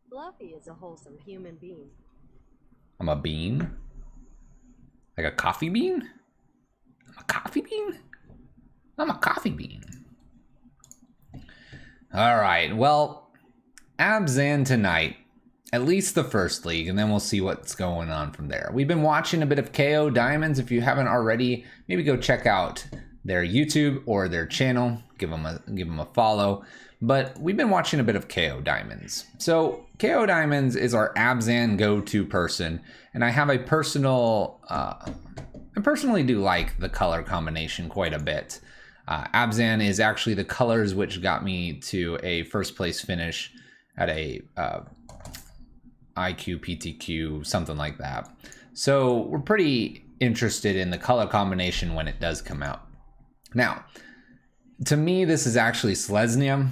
Fluffy is a wholesome human being. I'm a bean? Like a coffee bean? I'm a coffee bean? I'm a coffee bean. Alright, well, Abzan tonight. At least the first league, and then we'll see what's going on from there. We've been watching a bit of KO Diamonds. If you haven't already, maybe go check out their YouTube or their channel. Give them a follow. But we've been watching a bit of KO Diamonds. So KO Diamonds is our Abzan go-to person, and I have a personal. I personally do like the color combination quite a bit. Abzan is actually the colors which got me to a first place finish at a IQ, PTQ, something like that. So we're pretty interested in the color combination when it does come out. Now, to me, this is actually Selesnya,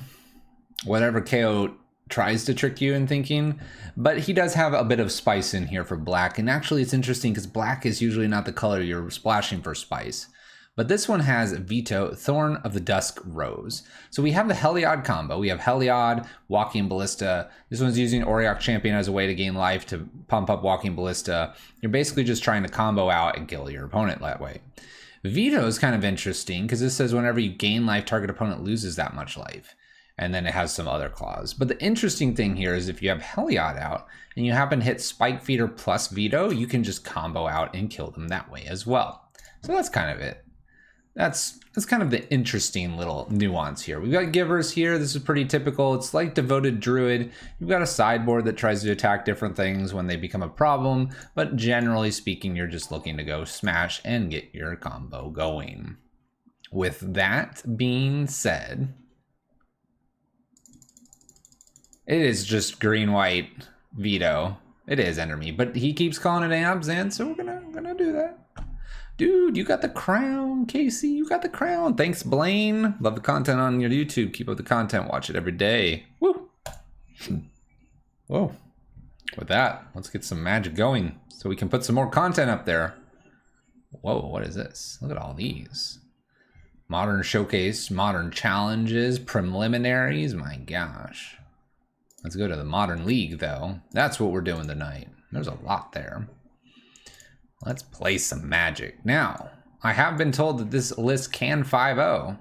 whatever KO tries to trick you in thinking, but he does have a bit of spice in here for black. And actually it's interesting because black is usually not the color you're splashing for spice. But this one has Vito, Thorn of the Dusk Rose. So we have the Heliod combo. We have Heliod, Walking Ballista. This one's using Auriok Champion as a way to gain life to pump up Walking Ballista. You're basically just trying to combo out and kill your opponent that way. Vito is kind of interesting because this says whenever you gain life, target opponent loses that much life. And then it has some other clause. But the interesting thing here is if you have Heliod out and you happen to hit Spike Feeder plus Vito, you can just combo out and kill them that way as well. So that's kind of it. That's kind of the interesting little nuance here. We've got givers here. This is pretty typical. It's like Devoted Druid. You've got a sideboard that tries to attack different things when they become a problem, but generally speaking, you're just looking to go smash and get your combo going. With that being said, it is just green-white Vito. It is Enter Me, but he keeps calling it Abzan, so we're gonna do that. Dude, you got the crown, Casey. You got the crown. Thanks, Blaine. Love the content on your YouTube. Keep up the content. Watch it every day. Woo. Whoa. With that, let's get some magic going so we can put some more content up there. Whoa, what is this? Look at all these. Modern Showcase, Modern Challenges, Preliminaries. My gosh. Let's go to the Modern League, though. That's what we're doing tonight. There's a lot there. Let's play some Magic. Now, I have been told that this list can 5-0.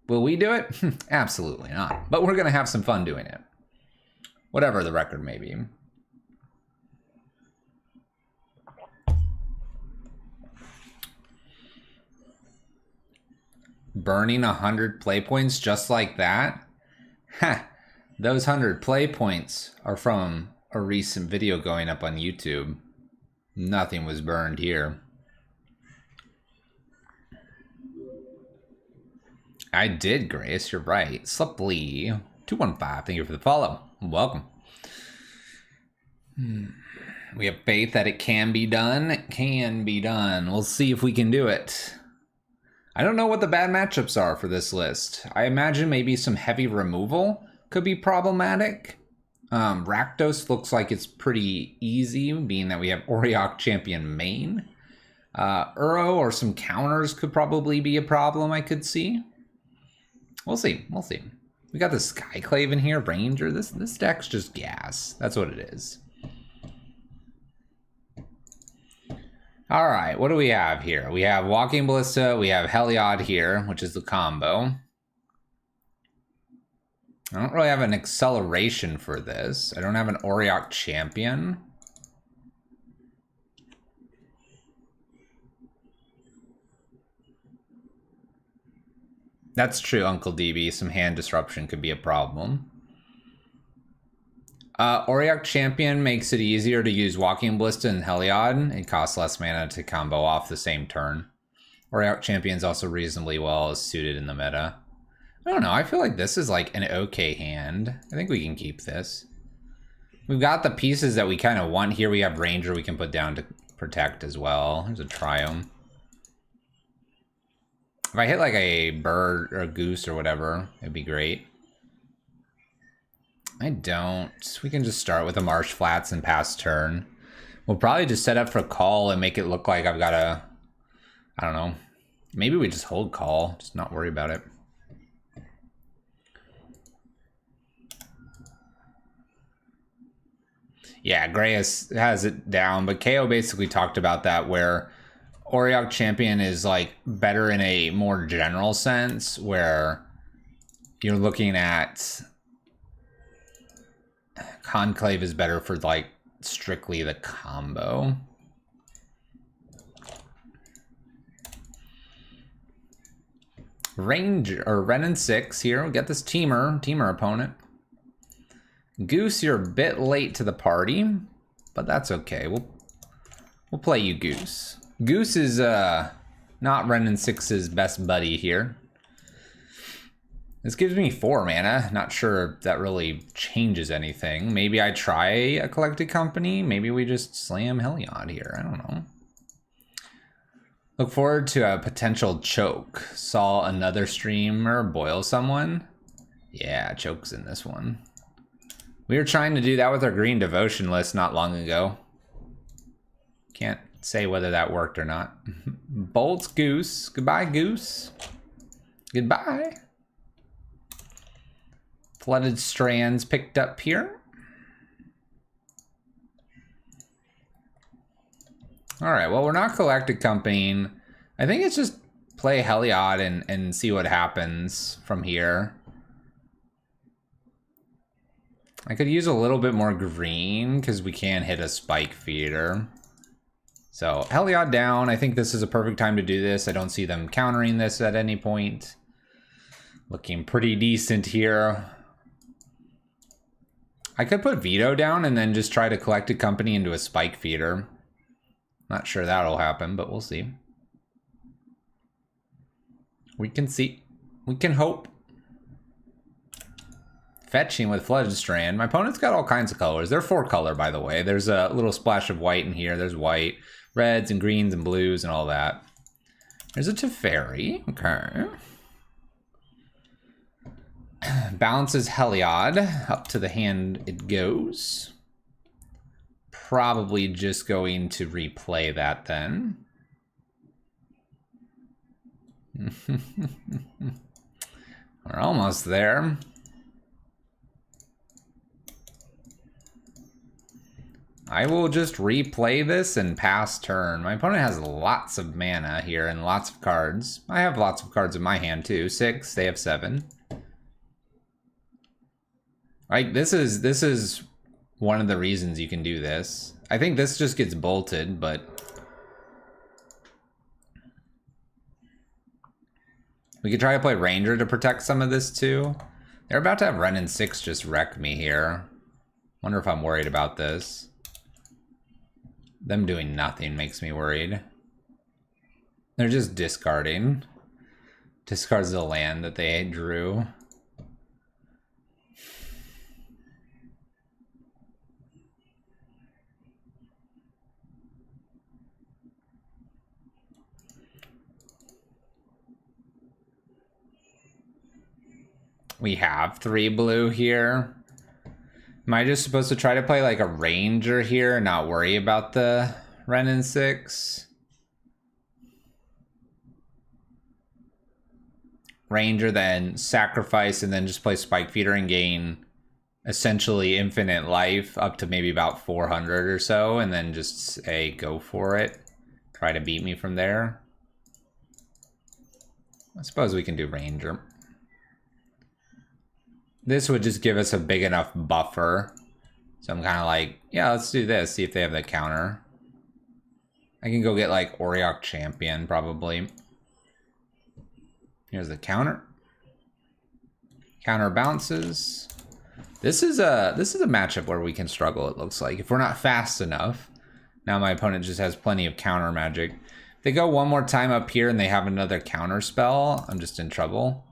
Will we do it? Absolutely not. But we're going to have some fun doing it. Whatever the record may be. Burning 100 play points just like that? Ha! Those 100 play points are from a recent video going up on YouTube. Nothing was burned here. I did, Grace. You're right. Sliply 215. Thank you for the follow. Welcome. We have faith that it can be done. It can be done. We'll see if we can do it. I don't know what the bad matchups are for this list. I imagine maybe some heavy removal could be problematic. Rakdos looks like it's pretty easy, being that we have Auriok Champion main. Uro or some counters could probably be a problem, I could see. We'll see. We'll see. We got the Skyclave in here, Ranger. This deck's just gas. That's what it is. All right, what do we have here? We have Walking Ballista. We have Heliod here, which is the combo. I don't really have an acceleration for this. I don't have an Auriok Champion. That's true, Uncle DB. Some hand disruption could be a problem. Auriok Champion makes it easier to use Walking Ballista and Heliod. It costs less mana to combo off the same turn. Auriok Champion's also reasonably well suited in the meta. I don't know, I feel like this is like an okay hand. I think we can keep this. We've got the pieces that we kind of want here. We have Ranger we can put down to protect as well. There's a Triome. If I hit like a bird or a goose or whatever, it'd be great. I don't. We can just start with the Marsh Flats and pass turn. We'll probably just set up for call and make it look like I've got a... I don't know. Maybe we just hold call. Just not worry about it. Yeah, Gray has it down, but KO basically talked about that where Auriok Champion is like better in a more general sense where you're looking at Conclave is better for like strictly the combo. Ranger or Renin 6 here. We'll get this teamer opponent. Goose, you're a bit late to the party, but that's okay. We'll play you Goose. Goose is not Renin 6's best buddy here. This gives me 4 mana. Not sure if that really changes anything. Maybe I try a Collected Company. Maybe we just slam Heliod here. I don't know. Look forward to a potential choke. Saw another streamer boil someone. Yeah, choke's in this one. We were trying to do that with our green devotion list not long ago. Can't say whether that worked or not. Bolts Goose. Goodbye, Goose. Goodbye. Flooded Strands picked up here. All right, well, we're not Collected Companying. I think it's just play Heliod and see what happens from here. I could use a little bit more green because we can hit a Spike Feeder. So Heliod down. I think this is a perfect time to do this. I don't see them countering this at any point. Looking pretty decent here. I could put Vito down and then just try to collect a company into a Spike Feeder. Not sure that'll happen, but we'll see. We can see. We can hope. Fetching with Flooded Strand. My opponent's got all kinds of colors. They're 4 color, by the way. There's a little splash of white in here. There's white, reds, and greens, and blues, and all that. There's a Teferi. Okay. Balances Heliod. Up to the hand it goes. Probably just going to replay that then. We're almost there. I will just replay this and pass turn. My opponent has lots of mana here and lots of cards. I have lots of cards in my hand too. 6, they have 7. Like this is one of the reasons you can do this. I think this just gets bolted, but we could try to play Ranger to protect some of this too. They're about to have Renin 6 just wreck me here. Wonder if I'm worried about this. Them doing nothing makes me worried. They're just discarding. Discards the land that they drew. We have 3 blue here. Am I just supposed to try to play like a Ranger here and not worry about the Renin 6? Ranger, then sacrifice, and then just play Spike Feeder and gain essentially infinite life up to maybe about 400 or so, and then just say go for it. Try to beat me from there. I suppose we can do Ranger. This would just give us a big enough buffer. So I'm kind of like, yeah, let's do this. See if they have the counter. I can go get like Auriok Champion probably. Here's the counter. Counter bounces. This is a matchup where we can struggle, it looks like. If we're not fast enough. Now my opponent just has plenty of counter magic. If they go one more time up here and they have another counter spell, I'm just in trouble.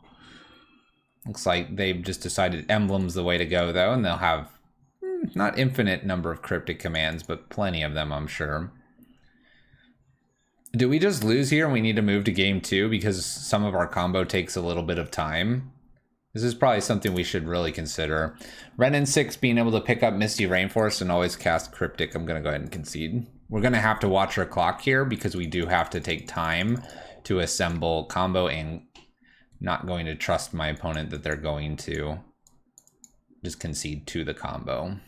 Looks like they've just decided Emblem's the way to go, though, and they'll have not infinite number of cryptic commands, but plenty of them, I'm sure. Do we just lose here and we need to move to game 2 because some of our combo takes a little bit of time? This is probably something we should really consider. Renin 6 being able to pick up Misty Rainforest and always cast Cryptic, I'm going to go ahead and concede. We're going to have to watch our clock here because we do have to take time to assemble combo and not going to trust my opponent that they're going to just concede to the combo.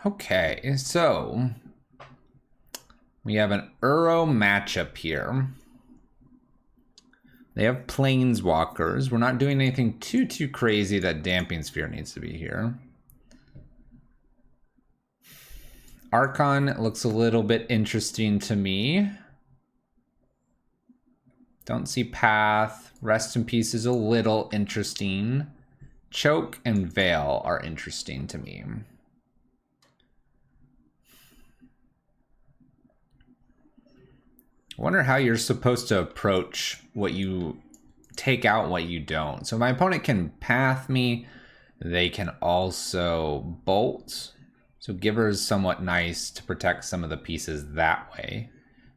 Okay, so we have an Uro matchup here. They have Planeswalkers. We're not doing anything too crazy that Damping Sphere needs to be here. Archon looks a little bit interesting to me. Don't see Path. Rest in Peace is a little interesting. Choke and Veil are interesting to me. I wonder how you're supposed to approach what you take out, what you don't. So my opponent can Path me. They can also Bolt. So Giver is somewhat nice to protect some of the pieces that way.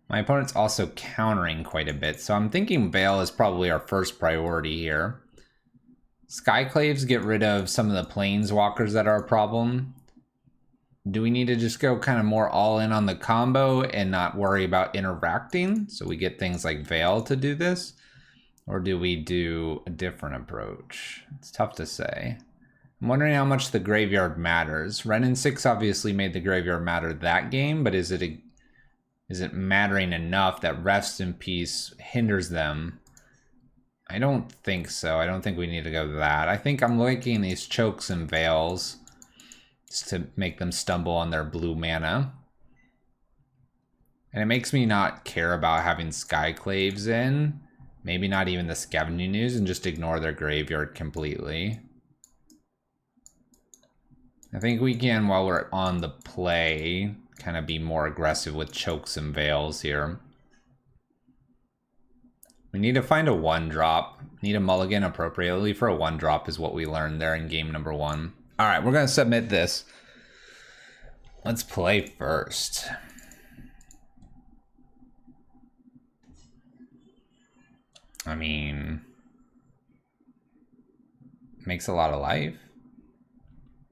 My opponent's also countering quite a bit, so I'm thinking Veil is probably our first priority here. Skyclaves get rid of some of the Planeswalkers that are a problem. Do we need to just go kind of more all in on the combo and not worry about interacting? So we get things like Veil to do this? Or do we do a different approach? It's tough to say. I'm wondering how much the graveyard matters. Ren and 6 obviously made the graveyard matter that game, but is it mattering enough that Rest in Peace hinders them? I don't think so. I don't think we need to go that. I think I'm liking these Chokes and Veils just to make them stumble on their blue mana. And it makes me not care about having Skyclaves in. Maybe not even the Scavenging Ooze, and just ignore their graveyard completely. I think we can, while we're on the play, kind of be more aggressive with Chokes and Veils here. We need to find a 1-drop. Need a mulligan appropriately for a 1-drop is what we learned there in game number 1. All right, we're going to submit this. Let's play first. I mean, makes a lot of life.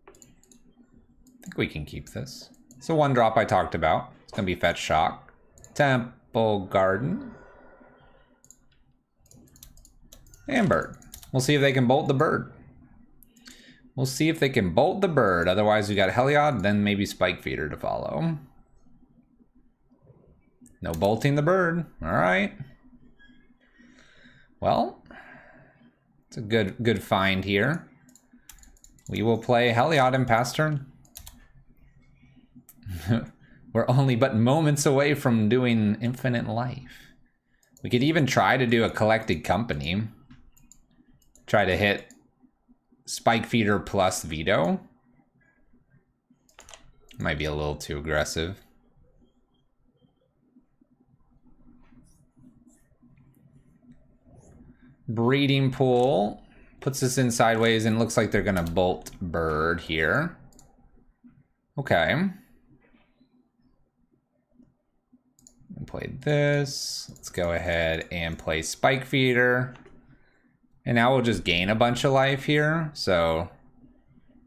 I think we can keep this. It's a 1-drop I talked about. It's going to be Fetch Shock. Temple Garden. And Bird. We'll see if they can bolt the bird. We'll see if they can bolt the bird. Otherwise, we got Heliod, then maybe Spike Feeder to follow. No bolting the bird. All right. Well, it's a good find here. We will play Heliod in pass turn. We're only but moments away from doing Infinite Life. We could even try to do a Collected Company. Try to hit Spike Feeder plus Vito. Might be a little too aggressive. Breeding Pool puts us in sideways and looks like they're gonna bolt bird here. Okay. Play this. Let's go ahead and play Spike Feeder. And now we'll just gain a bunch of life here. So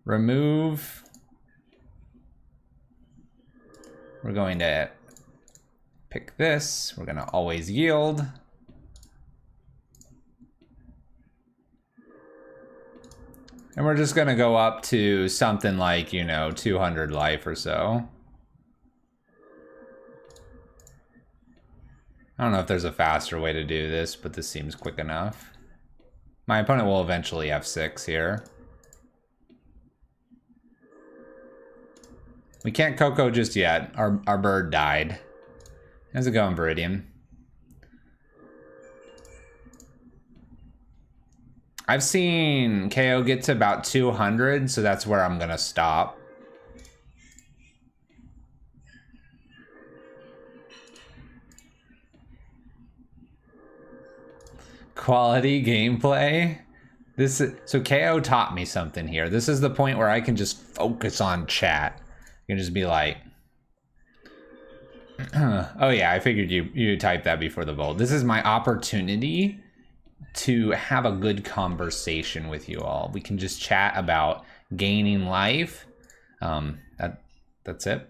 remove. We're going to pick this. We're going to always yield. And we're just going to go up to something like, 200 life or so. I don't know if there's a faster way to do this, but this seems quick enough. My opponent will eventually F6 here. We can't Coco just yet. Our bird died. How's it going, Viridian? I've seen KO get to about 200, so that's where I'm gonna stop. Quality gameplay. So KO taught me something here. This is the point where I can just focus on chat. You can just be like, oh yeah, I figured you typed that before the vote. This is my opportunity to have a good conversation with you all. We can just chat about gaining life. That's it.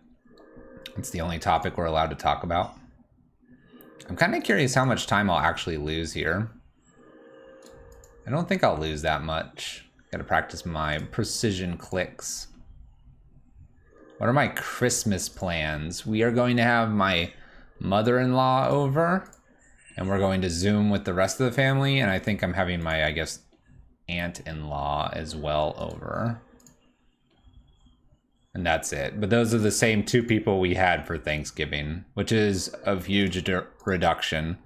It's the only topic we're allowed to talk about. I'm kind of curious how much time I'll actually lose here. I don't think I'll lose that much. Gotta practice my precision clicks. What are my Christmas plans? We are going to have my mother-in-law over, and we're going to Zoom with the rest of the family, and I think I'm having my, I guess, aunt-in-law as well over. And that's it. But those are the same 2 people we had for Thanksgiving, which is a huge reduction.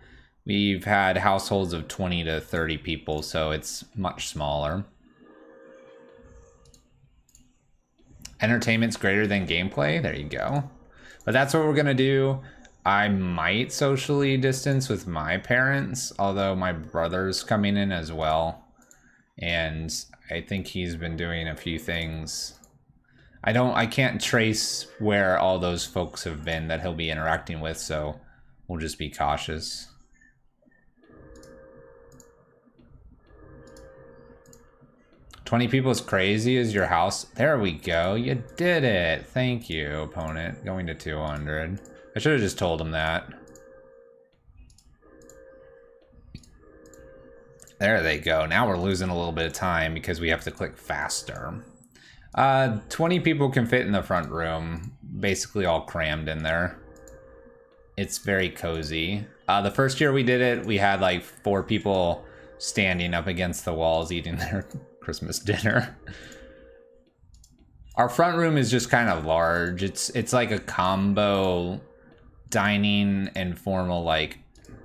We've had households of 20 to 30 people, so it's much smaller. Entertainment's greater than gameplay. There you go. But that's what we're gonna do. I might socially distance with my parents, although my brother's coming in as well. And I think he's been doing a few things. I can't trace where all those folks have been that he'll be interacting with, so we'll just be cautious. "20 people is crazy as your house." There we go. You did it. Thank you, opponent. Going to 200. I should have just told him that. There they go. Now we're losing a little bit of time because we have to click faster. 20 people can fit in the front room. Basically all crammed in there. It's very cozy. The first year we did it, we had like 4 people standing up against the walls eating their Christmas dinner. Our front room is just kind of large. It's like a combo dining and formal like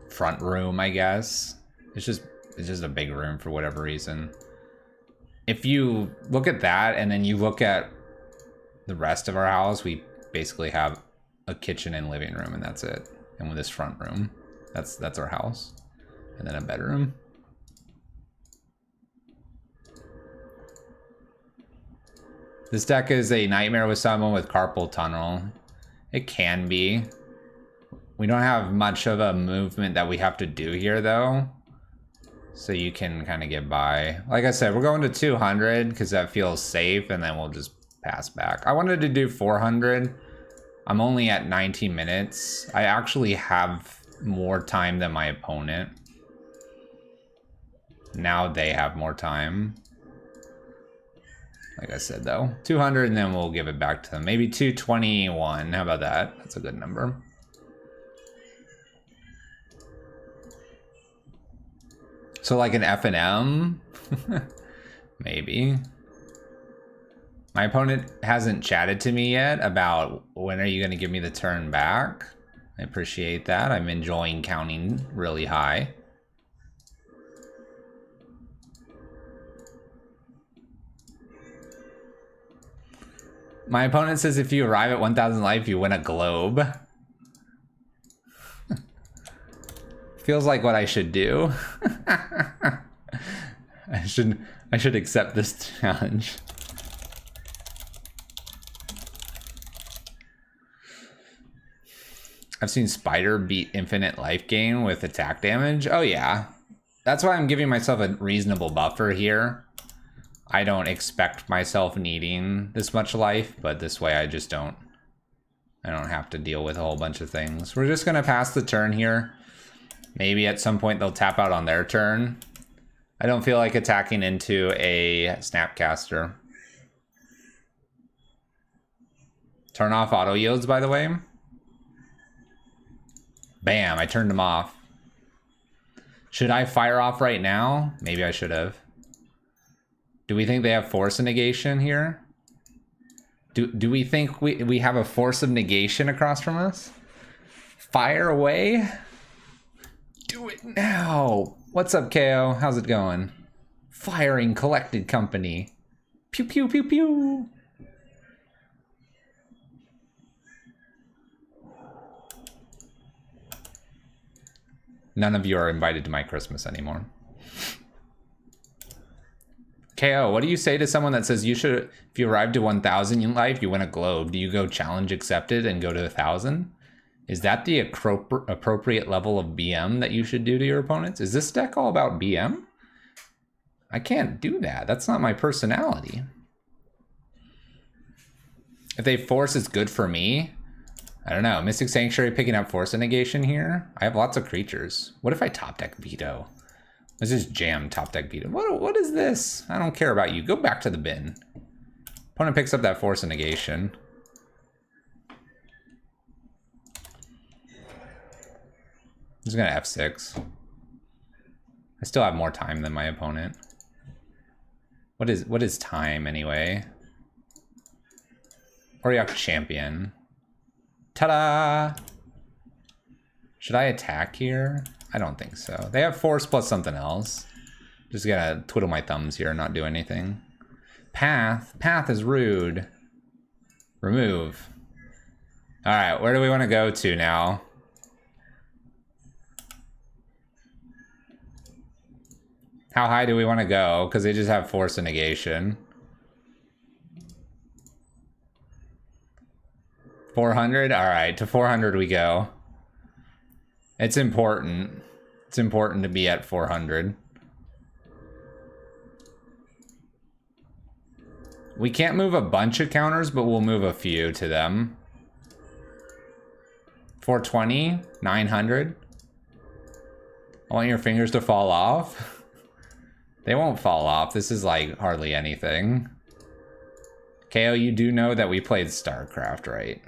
front room, I guess. It's just a big room for whatever reason. If you look at that and then you look at the rest of our house, we basically have a kitchen and living room, and that's it. And with this front room, that's our house. And then a bedroom. This deck is a nightmare with someone with carpal tunnel. It can be. We don't have much of a movement that we have to do here, though. So you can kind of get by. Like I said, we're going to 200 because that feels safe, and then we'll just pass back. I wanted to do 400. I'm only at 19 minutes. I actually have more time than my opponent. Now they have more time. Like I said, though, 200, and then we'll give it back to them. Maybe 221. How about that? That's a good number. So like an F&M? Maybe. My opponent hasn't chatted to me yet about when are you going to give me the turn back. I appreciate that. I'm enjoying counting really high. My opponent says if you arrive at 1,000 life, you win a globe. Feels like what I should do. I should accept this challenge. I've seen Spider beat infinite life gain with attack damage. Oh yeah. That's why I'm giving myself a reasonable buffer here. I don't expect myself needing this much life, but this way I don't have to deal with a whole bunch of things. We're just gonna pass the turn here. Maybe at some point they'll tap out on their turn. I don't feel like attacking into a Snapcaster. Turn off auto yields, by the way. Bam, I turned them off. Should I fire off right now? Maybe I should have. Do we think they have force of negation here? Do we think we have a force of negation across from us? Fire away? Do it now. What's up, KO? How's it going? Firing collected company. Pew, pew, pew, pew. None of you are invited to my Christmas anymore. KO, what do you say to someone that says you should, if you arrive to 1,000 in life, you win a globe? Do you go challenge accepted and go to 1,000? Is that the appropriate level of BM that you should do to your opponents? Is this deck all about BM? I can't do that. That's not my personality. If they force, it's good for me. I don't know. Mystic Sanctuary picking up force of negation here. I have lots of creatures. What if I top deck Vito? Let's just jam top deck Vito. What is this? I don't care about you. Go back to the bin. Opponent picks up that force of negation. just gonna F6. I still have more time than my opponent. What is time anyway? Auriok champion. Ta-da! Should I attack here? I don't think so. They have force plus something else. Just gotta twiddle my thumbs here and not do anything. Path. Path is rude. Remove. Alright, where do we want to go to now? How high do we want to go? Because they just have force and negation. 400? Alright, to 400 we go. It's important. It's important to be at 400. We can't move a bunch of counters, but we'll move a few to them. 420, 900. I want your fingers to fall off. They won't fall off. This is like hardly anything. KO, you do know that we played StarCraft, right?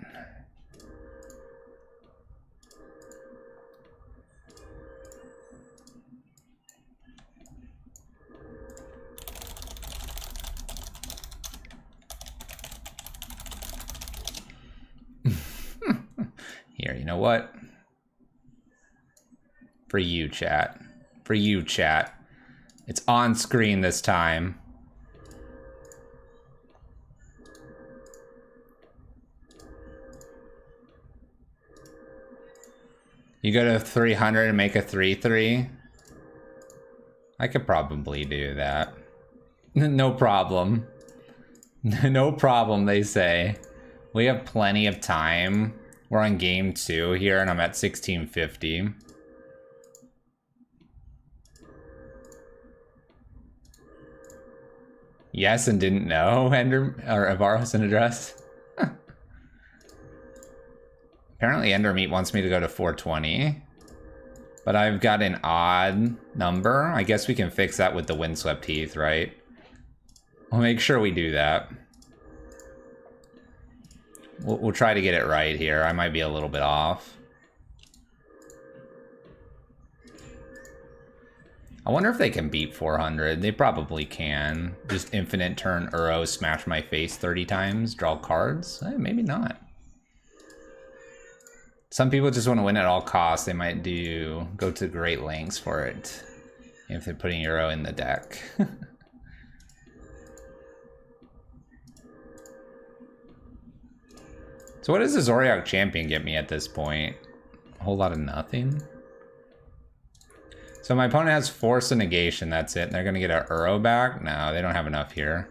Here, you know what? For you, chat. For you, chat. It's on screen this time. You go to 300 and make a 3-3? I could probably do that. No problem. No problem, they say. We have plenty of time. We're on game 2 here, and I'm at 1650. Yes, and didn't know, Ender or Avaros an address. Apparently Endermeat wants me to go to 420. But I've got an odd number. I guess we can fix that with the Windswept Heath, right? We'll make sure we do that. We'll try to get it right here. I might be a little bit off. I wonder if they can beat 400. They probably can. Just infinite turn Uro, smash my face 30 times, draw cards? Maybe not. Some people just want to win at all costs. They might go to great lengths for it if they're putting Uro in the deck. So what does this Auriok champion get me at this point? A whole lot of nothing? So my opponent has force and negation, that's it. And they're gonna get an Uro back? No, they don't have enough here.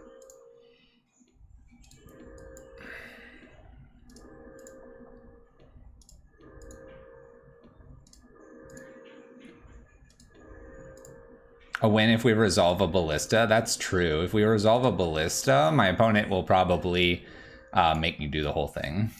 A win if we resolve a ballista? That's true. If we resolve a ballista, my opponent will probably make me do the whole thing.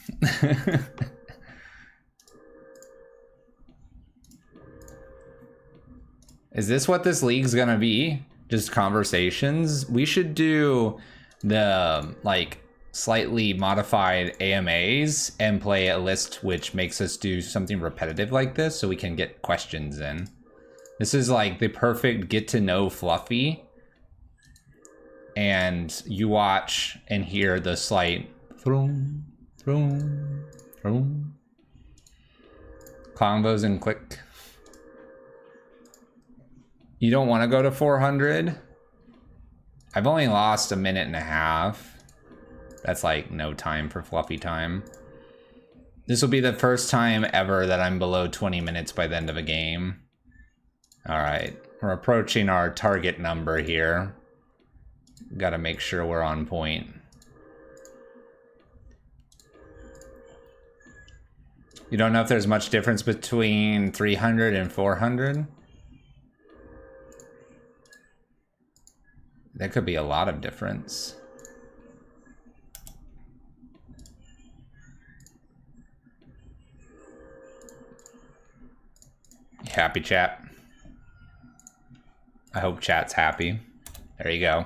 Is this what this league's gonna be? Just conversations? We should do the like slightly modified AMAs and play a list which makes us do something repetitive like this so we can get questions in. This is like the perfect get to know Fluffy. And you watch and hear the slight throom, throom, throom. Combos and quick. You don't want to go to 400? I've only lost a minute and a half. That's like no time for Fluffy time. This will be the first time ever that I'm below 20 minutes by the end of a game. All right, we're approaching our target number here. Got to make sure we're on point. You don't know if there's much difference between 300 and 400? There could be a lot of difference. You happy, chat? I hope chat's happy. There you go.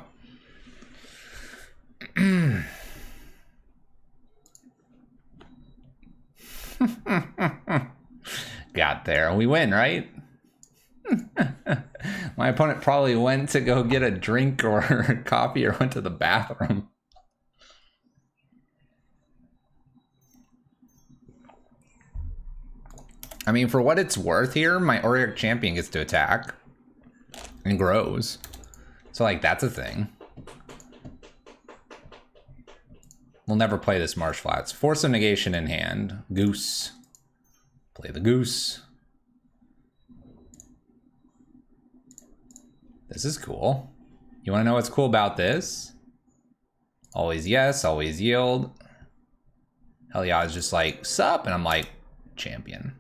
that there. We win, right? My opponent probably went to go get a drink or coffee or went to the bathroom. I mean, for what it's worth here, my Auric champion gets to attack and grows. So, like, that's a thing. We'll never play this Marsh Flats. Force of Negation in hand. Goose. Play the goose. This is cool. You want to know what's cool about this? Always yes, always yield. Heliod is just like, sup? And I'm like, champion.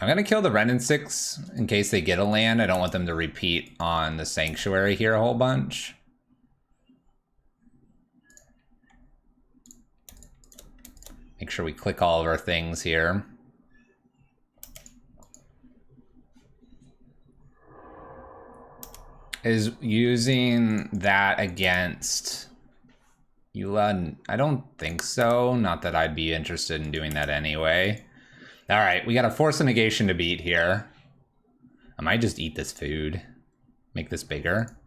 I'm going to kill the Renin 6 in case they get a land. I don't want them to repeat on the Sanctuary here a whole bunch. Make sure we click all of our things here. Is using that against Eula? I don't think so. Not that I'd be interested in doing that anyway. All right, we got a Force of Negation to beat here. I might just eat this food. Make this bigger.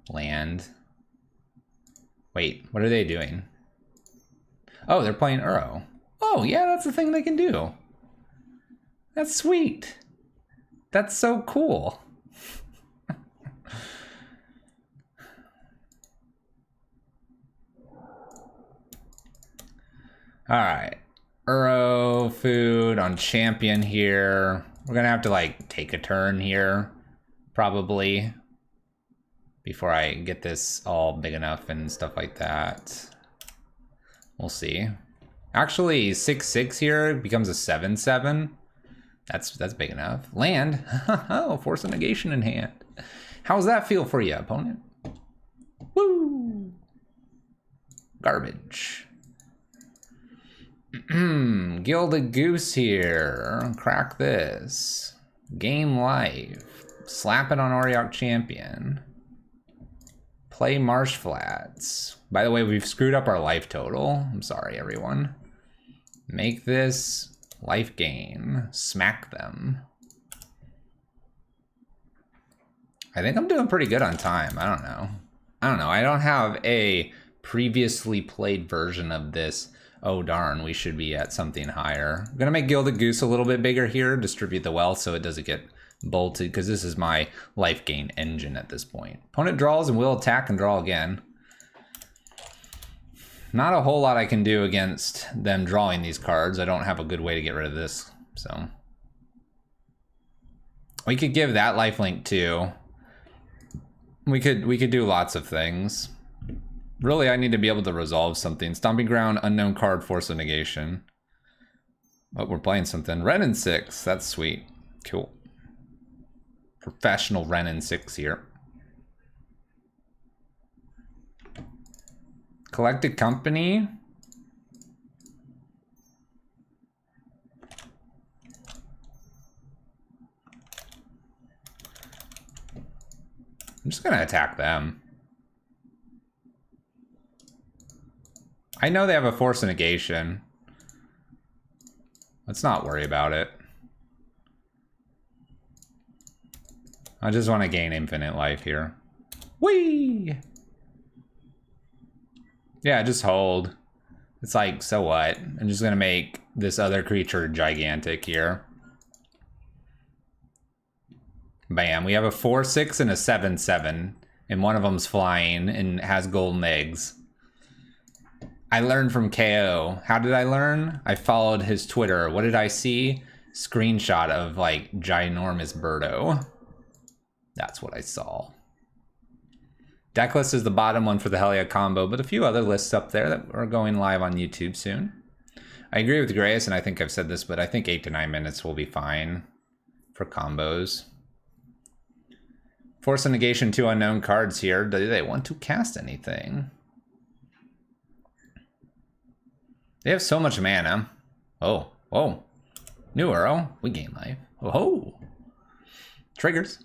Land. Wait, what are they doing? Oh, they're playing Uro. Oh, yeah, that's the thing they can do. That's sweet. That's so cool. All right. Uro food on champion here. We're gonna have to like take a turn here, probably, before I get this all big enough and stuff like that. We'll see. Actually, 6/6 here becomes a 7/7. That's big enough. Land. Oh, Force of Negation in hand. How's that feel for you, opponent? Woo! Garbage. Gilded Goose here. Crack this. Game life. Slap it on Auriok champion. Play Marsh Flats. By the way, we've screwed up our life total. I'm sorry, everyone. Make this life gain. Smack them. I think I'm doing pretty good on time. I don't know. I don't have a previously played version of this. Oh darn, we should be at something higher. I'm gonna make Gilded Goose a little bit bigger here, distribute the wealth so it doesn't get bolted, because this is my life gain engine at this point. Opponent draws and will attack and draw again. Not a whole lot I can do against them drawing these cards. I don't have a good way to get rid of this, so. We could give that lifelink too. We could do lots of things. Really, I need to be able to resolve something. Stomping Ground, unknown card, Force of Negation. But we're playing something. Renin 6, that's sweet. Cool. Professional Renin 6 here. Collected Company. I'm just gonna attack them. I know they have a Force of Negation. Let's not worry about it. I just want to gain infinite life here. Whee! Yeah, just hold. It's like, so what? I'm just gonna make this other creature gigantic here. Bam, we have a 4/6 and a 7/7. And one of them's flying and has golden eggs. I learned from KO. How did I learn? I followed his Twitter. What did I see? Screenshot of like ginormous Birdo. That's what I saw. Deck list is the bottom one for the Heliod combo, but a few other lists up there that are going live on YouTube soon. I agree with Grace, and I think I've said this, but I think 8 to 9 minutes will be fine for combos. Force of Negation, 2 unknown cards here. Do they want to cast anything? They have so much mana. Oh, whoa. New Uro. We gain life. Oh, triggers.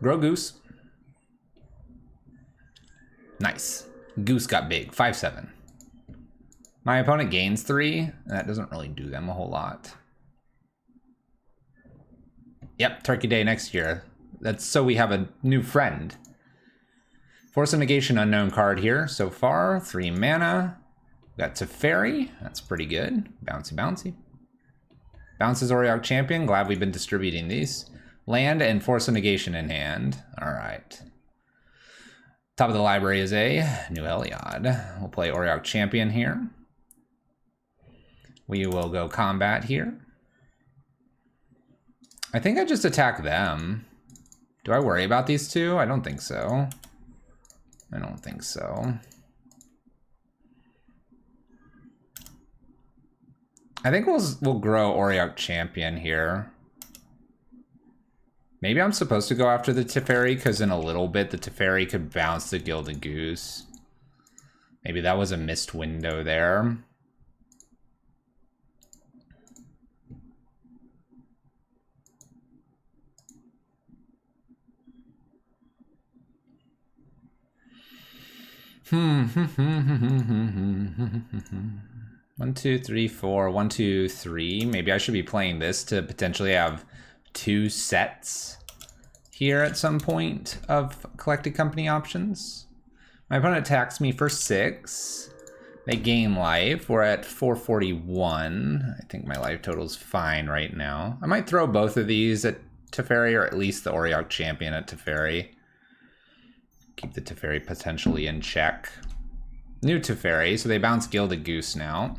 Grow Goose. Nice. Goose got big, 5-7. My opponent gains 3. That doesn't really do them a whole lot. Yep, Turkey Day next year. That's so we have a new friend. Force of Negation unknown card here so far. 3 mana. Got Teferi. That's pretty good. Bouncy, bouncy. Bounces Auriok Champion. Glad we've been distributing these. Land and Force of Negation in hand. All right. Top of the library is a new Heliod. We'll play Auriok Champion here. We will go combat here. I think I just attack them. Do I worry about these two? I don't think so. I don't think so. I think we'll grow Auriok Champion here. Maybe I'm supposed to go after the Teferi because in a little bit the Teferi could bounce the Gilded Goose. Maybe that was a missed window there. One, two, three, four. 1, 2, 3. Maybe I should be playing this to potentially have 2 sets here at some point of collected company options. My opponent attacks me for 6. They gain life. We're at 441. I think my life total is fine right now. I might throw both of these at Teferi, or at least the Auriok Champion at Teferi. Keep the Teferi potentially in check. New Teferi, so they bounce Gilded Goose now.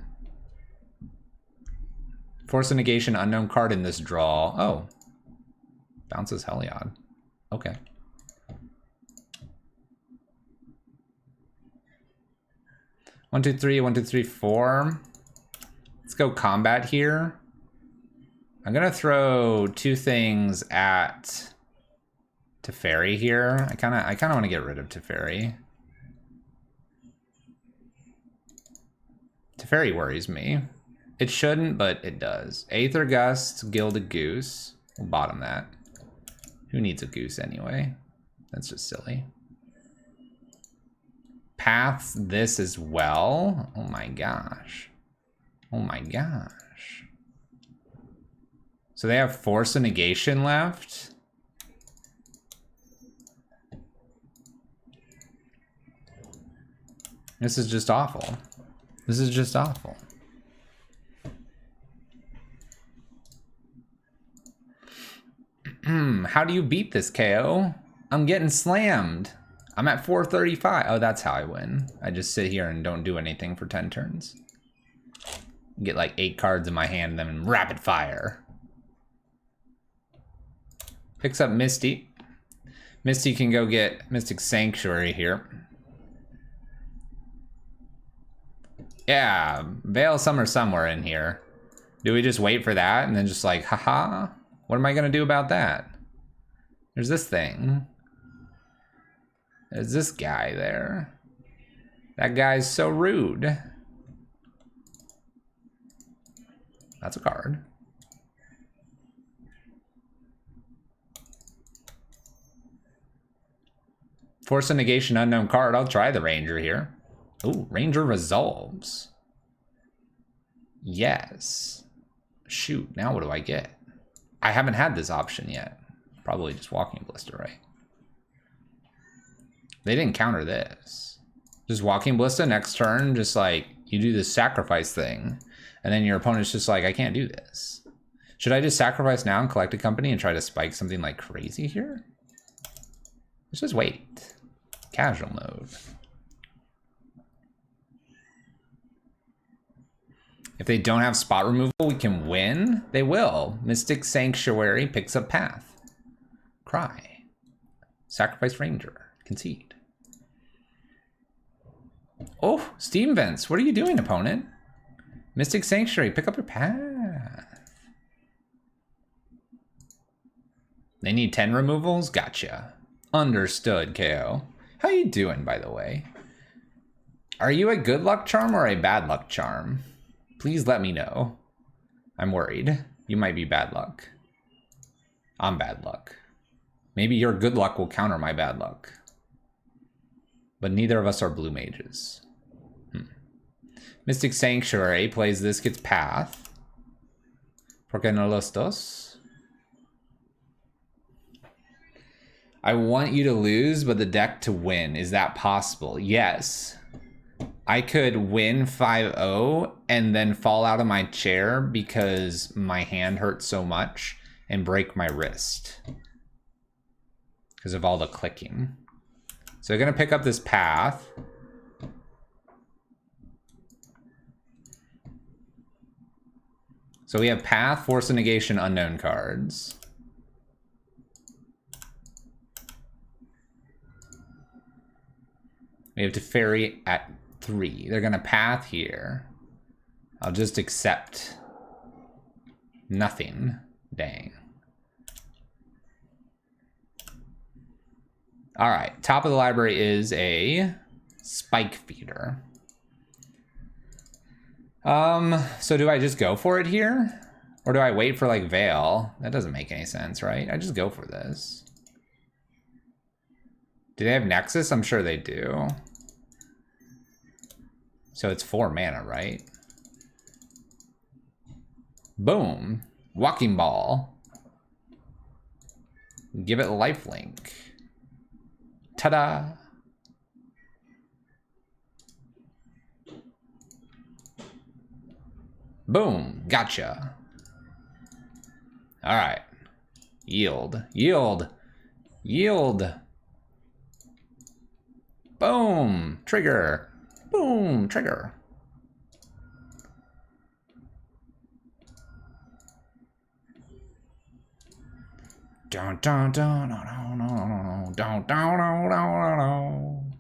Force of Negation, unknown card in this draw. Oh. Bounces Heliod. Okay. One, two, three, 1, 2, 3, 4. Let's go combat here. I'm gonna throw 2 things at Teferi here. I kind of want to get rid of Teferi. Teferi worries me. It shouldn't, but it does. Aether Gust, Gilded Goose. We'll bottom that. Who needs a goose anyway? That's just silly. Paths this as well. Oh my gosh. Oh my gosh. So they have Force of Negation left. This is just awful. This is just awful. How do you beat this, KO? I'm getting slammed. I'm at 435. Oh, that's how I win. I just sit here and don't do anything for 10 turns. Get like 8 cards in my hand, then rapid fire. Picks up Misty. Misty can go get Mystic Sanctuary here. Yeah, Veil Summer somewhere in here. Do we just wait for that and then just like, haha? What am I gonna do about that? There's this thing. There's this guy there. That guy's so rude. That's a card. Force of Negation, unknown card. I'll try the Ranger here. Ooh, Ranger resolves. Yes. Shoot, now what do I get? I haven't had this option yet. Probably just Walking Blister, right? They didn't counter this. Just Walking Blister next turn, just like, you do this sacrifice thing, and then your opponent's just like, I can't do this. Should I just sacrifice now and collect a company and try to spike something like crazy here? Let's just wait. Casual mode. If they don't have spot removal, we can win. They will. Mystic Sanctuary picks up Path. Cry. Sacrifice Ranger. Concede. Oh, Steam Vents. What are you doing, opponent? Mystic Sanctuary, pick up your Path. They need 10 removals? Gotcha. Understood, KO. How you doing, by the way? Are you a good luck charm or a bad luck charm? Please let me know. I'm worried. You might be bad luck. I'm bad luck. Maybe your good luck will counter my bad luck. but neither of us are blue mages. Mystic Sanctuary plays this, gets Path. Porque no los dos? I want you to lose, but the deck to win. Is that possible? Yes. I could win 5-0 and then fall out of my chair because my hand hurts so much and break my wrist because of all the clicking. So I'm going to pick up this Path. So we have Path, Force of Negation, Unknown cards. We have Teferi at 3. They're gonna Path here. I'll just accept nothing. Dang. All right, top of the library is a Spike Feeder. So do I just go for it here? Or do I wait for like Veil? That doesn't make any sense, right? I just go for this. Do they have Nexus? I'm sure they do. So it's 4 mana, right? Boom. Walking Ball. Give it lifelink. Ta-da! Boom. Gotcha. All right. Yield. Yield. Yield. Boom. Trigger. Boom. Trigger. Dun dun dun dun dun dun dun dun dun.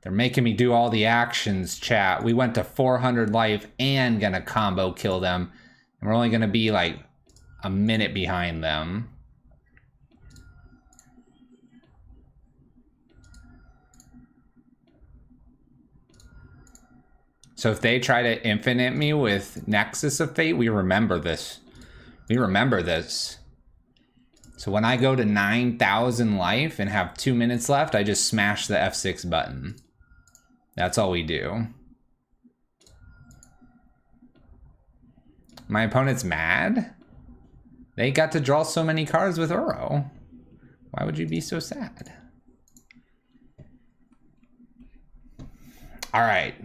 They're making me do all the actions, chat. We went to 400 life and gonna combo kill them. And we're only gonna be like a minute behind them. So if they try to infinite me with Nexus of Fate, we remember this. We remember this. So when I go to 9,000 life and have 2 minutes left, I just smash the F6 button. That's all we do. My opponent's mad? They got to draw so many cards with Uro. Why would you be so sad? All right.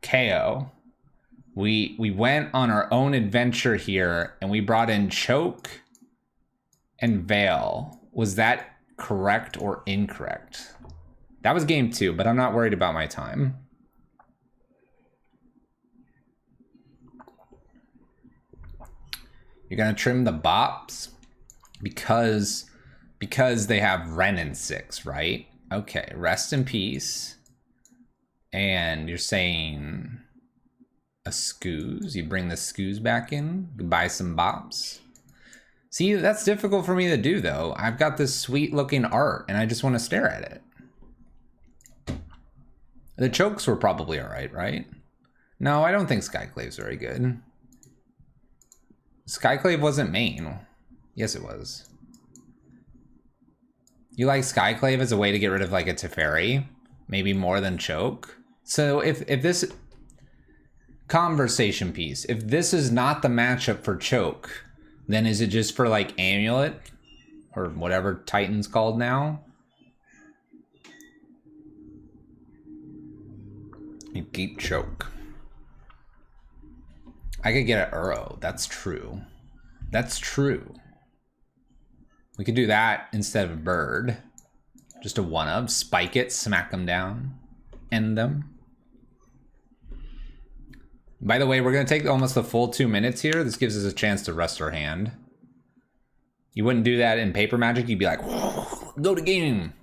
KO. We went on our own adventure here and we brought in Choke and Veil. Was that correct or incorrect? That was game 2, but I'm not worried about my time. You're gonna trim the bops because they have Ren in 6, right? Okay, rest in peace. And you're saying a Scoos. You bring the Scoos back in, buy some bops. See, that's difficult for me to do though. I've got this sweet looking art and I just want to stare at it. The chokes were probably all right, right? No, I don't think Skyclave's very good. Skyclave wasn't main. Yes, it was. You like Skyclave as a way to get rid of like a Teferi? Maybe more than choke? So if this conversation piece, if this is not the matchup for choke, then is it just for like Amulet? Or whatever Titan's called now? You keep choke. I could get an Uro. That's true. That's true. We could do that instead of a bird. Just a one-of. Spike it, smack them down, end them. By the way, we're going to take almost the full 2 minutes here. This gives us a chance to rest our hand. You wouldn't do that in Paper Magic. You'd be like, go to game.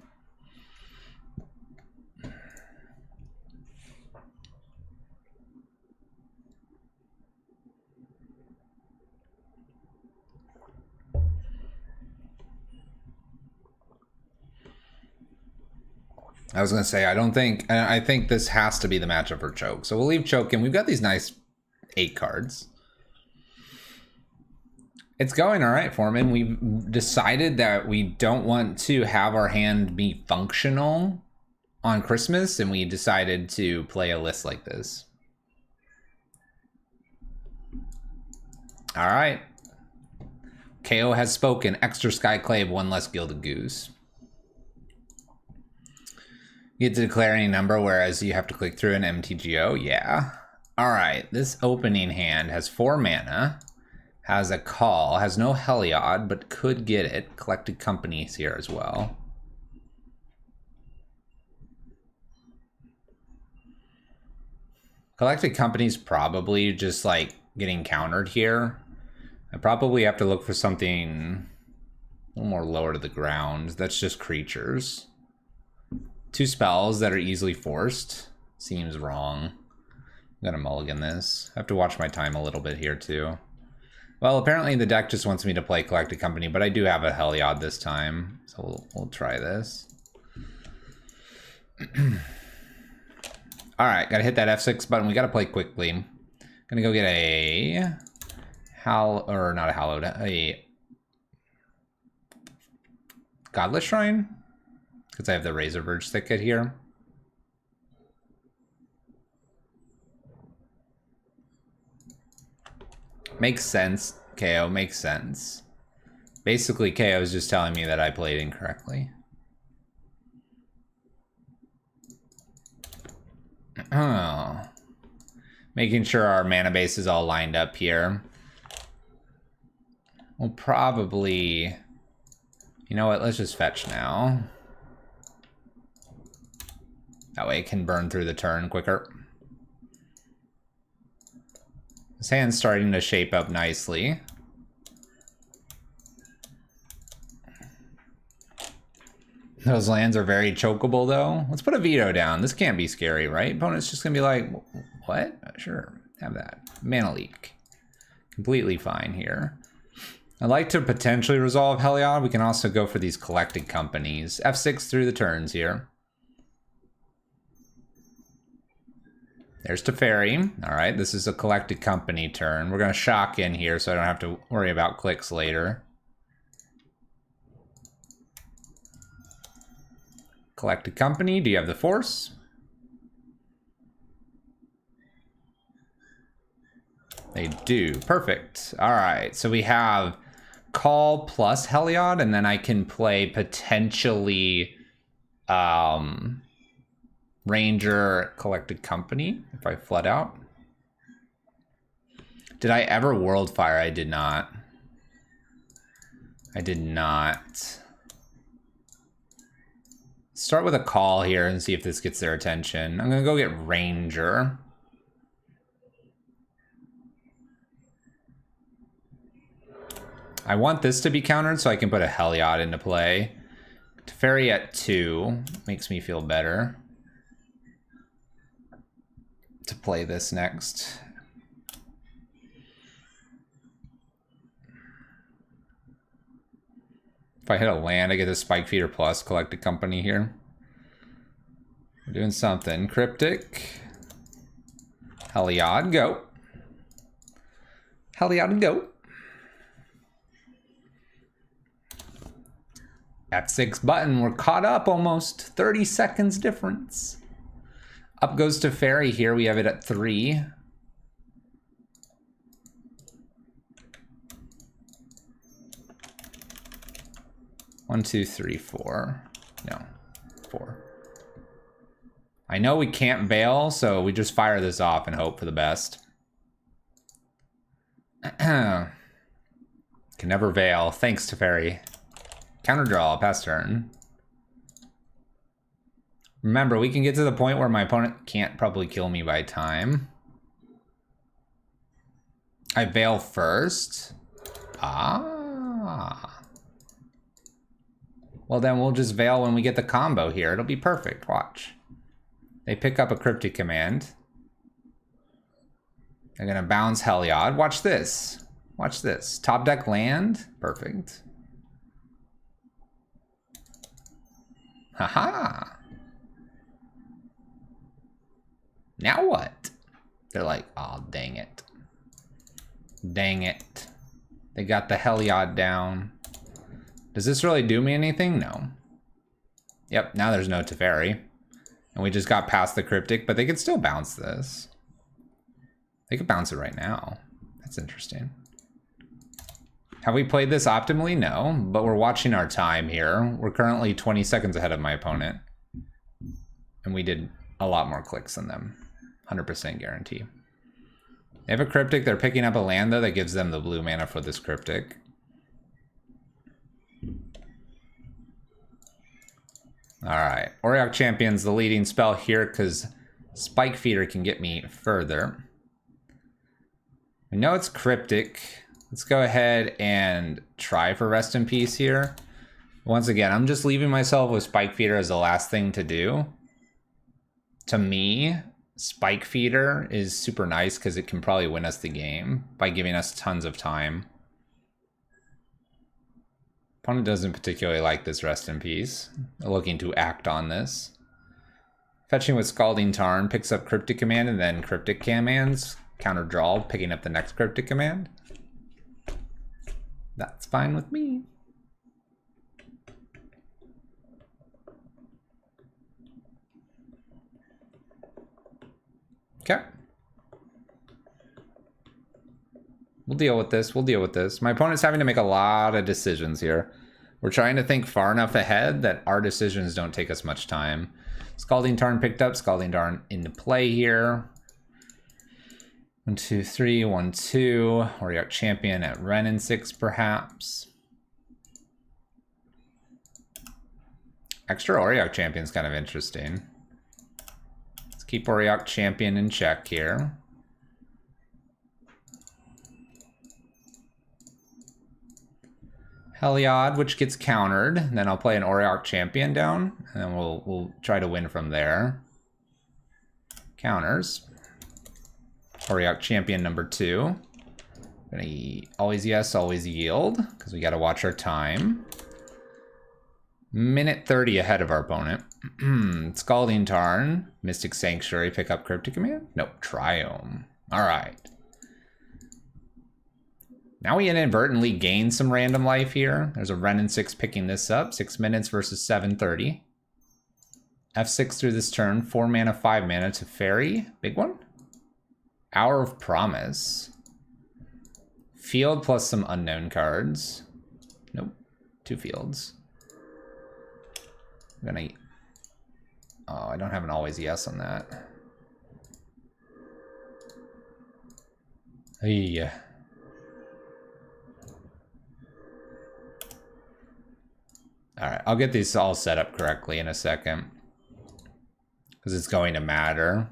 I was going to say, I think this has to be the matchup for Choke. So we'll leave Choke in. We've got these nice 8 cards. It's going all right, Foreman. We've decided that we don't want to have our hand be functional on Christmas, and we decided to play a list like this. All right. KO has spoken. Extra Skyclave, one less Gilded Goose. You get to declare any number, whereas you have to click through an MTGO. Yeah. All right. This opening hand has 4 mana, has a call, has no Heliod, but could get it. Collected Companies here as well. Collected Companies probably just like getting countered here. I probably have to look for something a little more lower to the ground. That's just creatures. 2 spells that are easily forced. Seems wrong. I'm gonna mulligan this. I have to watch my time a little bit here too. Well, apparently the deck just wants me to play Collected Company, but I do have a Heliod this time. So we'll try this. Alright, gotta hit that F6 button. We gotta play quickly. Gonna go get a... not a Hallowed, a Godless Shrine, because I have the Razor Verge Thicket here. Makes sense, KO, makes sense. Basically, KO is just telling me that I played incorrectly. Oh. Making sure our mana base is all lined up here. We'll probably... You know what, let's just fetch now. That way it can burn through the turn quicker. This hand's starting to shape up nicely. Those lands are very chokeable though. Let's put a Vito down. This can't be scary, right? Opponent's just gonna be like, what? Sure, have that. Mana Leak. Completely fine here. I'd like to potentially resolve Heliod. We can also go for these Collected Companies. F6 through the turns here. There's Teferi. All right, this is a Collected Company turn. We're gonna shock in here so I don't have to worry about clicks later. Collected Company, do you have the force? They do, perfect. All right, so we have call plus Heliod, and then I can play potentially Ranger Collected Company if I flood out. Did I ever Worldfire? I did not. I did not. Start with a call here and see if this gets their attention. I'm gonna go get Ranger. I want this to be countered so I can put a Heliod into play. Teferi at 2 makes me feel better to play this next. If I hit a land, I get a Spike Feeder plus Collected Company here. We're doing something. Cryptic. Heliod, go. Heliod, go. F6 button, we're caught up almost. 30 seconds difference. Up goes Teferi here, we have it at 3. One, two, three, 4. No, 4. I know we can't bail, so we just fire this off and hope for the best. Can never veil. Thanks, Teferi. Counter draw, pass turn. Remember, we can get to the point where my opponent can't probably kill me by time. I veil first. Ah. Well, then we'll just veil when we get the combo here. It'll be perfect. Watch. They pick up a Cryptic Command. They're gonna bounce Heliod. Watch this. Watch this. Top deck land. Perfect. Haha. Now what? They're like, oh, dang it. Dang it. They got the Heliod down. Does this really do me anything? No. Yep, now there's no Teferi. And we just got past the Cryptic, but they could still bounce this. They could bounce it right now. That's interesting. Have we played this optimally? No, but we're watching our time here. We're currently 20 seconds ahead of my opponent. And we did a lot more clicks than them. 100% guarantee. They have a Cryptic. They're picking up a land, though, that gives them the blue mana for this Cryptic. Alright. Auriok Champion's the leading spell here because Spike Feeder can get me further. We know it's Cryptic. Let's go ahead and try for Rest in Peace here. Once again, I'm just leaving myself with Spike Feeder as the last thing to do. To me, Spike Feeder is super nice because it can probably win us the game by giving us tons of time. Opponent doesn't particularly like this Rest in Peace. They're looking to act on this. Fetching with Scalding Tarn picks up Cryptic Command and then Cryptic commands. Counter draw, picking up the next Cryptic Command. That's fine with me. Okay. We'll deal with this. We'll deal with this. My opponent's having to make a lot of decisions here. We're trying to think far enough ahead that our decisions don't take us much time. Scalding Tarn picked up. Scalding Tarn into play here. 1, 2, 3, 1, 2. Auriok Champion at Ren and 6, perhaps. Extra Auriok Champion's kind of interesting. Let's keep Auriok Champion in check here. Heliod, which gets countered. Then I'll play an Auriok Champion down, and then we'll try to win from there. Counters. Auriok Champion number 2. Gonna always yes, always yield, because we gotta watch our time. Minute 30 ahead of our opponent. Scalding Tarn, Mystic Sanctuary, pick up Cryptic Command? Nope, Triome. Alright. Now we inadvertently gain some random life here. There's a Ren and 6 picking this up. 6 minutes versus 7:30. F6 through this turn. 4 mana, 5 mana to Fairy. Big one. Hour of Promise. Field plus some unknown cards. Nope. 2 fields. I'm gonna... Oh, I don't have an always yes on that. Hey. Alright, I'll get these all set up correctly in a second. Because it's going to matter.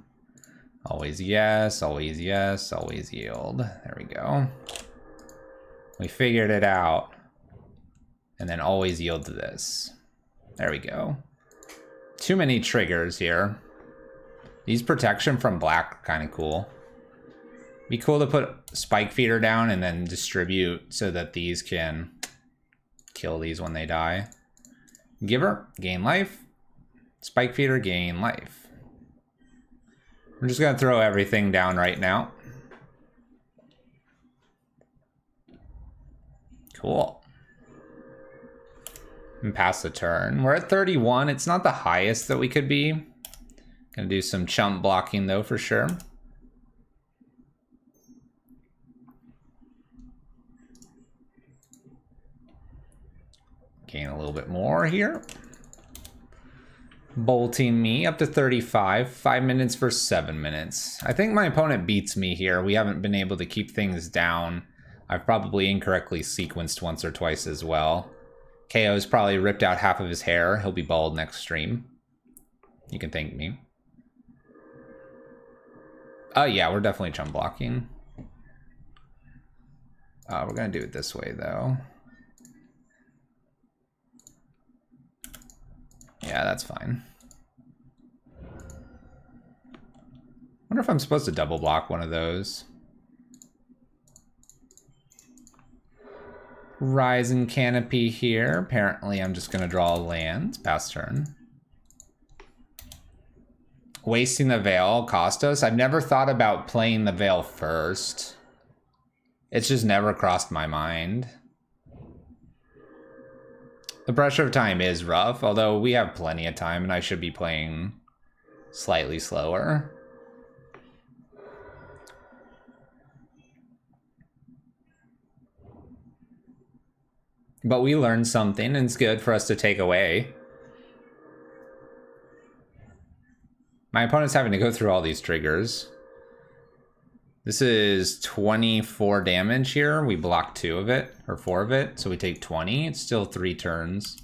Always yes, always yes, always yield. There we go. We figured it out. And then always yield to this. There we go. Too many triggers here. These protection from black are kind of cool. Be cool to put Spike Feeder down and then distribute so that these can kill these when they die. Giver, gain life. Spike Feeder, gain life. We're just gonna throw everything down right now. Cool. And pass the turn. We're at 31. It's not the highest that we could be. Gonna do some chump blocking though for sure. Gain a little bit more here. Bolting me up to 35. 5 minutes for 7 minutes. I think my opponent beats me here. We haven't been able to keep things down. I've probably incorrectly sequenced once or twice as well. KO's probably ripped out half of his hair. He'll be bald next stream. You can thank me. Oh yeah, we're definitely chump blocking. We're gonna do it this way though. Yeah, that's fine. Wonder if I'm supposed to double block one of those. Rising Canopy here. Apparently I'm just gonna draw a land. Pass turn. Wasting the Veil cost us. I've never thought about playing the Veil first. It's just never crossed my mind. The pressure of time is rough, although we have plenty of time and I should be playing slightly slower. But we learned something, and it's good for us to take away. My opponent's having to go through all these triggers. This is 24 damage here. We block 2 of it, or 4 of it, so we take 20. It's still 3 turns.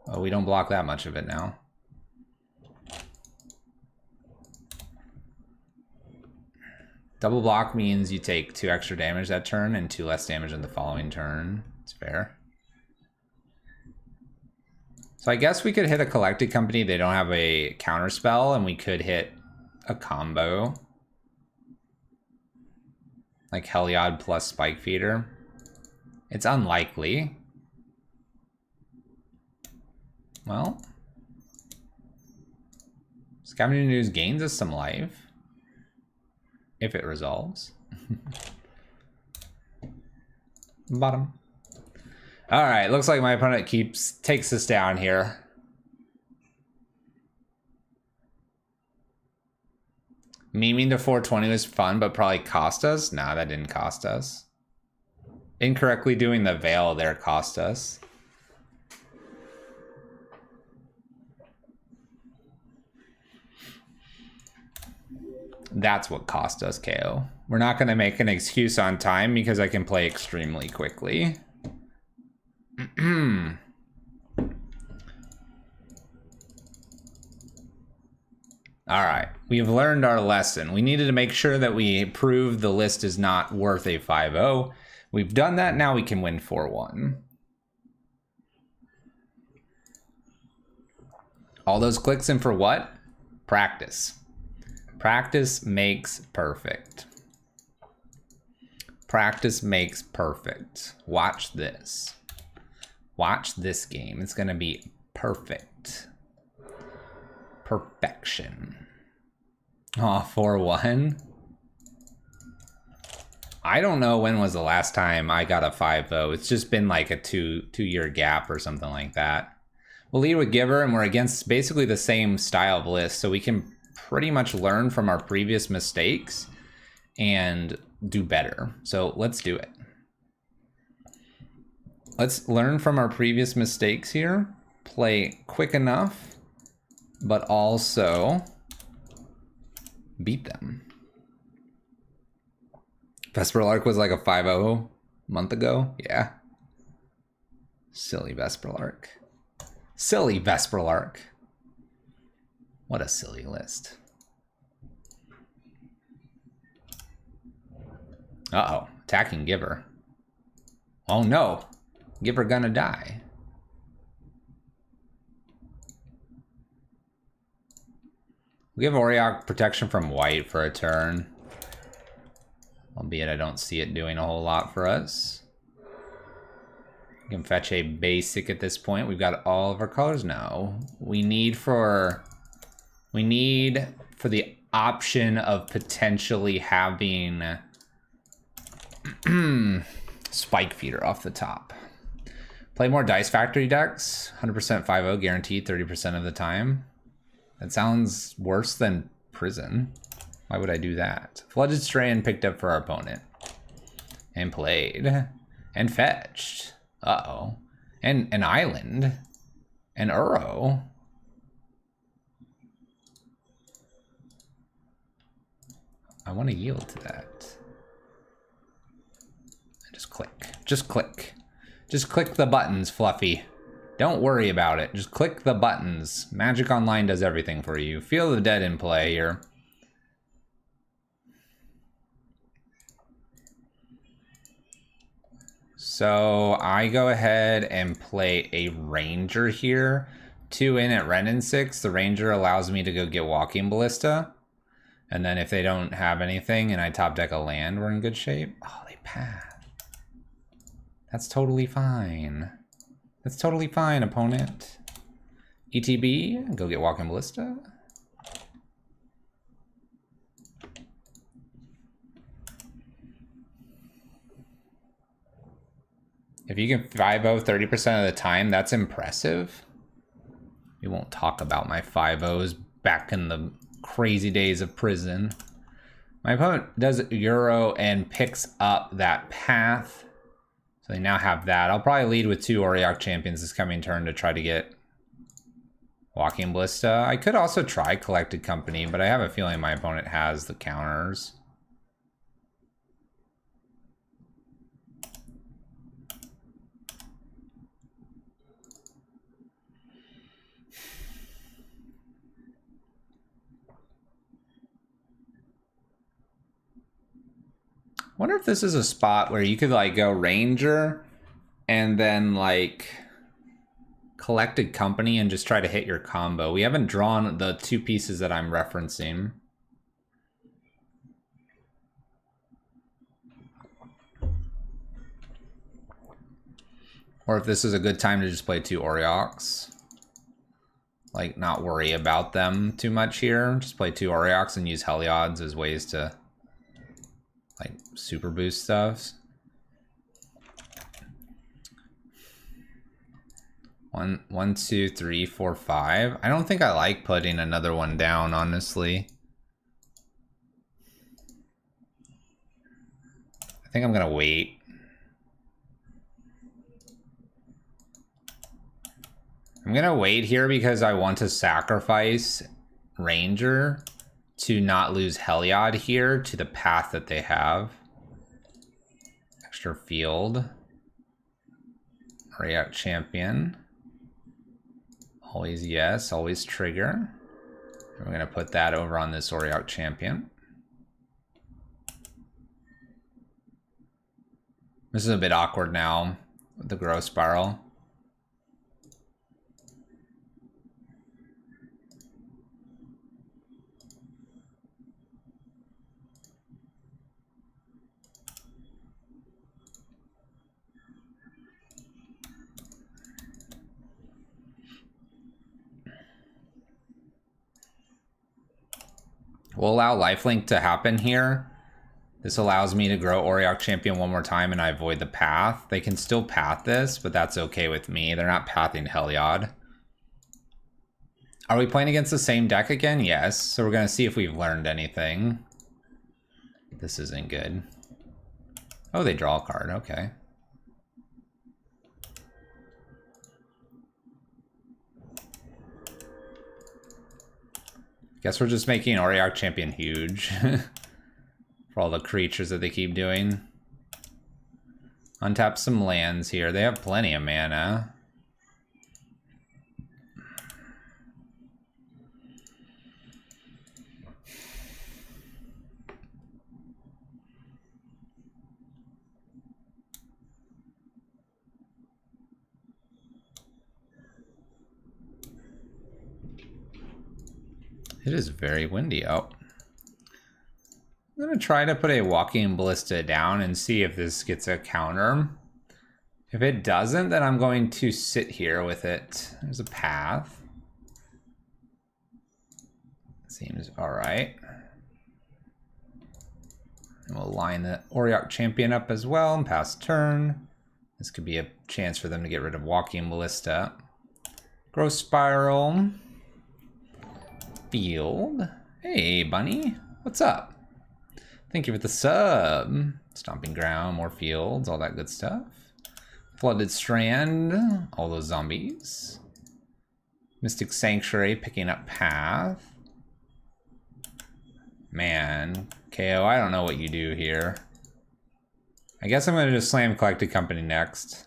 Oh, we don't block that much of it now. Double block means you take 2 extra damage that turn and 2 less damage in the following turn. It's fair. So I guess we could hit a Collected Company. They don't have a counter spell, and we could hit a combo. Like Heliod plus Spike Feeder. It's unlikely. Well, Scavenging News gains us some life. If it resolves. Bottom. Alright, looks like my opponent takes us down here. Memeing to 420 was fun, but probably cost us? Nah, that didn't cost us. Incorrectly doing the veil there cost us. That's what cost us KO. We're not going to make an excuse on time because I can play extremely quickly. Alright, we've learned our lesson. We needed to make sure that we prove the list is not worth a 5-0. We've done that, now we can win 4-1. All those clicks in for what? Practice. Practice makes perfect. Practice makes perfect. Watch this. Watch this game. It's gonna be perfect. Perfection. Aw, 4-1. I don't know when was the last time I got a 5-0. It's just been like a two-year gap or something like that. We'll lead with Giver, and we're against basically the same style of list, so we can pretty much learn from our previous mistakes and do better. So let's do it. Let's learn from our previous mistakes here, play quick enough, but also beat them. Vesper Lark was like a 5-0 a month ago. Yeah. Silly Vesper Lark. Silly Vesper Lark. What a silly list. Uh-oh. Attacking Giver. Oh no. Giver gonna die. We give Auriok protection from white for a turn. Albeit I don't see it doing a whole lot for us. We can fetch a basic at this point. We've got all of our colors now. We need for the option of potentially having Spike Feeder off the top. Play more Dice Factory decks. 100% 5-0 guaranteed 30% of the time. That sounds worse than Prison. Why would I do that? Flooded Strand picked up for our opponent. And played. And fetched. Uh-oh. And an island. And Uro. I want to yield to that. Just click. Just click. Just click the buttons, Fluffy. Don't worry about it. Just click the buttons. Magic Online does everything for you. Feel the Dead in play here. So I go ahead and play a Ranger here. 2 in at Ren and 6. The Ranger allows me to go get Walking Ballista. And then if they don't have anything and I top deck a land, we're in good shape. Oh, they pass. That's totally fine. That's totally fine, opponent. ETB, go get Walking Ballista. If you can 5-0 30% of the time, that's impressive. We won't talk about my 5-0s back in the crazy days of prison. My opponent does Euro and picks up that path. So they now have that. I'll probably lead with 2 Auriok Champions this coming turn to try to get Walking Ballista. I could also try Collected Company, but I have a feeling my opponent has the counters. Wonder if this is a spot where you could like go Ranger and then like Collected Company and just try to hit your combo. We haven't drawn the 2 pieces that I'm referencing. Or if this is a good time to just play 2 Aurioks. Like, not worry about them too much here. Just play 2 Aurioks and use Heliods as ways to like super boost stuff. 1, 2, 3, 4, 5. I don't think I like putting another one down, honestly. I think I'm gonna wait. I'm gonna wait here because I want to sacrifice Ranger to not lose Heliod here to the path that they have. Extra field. Auriok Champion. Always yes, always trigger. We're gonna put that over on this Auriok Champion. This is a bit awkward now with the growth spiral. We'll allow lifelink to happen here. This allows me to grow Auriok Champion one more time and I avoid the path. They can still path this, but that's okay with me. They're not pathing Heliod. Are we playing against the same deck again? Yes. So we're going to see if we've learned anything. This isn't good. Oh, they draw a card. Okay. Guess we're just making Auriok Champion huge. For all the creatures that they keep doing. Untap some lands here. They have plenty of mana. It is very windy out. I'm going to try to put a Walking Ballista down and see if this gets a counter. If it doesn't, then I'm going to sit here with it. There's a path. Seems alright. And we'll line the Auriok Champion up as well and pass turn. This could be a chance for them to get rid of Walking Ballista. Growth Spiral. Field. Hey, bunny. What's up? Thank you for the sub. Stomping Ground, more fields, all that good stuff. Flooded Strand, all those zombies. Mystic Sanctuary, picking up path. Man, KO, I don't know what you do here. I guess I'm going to just slam Collected Company next.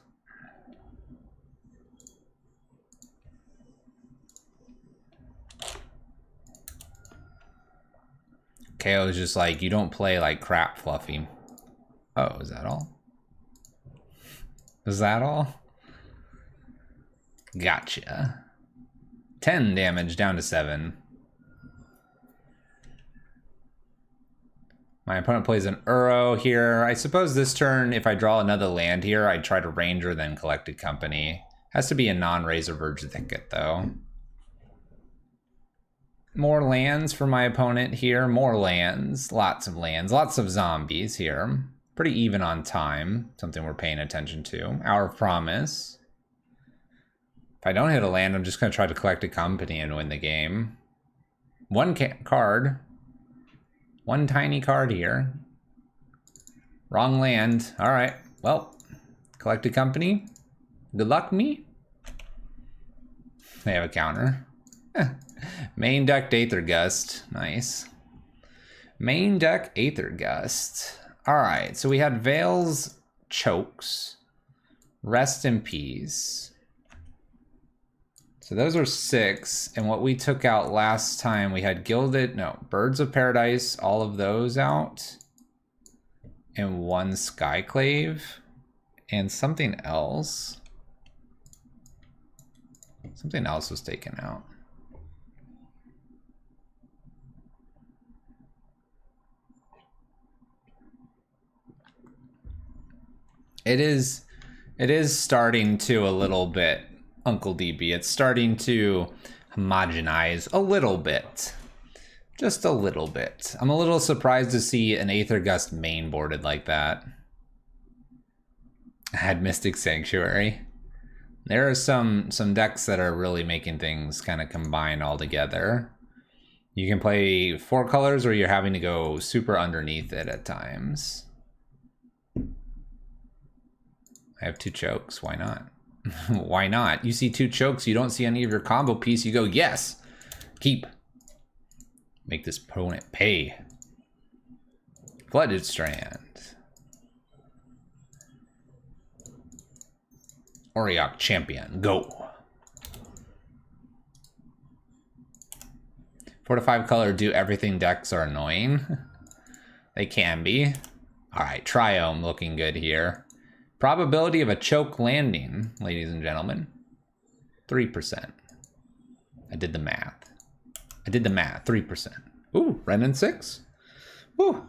KO is just like, you don't play like crap, Fluffy. Oh, is that all? Is that all? Gotcha. 10 damage down to 7. My opponent plays an Uro here. I suppose this turn, if I draw another land here, I'd try to Ranger, then Collected Company. Has to be a non-Razor Verge Thicket, though. More lands for my opponent here. More lands. Lots of zombies here. Pretty even on time. Something we're paying attention to. Hour of Promise. If I don't hit a land, I'm just going to try to Collect a Company and win the game. One card. One tiny card here. Wrong land. All right. Well, collected company. Good luck, me. They have a counter. Main deck Aether Gust. Nice. Main deck Aether Gust. All right. So we had Veil's Chokes. Rest in Peace. So those are 6. And what we took out last time, we had Birds of Paradise, all of those out. And 1 Skyclave. And something else. Something else was taken out. It is starting to a little bit, Uncle DB. It's starting to homogenize a little bit. Just a little bit. I'm a little surprised to see an Aether Gust main boarded like that. I had Mystic Sanctuary. There are some decks that are really making things kind of combine all together. You can play 4 colors or you're having to go super underneath it at times. I have 2 chokes. Why not? Why not? You see 2 chokes, you don't see any of your combo piece, you go, yes! Keep. Make this opponent pay. Flooded Strand. Auriok Champion, go. 4 to 5 color do everything decks are annoying. They can be. Alright, Triome looking good here. Probability of a choke landing, ladies and gentlemen. 3%. I did the math. 3%. Ooh, Renin 6. Ooh.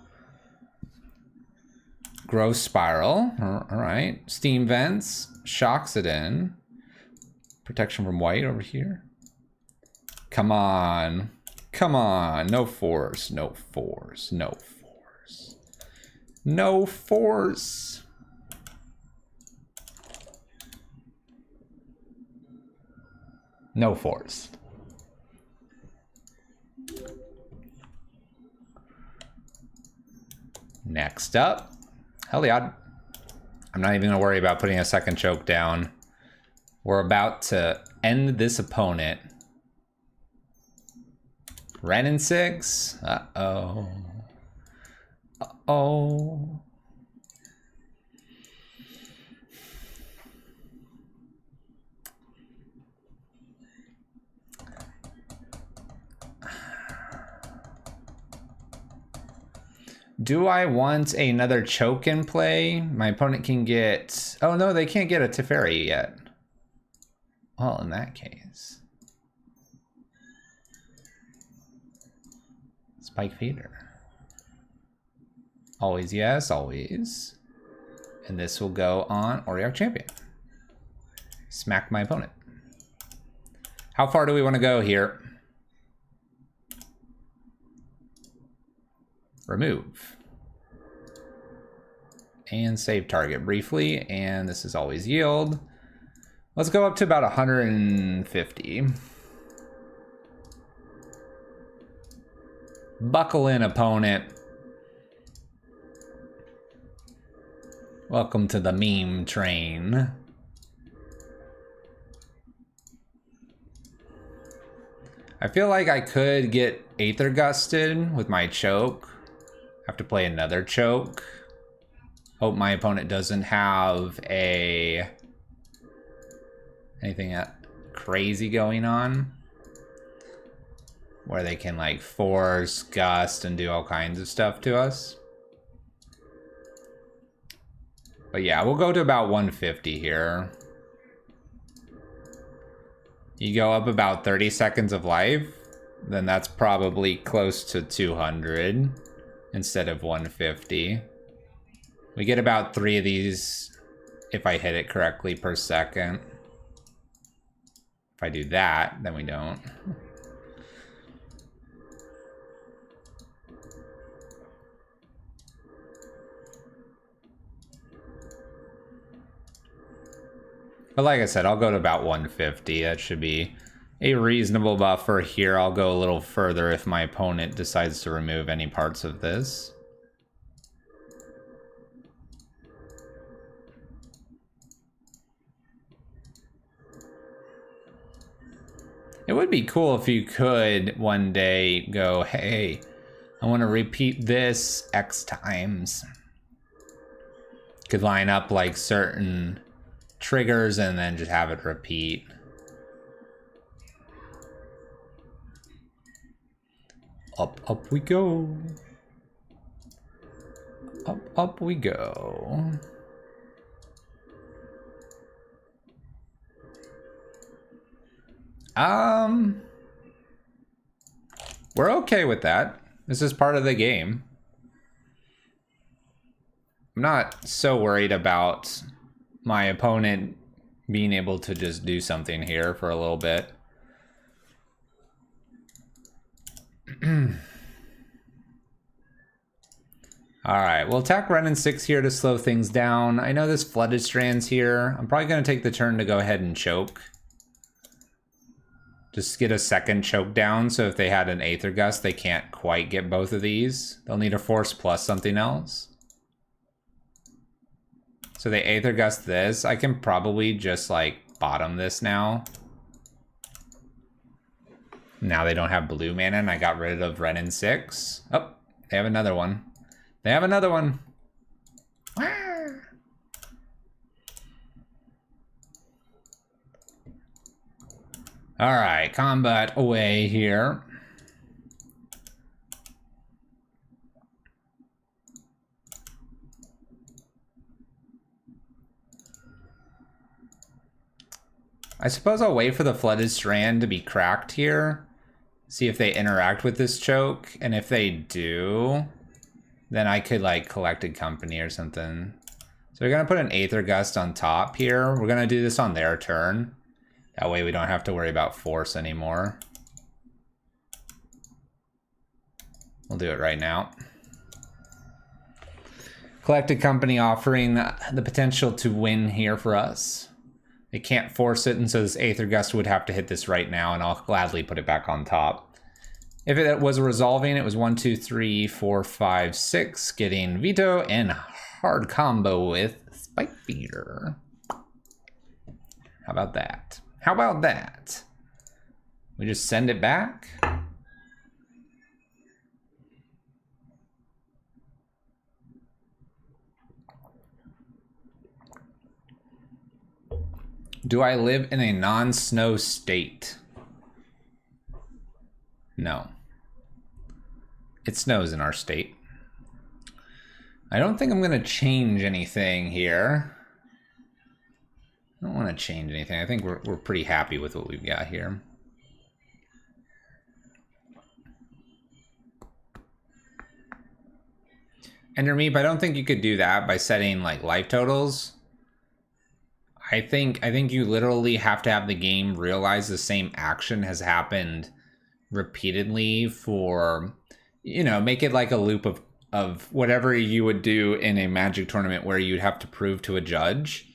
Growth Spiral. Alright. Steam Vents. Shocks it in. Protection from white over here. Come on. Come on. No force. No force. No force. No force. No force. Next up, Heliod. I'm not even going to worry about putting a second choke down. We're about to end this opponent. Renin 6. Uh-oh. Uh-oh. Do I want another choke in play? My opponent can get... Oh no, they can't get a Teferi yet. Well, in that case. Spike Feeder. Always yes, always. And this will go on Auriok Champion. Smack my opponent. How far do we want to go here? Remove. And save target briefly. And this is always yield. Let's go up to about 150. Buckle in, opponent. Welcome to the meme train. I feel like I could get Aether Gusted with my choke. Have to play another choke. Hope my opponent doesn't have anything crazy going on where they can like force, gust, and do all kinds of stuff to us. But yeah, we'll go to about 150 here. You go up about 30 seconds of life, then that's probably close to 200 instead of 150. We get about 3 of these if I hit it correctly per second. If I do that, then we don't. But like I said, I'll go to about 150. That should be a reasonable buffer here. I'll go a little further if my opponent decides to remove any parts of this. It would be cool if you could one day go, hey, I want to repeat this X times. Could line up like certain triggers and then just have it repeat. Up we go. Up we go. We're okay with that. This is part of the game. I'm not so worried about my opponent being able to just do something here for a little bit. Alright, we'll attack Renin 6 here to slow things down. I know this Flooded Strand's here. I'm probably going to take the turn to go ahead and choke. Just get a second choke down, so if they had an Aether Gust, they can't quite get both of these. They'll need a Force plus something else. So they Aether Gust this. I can probably just like bottom this now. Now they don't have blue mana and I got rid of Renin 6. Oh, they have another one. They have another one. All right, combat away here. I suppose I'll wait for the Flooded Strand to be cracked here. See if they interact with this choke. And if they do, then I could like Collected Company or something. So we're gonna put an Aether Gust on top here. We're gonna do this on their turn. That way we don't have to worry about force anymore. We'll do it right now. Collected Company offering the potential to win here for us. They can't force it, and so this Aether Gust would have to hit this right now, and I'll gladly put it back on top. If it was resolving, it was 1, 2, 3, 4, 5, 6, getting Vito and hard combo with Spike Feeder. How about that? How about that? We just send it back. Do I live in a non-snow state? No. It snows in our state. I don't think I'm going to change anything here. I don't want to change anything. I think we're pretty happy with what we've got here. Ender Meep, I don't think you could do that by setting like life totals. I think you literally have to have the game realize the same action has happened repeatedly for, you know, make it like a loop of whatever you would do in a Magic tournament where you'd have to prove to a judge.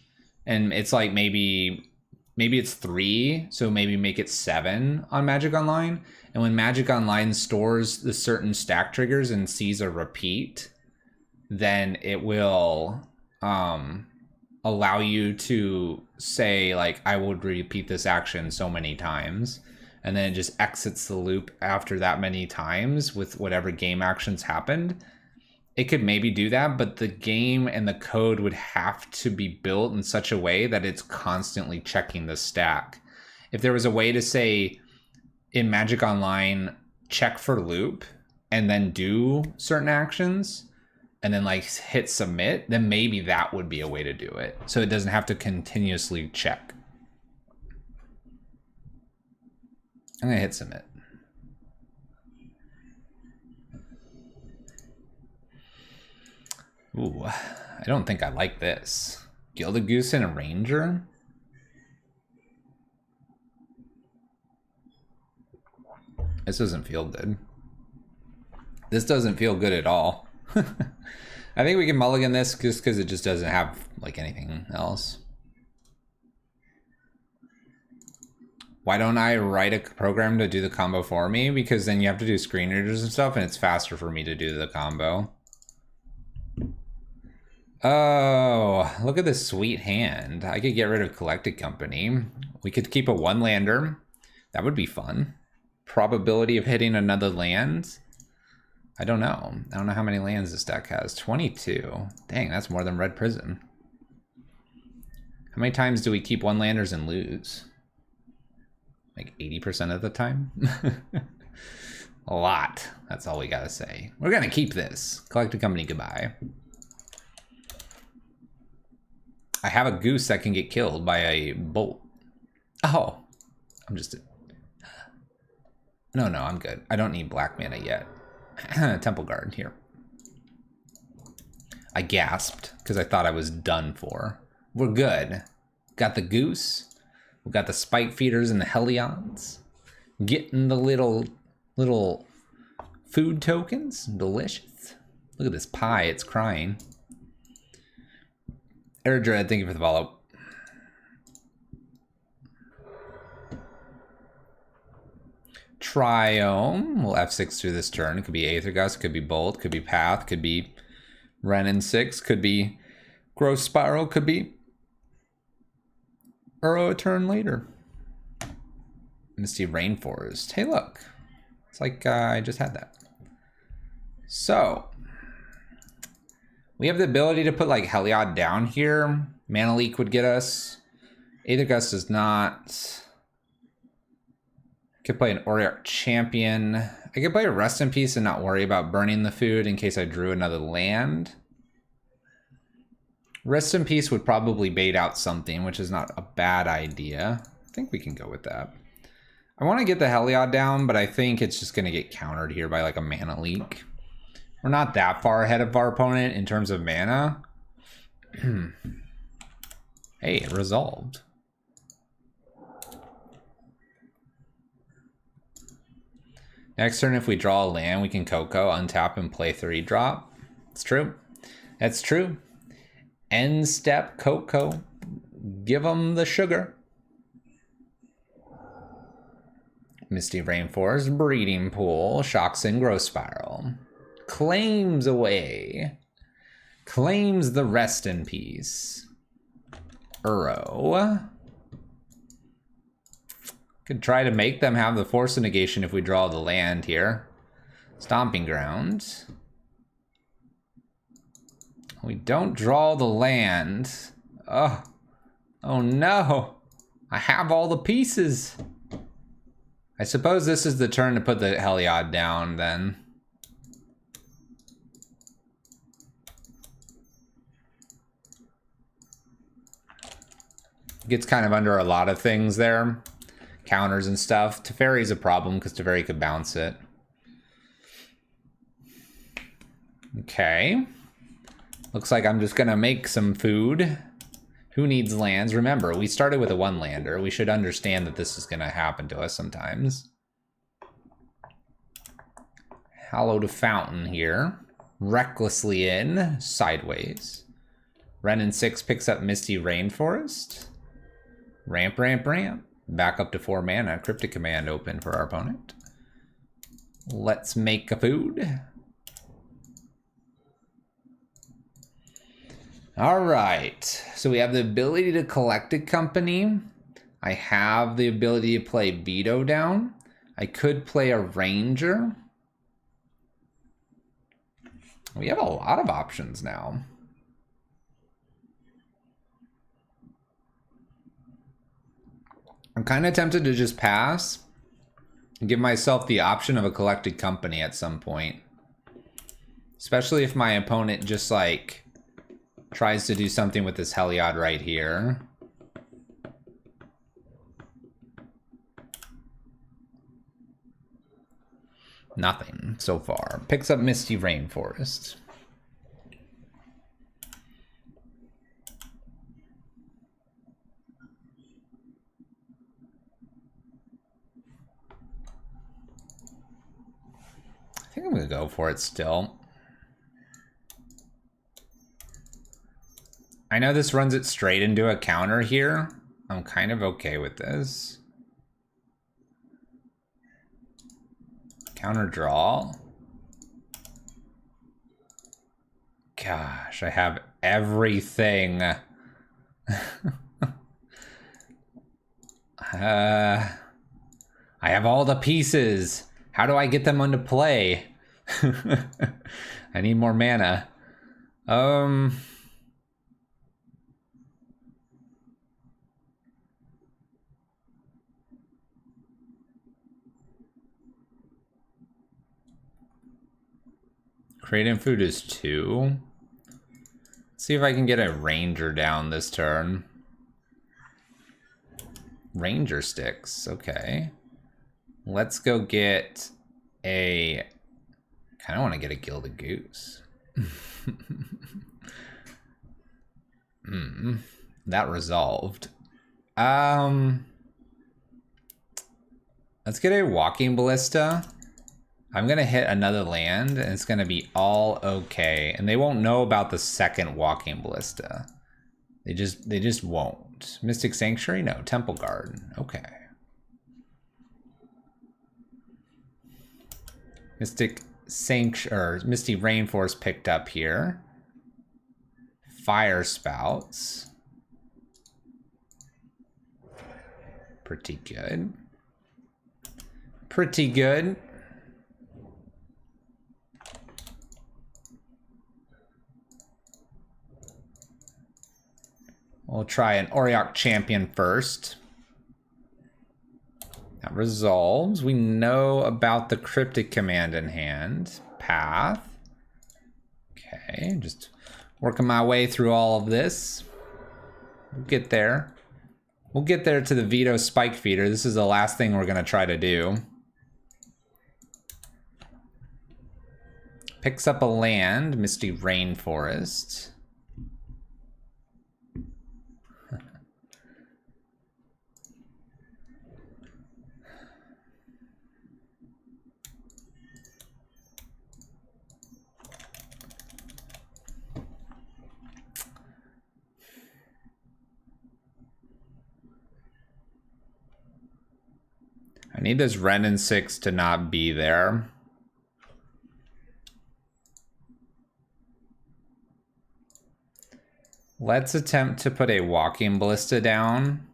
And it's like maybe it's 3, so maybe make it 7 on Magic Online. And when Magic Online stores the certain stack triggers and sees a repeat, then it will allow you to say like, I would repeat this action so many times, and then it just exits the loop after that many times with whatever game actions happened. It could maybe do that, but the game and the code would have to be built in such a way that it's constantly checking the stack. If there was a way to say in Magic Online, check for loop and then do certain actions, and then like hit submit, then maybe that would be a way to do it. So it doesn't have to continuously check. I'm gonna hit submit. Ooh, I don't think I like this. Gilded Goose and a Ranger? This doesn't feel good. This doesn't feel good at all. I think we can mulligan this just because it just doesn't have like anything else. Why don't I write a program to do the combo for me? Because then you have to do screen readers and stuff, and it's faster for me to do the combo. Oh, look at this sweet hand. I could get rid of Collected Company. We could keep a 1-lander. That would be fun. Probability of hitting another land? I don't know. I don't know how many lands this deck has. 22. Dang, that's more than Red Prison. How many times do we keep 1-landers and lose? Like 80% of the time? A lot. That's all we gotta say. We're gonna keep this. Collected Company, goodbye. I have a goose that can get killed by a bolt. Oh, I'm just... No, I'm good. I don't need black mana yet. Temple Guard here. I gasped because I thought I was done for. We're good. Got the goose. We got the spike feeders and the Heliods. Getting the little food tokens. Delicious. Look at this pie. It's crying. Airdread, thank you for the follow. Triome. We'll F6 through this turn. It could be Aether Gust, could be Bolt, could be Path, could be Ren and 6, could be Growth Spiral, could be Uro a turn later. Misty Rainforest. Hey, look. It's like I just had that. So, we have the ability to put like Heliod down here. Mana Leak would get us. Aether Gust does not. Could play an Oriarch Champion. I could play a Rest in Peace and not worry about burning the food in case I drew another land. Rest in Peace would probably bait out something, which is not a bad idea. I think we can go with that. I want to get the Heliod down, but I think it's just going to get countered here by like a Mana Leak. We're not that far ahead of our opponent in terms of mana. Hey, it resolved. Next turn, if we draw a land, we can Coco, untap, and play 3-drop. It's true. That's true. End step, Coco. Give them the sugar. Misty Rainforest, Breeding Pool, Shocks and Growth Spiral. Claims away. Claims the Rest in Peace. Uro. Could try to make them have the Force of Negation if we draw the land here. Stomping Ground. We don't draw the land. Oh no. I have all the pieces. I suppose this is the turn to put the Heliod down then. Gets kind of under a lot of things there. Counters and stuff. Teferi's a problem because Teferi could bounce it. Okay. Looks like I'm just going to make some food. Who needs lands? Remember, we started with a 1-lander. We should understand that this is going to happen to us sometimes. Hallowed Fountain here. Recklessly in. Sideways. Ren and 6 picks up Misty Rainforest. Ramp. Back up to 4 mana. Cryptic Command open for our opponent. Let's make a food. All right. So we have the ability to Collected Company. I have the ability to play Vito down. I could play a Ranger. We have a lot of options now. I'm kind of tempted to just pass and give myself the option of a Collected Company at some point. Especially if my opponent just like tries to do something with this Heliod right here. Nothing so far. Picks up Misty Rainforest. I think I'm gonna go for it still. I know this runs it straight into a counter here. I'm kind of okay with this. Counter draw. Gosh, I have everything. I have all the pieces. How do I get them into play? I need more mana. Creating food is 2. Let's see if I can get a ranger down this turn. Ranger sticks, okay. Let's go get a... kind of want to get a gilded goose. That resolved. Let's get a walking ballista. I'm gonna hit another land and it's gonna be all okay. And they won't know about the second walking ballista. They just won't. Mystic Sanctuary? No. Temple Garden. Okay. Mystic Sanctuary, or Misty Rainforest picked up here. Fire Spouts. Pretty good. Pretty good. We'll try an Auriok Champion first. That resolves. We know about the Cryptic Command in hand. Path. Okay, just working my way through all of this. We'll get there. We'll get there to the Vito Spike Feeder. This is the last thing we're going to try to do. Picks up a land, Misty Rainforest. I need this Renin 6 to not be there. Let's attempt to put a walking ballista down.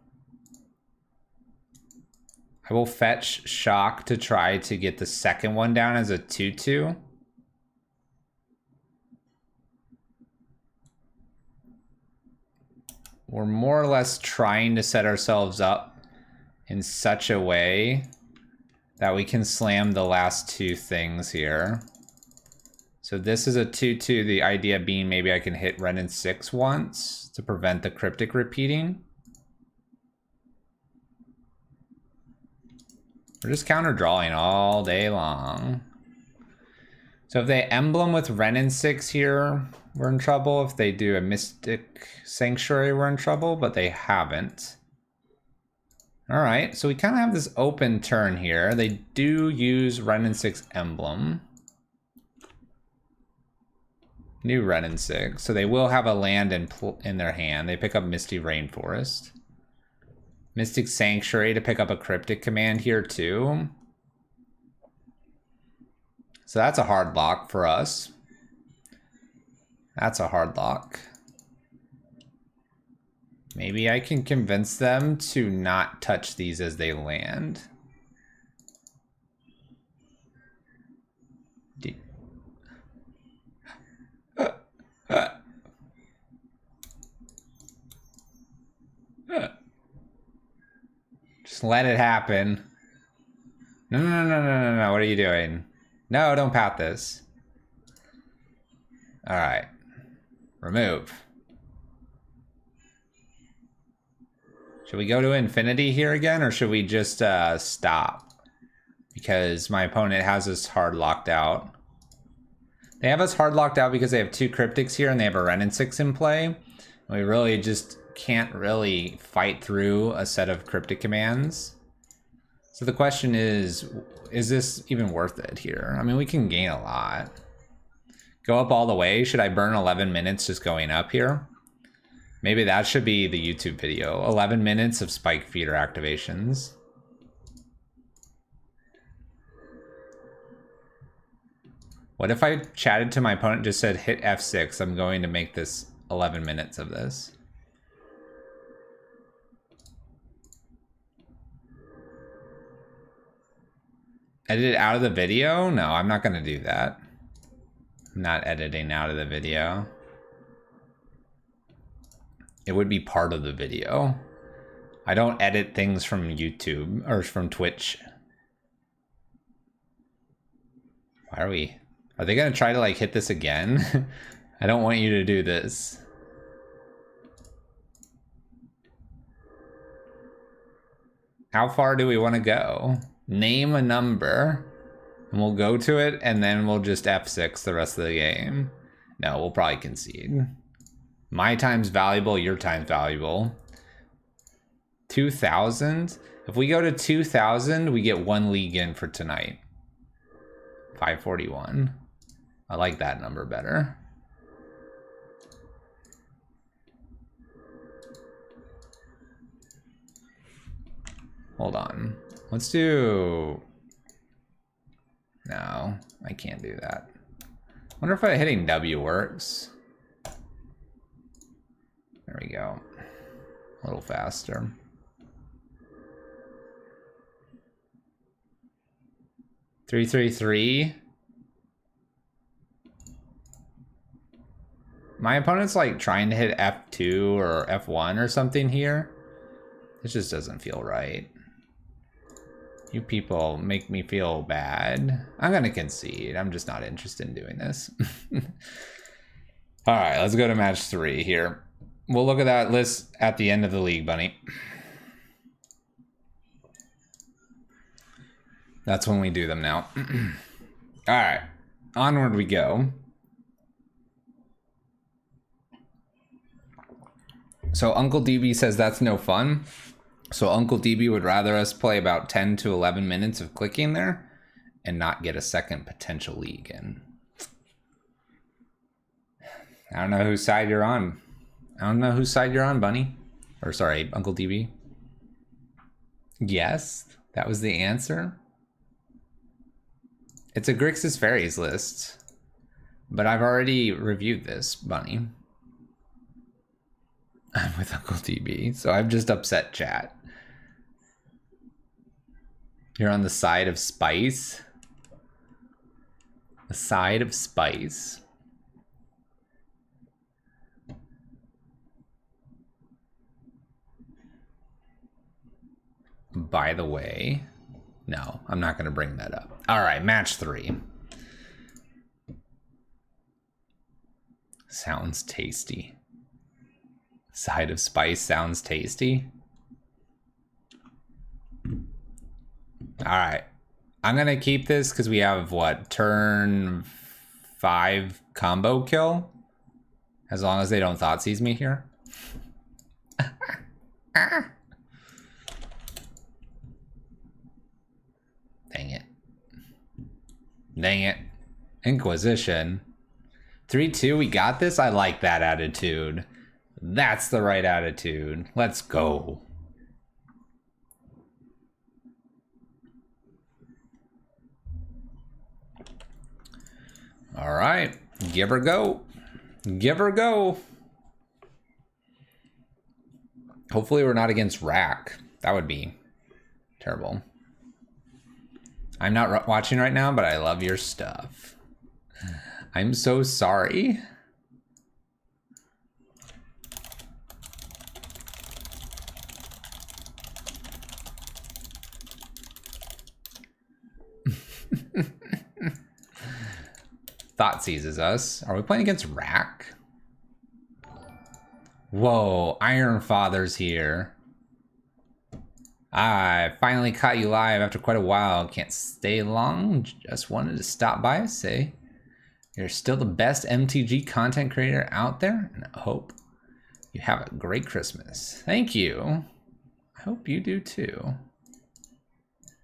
I will fetch Shock to try to get the second one down as a 2/2. We're more or less trying to set ourselves up in such a way that we can slam the last two things here. So this is a 2/2, the idea being maybe I can hit Renin 6 once to prevent the Cryptic repeating. We're just counter drawing all day long. So if they emblem with Renin 6 here, we're in trouble. If they do a Mystic Sanctuary, we're in trouble, but they haven't. All right, so we kind of have this open turn here. They do use Renin 6 emblem. New Renin 6, so they will have a land in their hand. They pick up Misty Rainforest. Mystic Sanctuary to pick up a Cryptic Command here too. So that's a hard lock for us. That's a hard lock. Maybe I can convince them to not touch these as they land. Just let it happen. No. What are you doing? No, don't pat this. All right. Remove. Should we go to infinity here again, or should we just stop? Because my opponent has us hard locked out. They have us hard locked out because they have two Cryptics here and they have a Renin 6 in play. And we really just can't really fight through a set of Cryptic commands. So the question is this even worth it here? I mean, we can gain a lot. Go up all the way. Should I burn 11 minutes just going up here? Maybe that should be the YouTube video. 11 minutes of Spike Feeder activations. What if I chatted to my opponent, just said hit F6? I'm going to make this 11 minutes of this. Edit it out of the video? No, I'm not going to do that. I'm not editing out of the video. It would be part of the video. I don't edit things from YouTube or from Twitch. Why are we... Are they going to try to like hit this again? I don't want you to do this. How far do we want to go? Name a number. And we'll go to it and then we'll just F6 the rest of the game. No, we'll probably concede. My time's valuable, your time's valuable. 2,000? If we go to 2,000, we get 1 league in for tonight. 541. I like that number better. Hold on. Let's do... No, I can't do that. Wonder if hitting W works. There we go. A little faster. Three, 3. My opponent's like trying to hit F2 or F1 or something here. This just doesn't feel right. You people make me feel bad. I'm gonna concede. I'm just not interested in doing this. All right, let's go to match 3 here. We'll look at that list at the end of the league, Bunny. That's when we do them now. All right, onward we go. So Uncle DB says that's no fun. So Uncle DB would rather us play about 10 to 11 minutes of clicking there and not get a second potential league in. I don't know whose side you're on. I don't know whose side you're on, Bunny. Or sorry, Uncle DB. Yes, that was the answer. It's a Grixis Fairies list. But I've already reviewed this, Bunny. I'm with Uncle DB, so I've just upset chat. You're on the side of spice? The side of spice. By the way, no, I'm not going to bring that up. All right, match 3. Sounds tasty. Side of spice sounds tasty. All right, I'm gonna keep this because we have what, turn 5 combo kill, as long as they don't Thoughtseize me here. Dang it. Dang it. Inquisition. 3-2, we got this. I like that attitude. That's the right attitude. Let's go. All right, give her go. Give her go. Hopefully we're not against Rack. That would be terrible. I'm not watching right now, but I love your stuff. I'm so sorry. Thought seizes us. Are we playing against Rack? Whoa, Iron Father's here. I finally caught you live after quite a while. Can't stay long. Just wanted to stop by and say you're still the best MTG content creator out there, and I hope you have a great Christmas. Thank you. I hope you do too.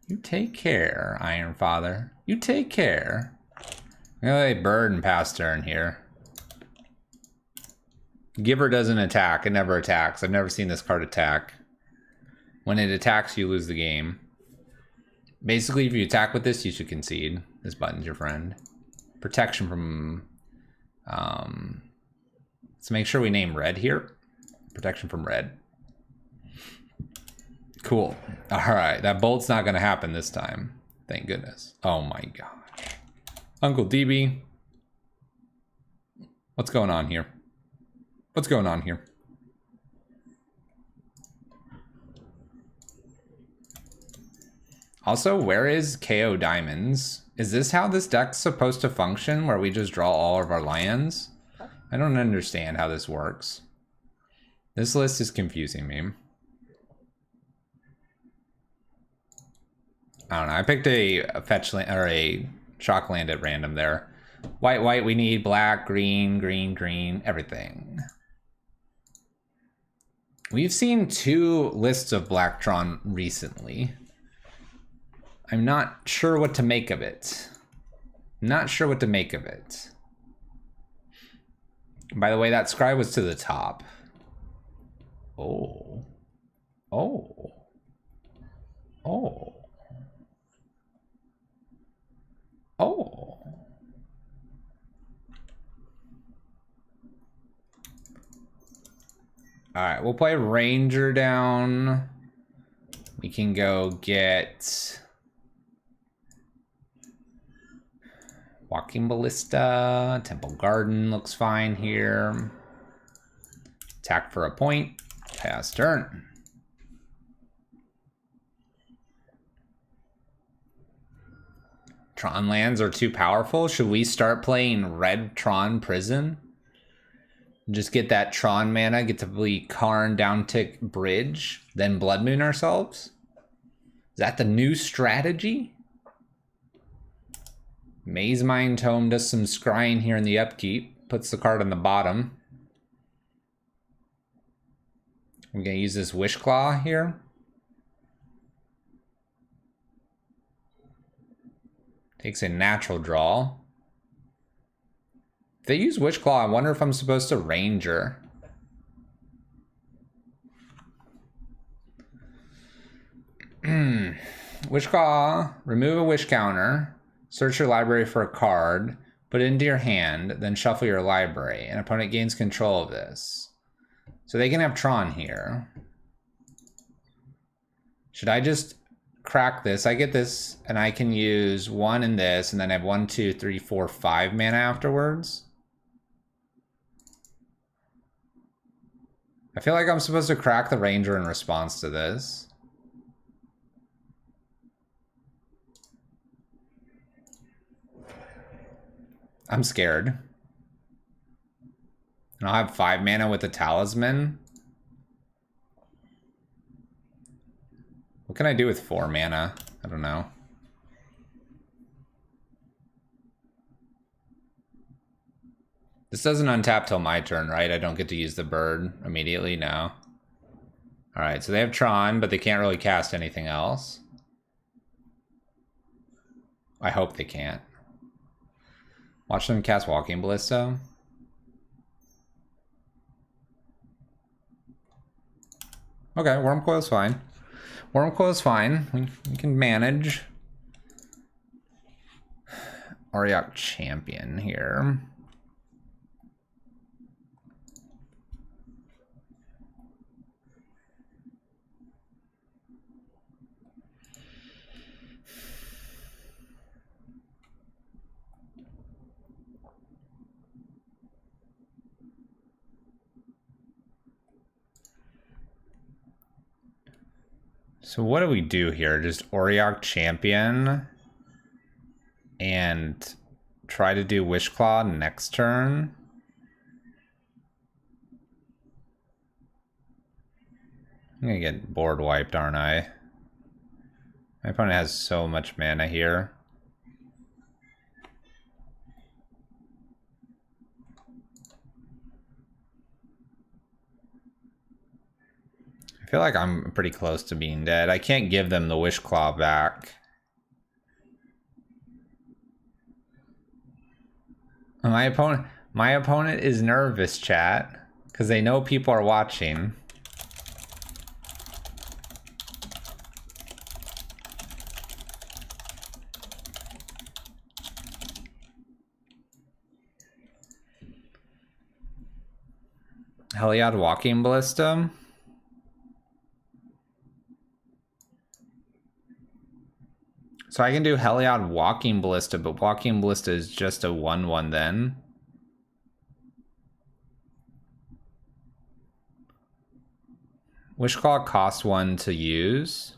You take care, Iron Father. You take care. I'm gonna play Bird and pass turn here. Giver doesn't attack. It never attacks. I've never seen this card attack. When it attacks, you lose the game. Basically, if you attack with this, you should concede. This button's your friend. Protection from... let's make sure we name red here. Protection from red. Cool. Alright, that bolt's not going to happen this time. Thank goodness. Oh my gosh. Uncle DB. What's going on here? What's going on here? Also, where is KO Diamonds? Is this how this deck's supposed to function, where we just draw all of our lands? I don't understand how this works. This list is confusing me. I don't know. I picked a fetch land or a shock land at random there. White, white, we need black, green, green, green, everything. We've seen 2 lists of Blacktron recently. I'm not sure what to make of it. Not sure what to make of it. By the way, that scribe was to the top. Oh. Oh. Oh. Oh. Alright, we'll play Ranger down. We can go get Walking Ballista. Temple Garden looks fine here. Attack for a point. Pass turn. Tron lands are too powerful. Should we start playing red Tron Prison? Just get that Tron mana, get to play Karn Downtick Bridge, then Blood Moon ourselves? Is that the new strategy? Maze Mind Tome does some scrying here in the upkeep. Puts the card on the bottom. I'm going to use this Wish Claw here. Takes a natural draw. If they use Wish Claw, I wonder if I'm supposed to Ranger. Wish Claw, remove a wish counter, search your library for a card, put it into your hand, then shuffle your library. An opponent gains control of this. So they can have Tron here. Should I just crack this? I get this, and I can use 1 in this, and then I have 1, 2, 3, 4, 5 mana afterwards. I feel like I'm supposed to crack the Ranger in response to this. I'm scared. And I'll have 5 mana with the Talisman. What can I do with 4 mana? I don't know. This doesn't untap till my turn, right? I don't get to use the bird immediately, no. Alright, so they have Tron, but they can't really cast anything else. I hope they can't. Watch them cast Walking Ballista. Okay, Wormcoil's fine. Wormcoil's fine. We can manage. Auriok Champion here. So what do we do here? Just Auriok Champion and try to do Wish Claw next turn. I'm gonna get board wiped, aren't I? My opponent has so much mana here. I feel like I'm pretty close to being dead. I can't give them the Wish Claw back. My opponent is nervous, chat, because they know people are watching. Heliod Walking Ballista. So I can do Heliod Walking Ballista, but Walking Ballista is just a 1/1 then. Wishclaw costs 1 to use.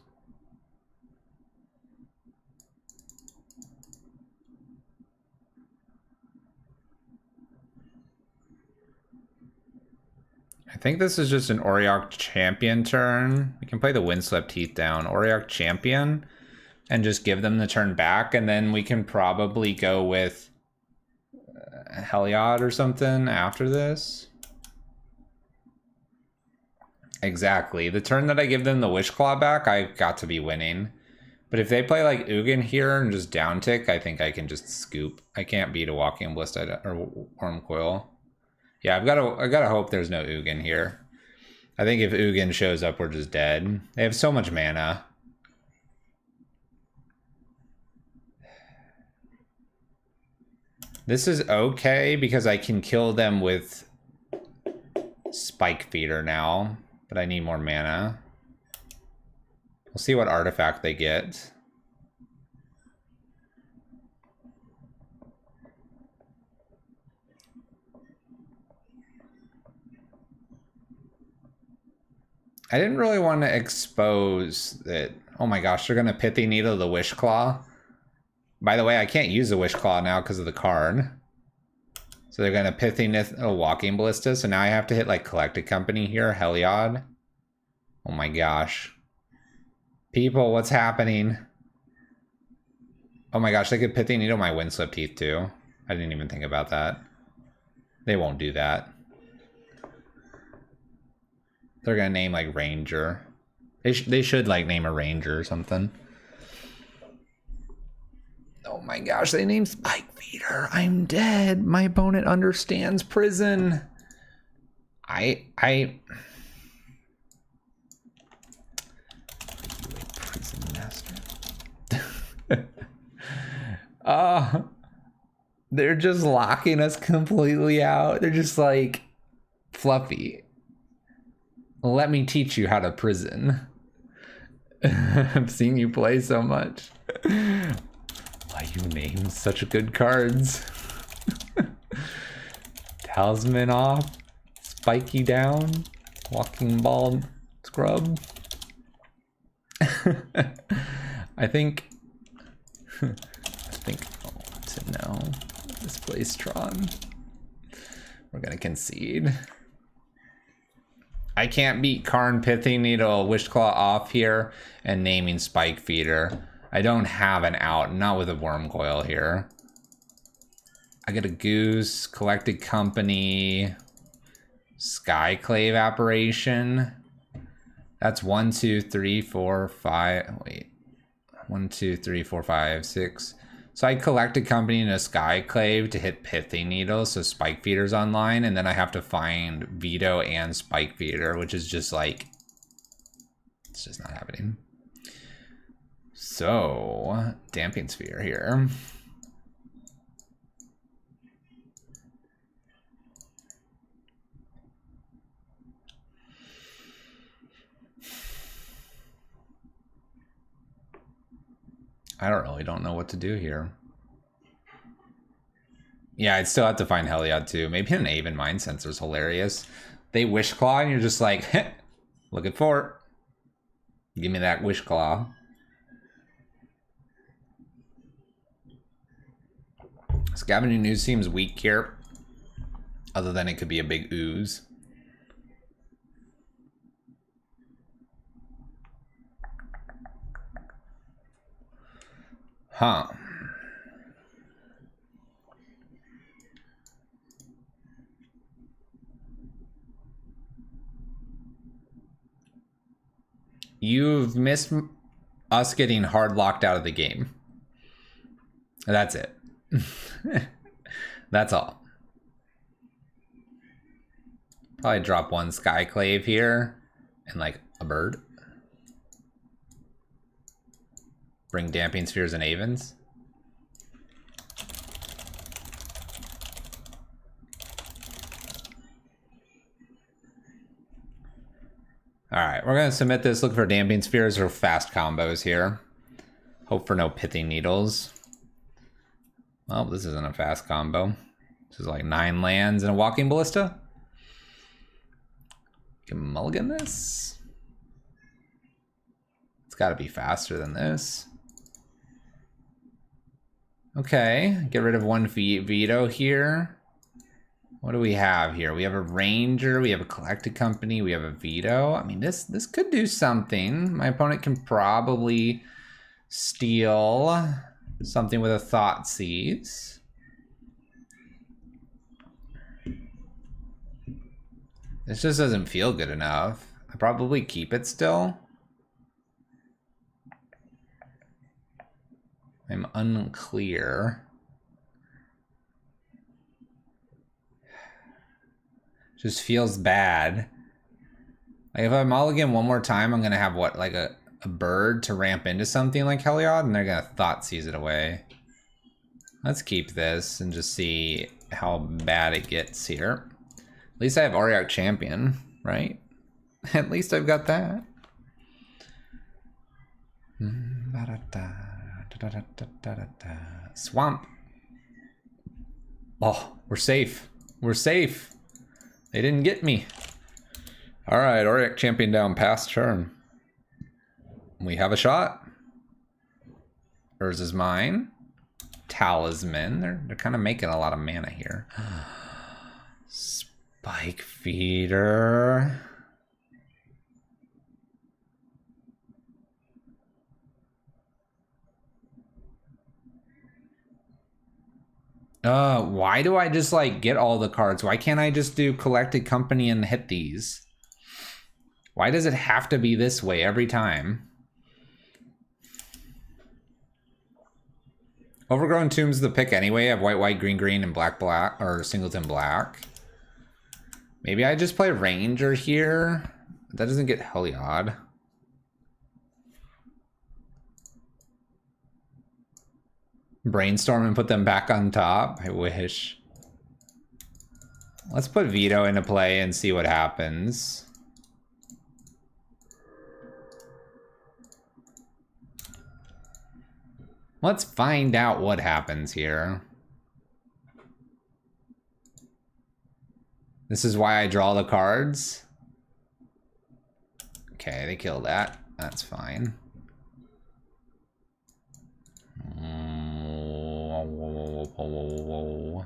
I think this is just an Auriok Champion turn. We can play the Windswept Heath down. Auriok Champion and just give them the turn back, and then we can probably go with Heliod or something after this. Exactly. The turn that I give them the Wishclaw back, I've got to be winning. But if they play like Ugin here and just down tick, I think I can just scoop. I can't beat a Walking Ballista or Wormcoil. Yeah, I've got to hope there's no Ugin here. I think if Ugin shows up, we're just dead. They have so much mana. This is okay because I can kill them with Spike Feeder now, but I need more mana. We'll see what artifact they get. I didn't really want to expose that. Oh my gosh, they're going to Pithy Needle the Wishclaw. By the way, I can't use the Wishclaw now because of the card. So they're going to Pithy Needle Walking Ballista. So now I have to hit like Collected Company here, Heliod. Oh my gosh. People, what's happening? Oh my gosh, they could Pithy Needle my Windswept Heath too. I didn't even think about that. They won't do that. They're gonna name like Ranger. They should like name a Ranger or something. Oh my gosh, they named Spike Feeder. I'm dead. My opponent understands prison. Prison master. They're just locking us completely out. They're just like, Fluffy, let me teach you how to prison. I've seen you play so much. Why you name such good cards? Talisman off, Spiky down, Walking Ball Scrub. I think I want to know this plays Tron. We're gonna concede. I can't beat Karn Pithy Needle Wishclaw off here and naming Spike Feeder. I don't have an out, not with a Wormcoil here. I get a Goose, Collected Company, Skyclave Apparition. That's 1, 2, 3, 4, 5. Wait. 1, 2, 3, 4, 5, 6. So I Collected Company and a Skyclave to hit Pithy Needle, so Spike Feeder's online, and then I have to find Vito and Spike Feeder, which is just like, it's just not happening. So, Damping Sphere here. I really don't know what to do here. Yeah, I'd still have to find Heliod too. Maybe an Aven Mind Sensor is hilarious. They Wishclaw and you're just like, looking for it. Give me that Wishclaw. Scavenging Ooze seems weak here. Other than it could be a big ooze. Huh. You've missed us getting hard locked out of the game. That's it. That's all. Probably drop one Skyclave here and like a bird. Bring Damping Spheres and Avens. right, we're gonna submit this. Look for damping spheres or fast combos here. Hope for no pithing needles. Well, this isn't a fast combo. This is like 9 lands and a walking ballista. Can mulligan this. It's got to be faster than this. Okay, get rid of one Vito here. What do we have here? We have a Ranger, we have a Collected Company, we have a Vito. I mean, this could do something. My opponent can probably steal something with a Thoughtseize. This just doesn't feel good enough. I probably keep it still. I'm unclear. Just feels bad. Like if I mulligan one more time, I'm gonna have what, like a bird to ramp into something like Heliod, and they're gonna Thoughtseize it away. Let's keep this and just see how bad it gets here. At least I have Auriok Champion, right? At least I've got that. Swamp. Oh, we're safe. We're safe. They didn't get me. All right, Auriok Champion down past turn. We have a shot. Hers is mine. Talisman. They're kind of making a lot of mana here. Spike Feeder. Why do I just like get all the cards? Why can't I just do Collected Company and hit these? Why does it have to be this way every time? Overgrown Tomb's the pick anyway. I have white, white, green, green, and black, black, or singleton black. Maybe I just play Ranger here. That doesn't get Heliod. Brainstorm and put them back on top. I wish. Let's put Vito into play and see what happens. Let's find out what happens here. This is why I draw the cards. Okay, they kill that. That's fine. Whoa.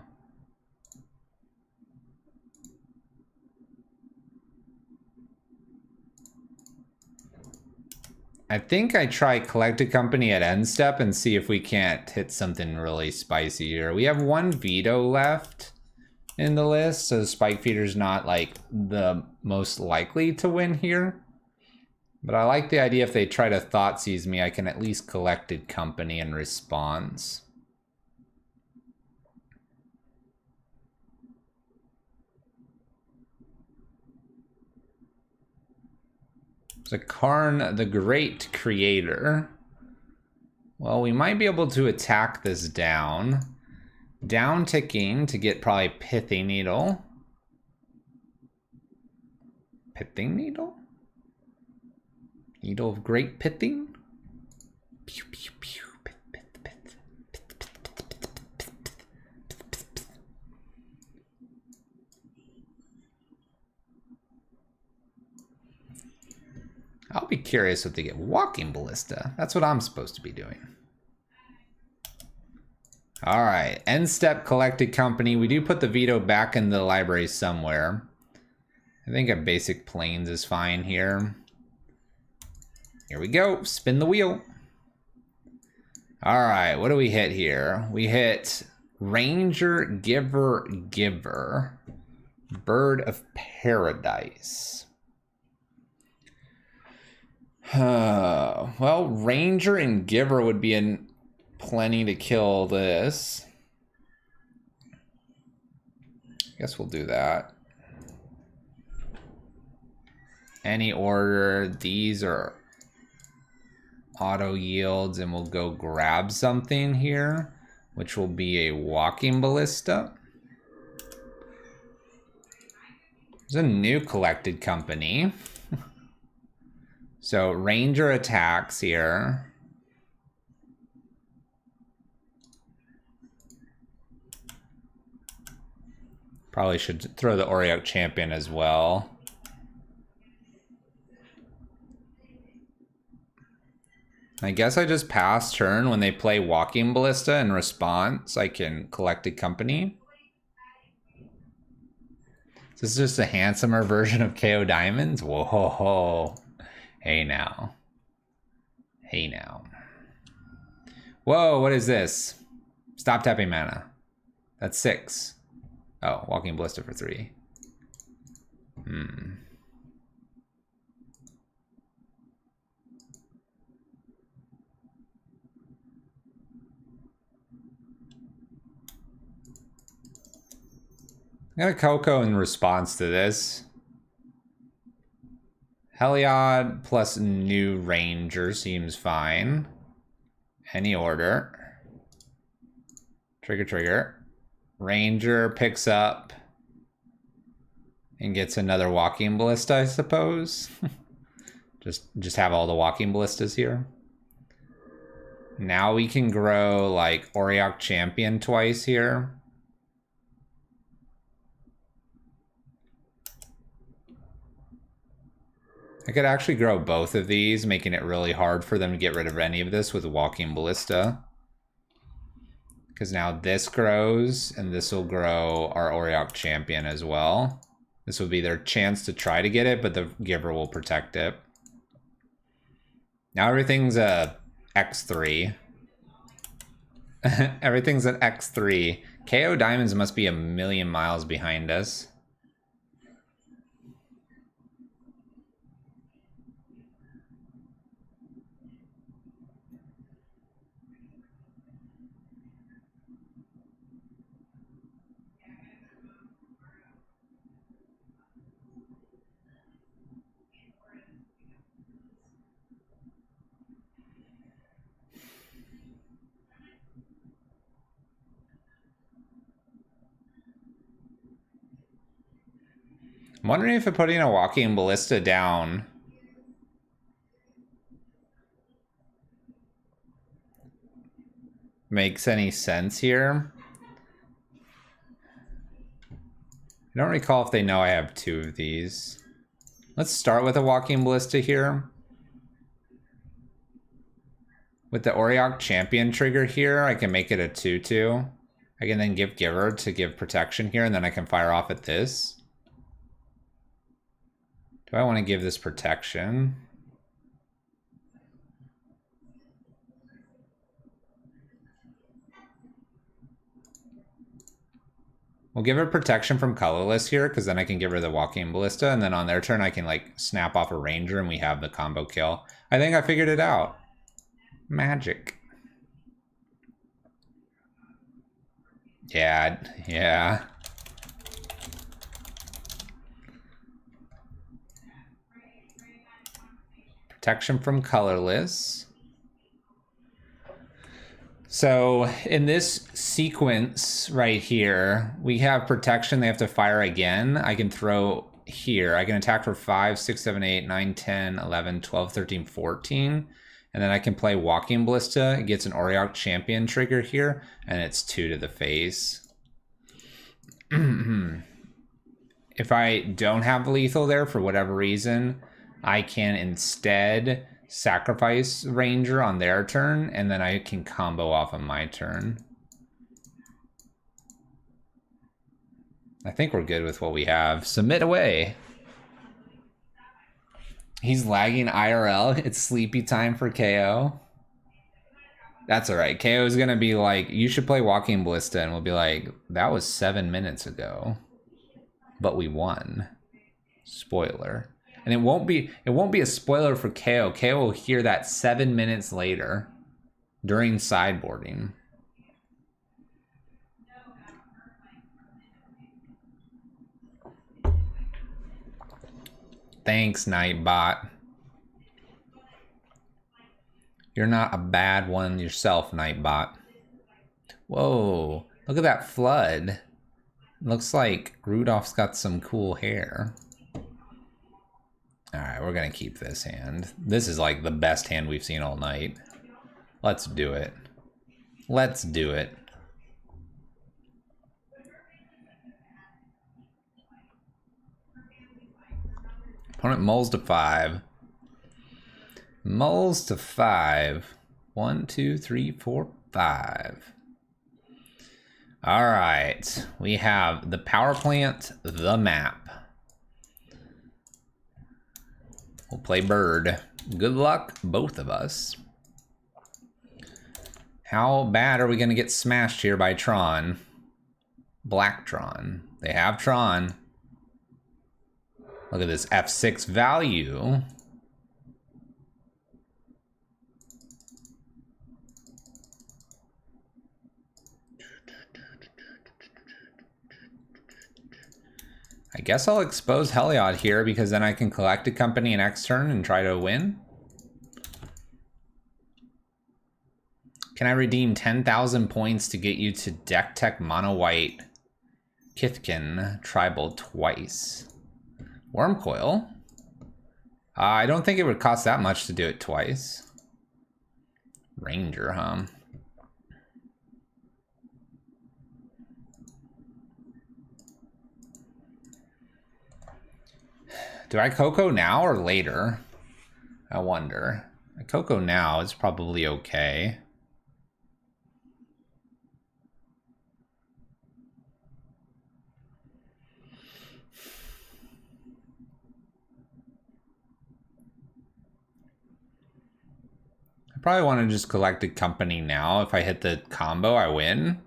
I think I try Collected Company at end step and see if we can't hit something really spicy here. We have one Vito left in the list, so Spike Feeder's not like the most likely to win here. But I like the idea if they try to Thoughtseize me, I can at least Collected Company in response. Karn, the Great Creator. Well, we might be able to attack this down. Down ticking to get probably Pithing Needle. Pithing Needle? Needle of Great Pithing? Pew, pew, pew. Pith, pith, pith. Pith, pith, pith, pith, pith, pith, pith, pith. I'll be curious what they get. Walking Ballista. That's what I'm supposed to be doing. All right. End step Collected Company. We do put the Vito back in the library somewhere. I think a basic Plains is fine here. Here we go. Spin the wheel. All right. What do we hit here? We hit Ranger, Giver, Giver. Bird of Paradise. Well, Ranger and Giver would be plenty to kill this. I guess we'll do that. Any order. These are auto yields, and we'll go grab something here, which will be a Walking Ballista. There's a new Collected Company. So Ranger attacks here. Probably should throw the Auriok Champion as well. I guess I just pass turn. When they play Walking Ballista in response, I can collect a company. This is just a handsomer version of KO Diamonds? Whoa, ho, ho. Hey now. Hey now. Whoa, what is this? Stop tapping mana. That's 6. Oh, Walking Ballista for 3. I'm gonna Coco in response to this. Heliod plus new Ranger seems fine. Any order. Trigger, trigger. Ranger picks up and gets another Walking Ballista, I suppose. just have all the Walking Ballistas here. Now we can grow like Auriok Champion twice here. I could actually grow both of these, making it really hard for them to get rid of any of this with a Walking Ballista. Because now this grows, and this will grow our Auriok Champion as well. This will be their chance to try to get it, but the Giver will protect it. Now everything's a X3. Everything's an X3. KO Diamonds must be a million miles behind us. I'm wondering if putting a Walking Ballista down makes any sense here. I don't recall if they know I have 2 of these. Let's start with a Walking Ballista here. With the Auriok Champion trigger here, I can make it a 2/2. I can then give Giver to give protection here, and then I can fire off at this. Do I want to give this protection? We'll give her protection from colorless here, because then I can give her the Walking Ballista, and then on their turn I can like snap off a Ranger and we have the combo kill. I think I figured it out. Magic. Yeah. Protection from colorless. So in this sequence right here, we have protection. They have to fire again. I can throw here. I can attack for 5, 6, 7, 8, 9, 10, 11, 12, 13, 14. And then I can play Walking Ballista. It gets an Auriok Champion trigger here, and it's 2 to the face. If I don't have lethal there for whatever reason, I can instead sacrifice Ranger on their turn, and then I can combo off on my turn. I think we're good with what we have. Submit away. He's lagging IRL. It's sleepy time for KO. That's all right. KO is going to be like, you should play Walking Ballista, and we'll be like, that was 7 minutes ago. But we won. Spoiler. And it won't be a spoiler for KO. KO will hear that 7 minutes later during sideboarding. Thanks, Nightbot. You're not a bad one yourself, Nightbot. Whoa, look at that flood. Looks like Rudolph's got some cool hair. All right, we're gonna keep this hand. This is like the best hand we've seen all night. Let's do it. Let's do it. Opponent mulls to 5. Mulls to 5. 1, 2, 3, 4, 5. All right, we have the power plant, the map. We'll play bird. Good luck, both of us. How bad are we gonna get smashed here by Tron? Black Tron. They have Tron. Look at this F6 value. I guess I'll expose Heliod here because then I can collect a company next turn and try to win. Can I redeem 10,000 points to get you to deck tech mono white Kithkin tribal twice? Wormcoil? I don't think it would cost that much to do it twice. Ranger, huh? Do I Coco now or later? I wonder. I Coco now is probably okay. I probably want to just collect a company now. If I hit the combo, I win.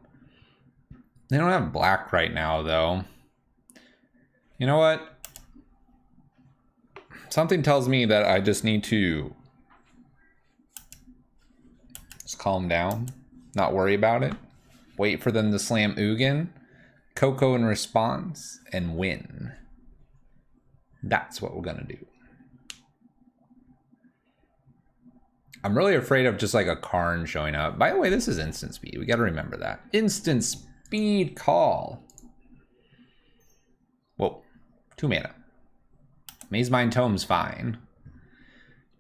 They don't have black right now, though. You know what? Something tells me that I just need to just calm down, not worry about it, wait for them to slam Ugin, Coco in response, and win. That's what we're gonna do. I'm really afraid of just like a Karn showing up. By the way, this is instant speed. We gotta remember that. Instant speed call. Whoa, 2 mana. Maze Mind Tome's fine.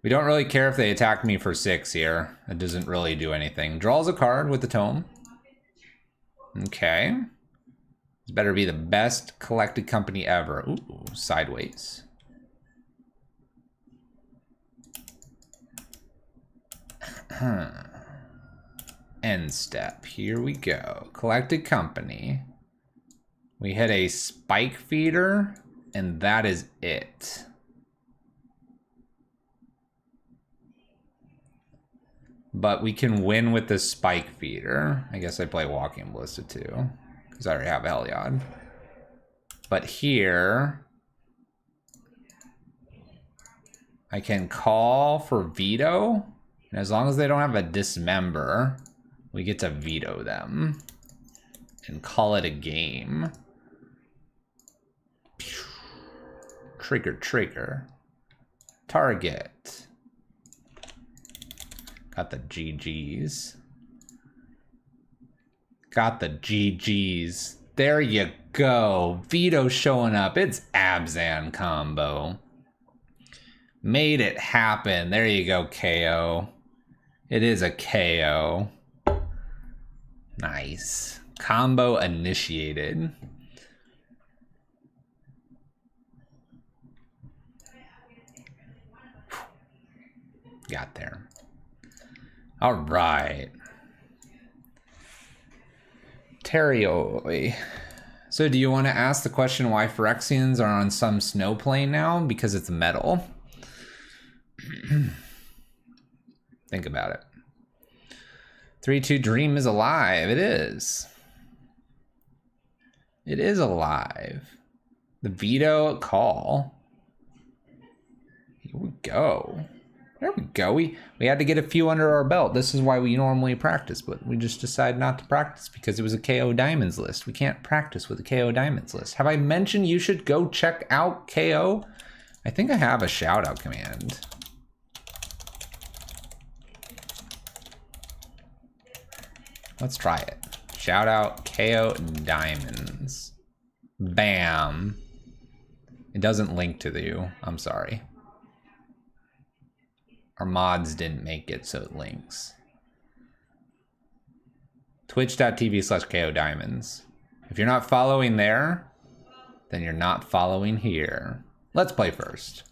We don't really care if they attack me for 6 here. It doesn't really do anything. Draws a card with the Tome. Okay. This better be the best collected company ever. Ooh, sideways. End step. Here we go. Collected company. We hit a Spike Feeder. And that is it. But we can win with the Spike Feeder. I guess I play Walking Ballista too, because I already have Heliod. But here, I can call for Vito. And as long as they don't have a Dismember, we get to veto them and call it a game. Trigger, trigger. Target. Got the GGs. Got the GGs. There you go. Vito showing up. It's Abzan combo. Made it happen. There you go, KO. It is a KO. Nice. Combo initiated. Got there. All right. Terry. So do you want to ask the question why Phyrexians are on some snow plane now? Because it's metal. Think about it. 3-2 Dream is alive. It is. It is alive. The Vito call. Here we go. There we go. We had to get a few under our belt. This is why we normally practice, but we just decided not to practice because it was a KO Diamonds list. We can't practice with a KO Diamonds list. Have I mentioned you should go check out KO? I think I have a shout out command. Let's try it. Shout out KO Diamonds. Bam. It doesn't link to you. I'm sorry. Our mods didn't make it so it links. Twitch.tv/KO Diamonds. If you're not following there, then you're not following here. Let's play first.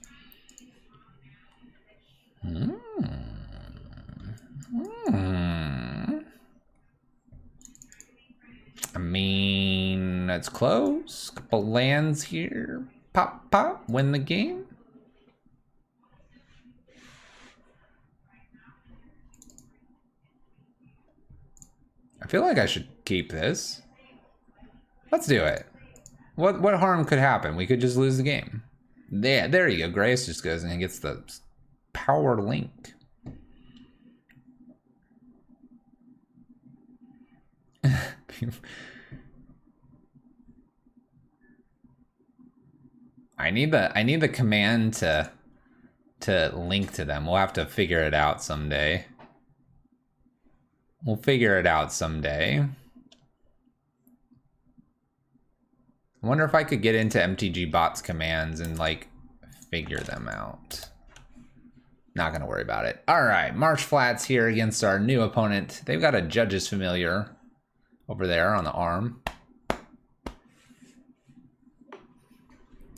I mean, it's close. Couple lands here. Pop, pop, win the game. I feel like I should keep this. Let's do it. What harm could happen? We could just lose the game. Yeah, there you go. Grace just goes and gets the power link. I need the command to link to them. We'll have to figure it out someday. We'll figure it out someday. I wonder if I could get into MTG bots commands and like figure them out. Not gonna worry about it. All right, Marsh Flats here against our new opponent. They've got a Judge's Familiar over there on the arm.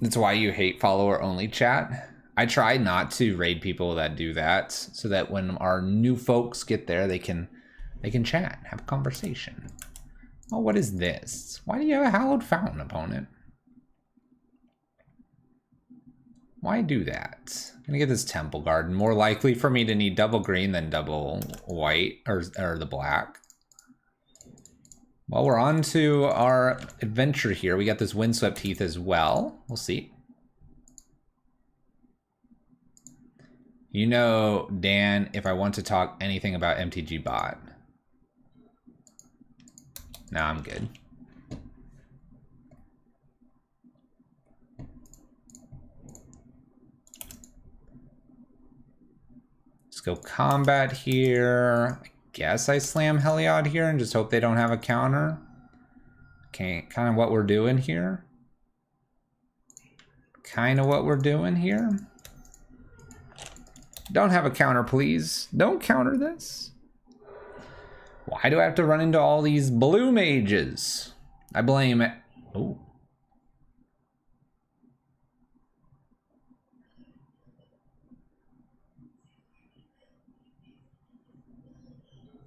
That's why you hate follower only chat. I try not to raid people that do that, so that when our new folks get there, they can chat, have a conversation. Oh, what is this? Why do you have a Hallowed Fountain, opponent? Why do that? I'm gonna get this Temple Garden. More likely for me to need double green than double white, or the black. Well, we're on to our adventure here. We got this Windswept Heath as well. We'll see. You know, Dan, if I want to talk anything about MTG bot. No, I'm good. Let's go combat here. I guess I slam Heliod here and just hope they don't have a counter. Okay, kind of what we're doing here. Kind of what we're doing here. Don't have a counter, please. Don't counter this. Why do I have to run into all these blue mages? I blame it. Oh.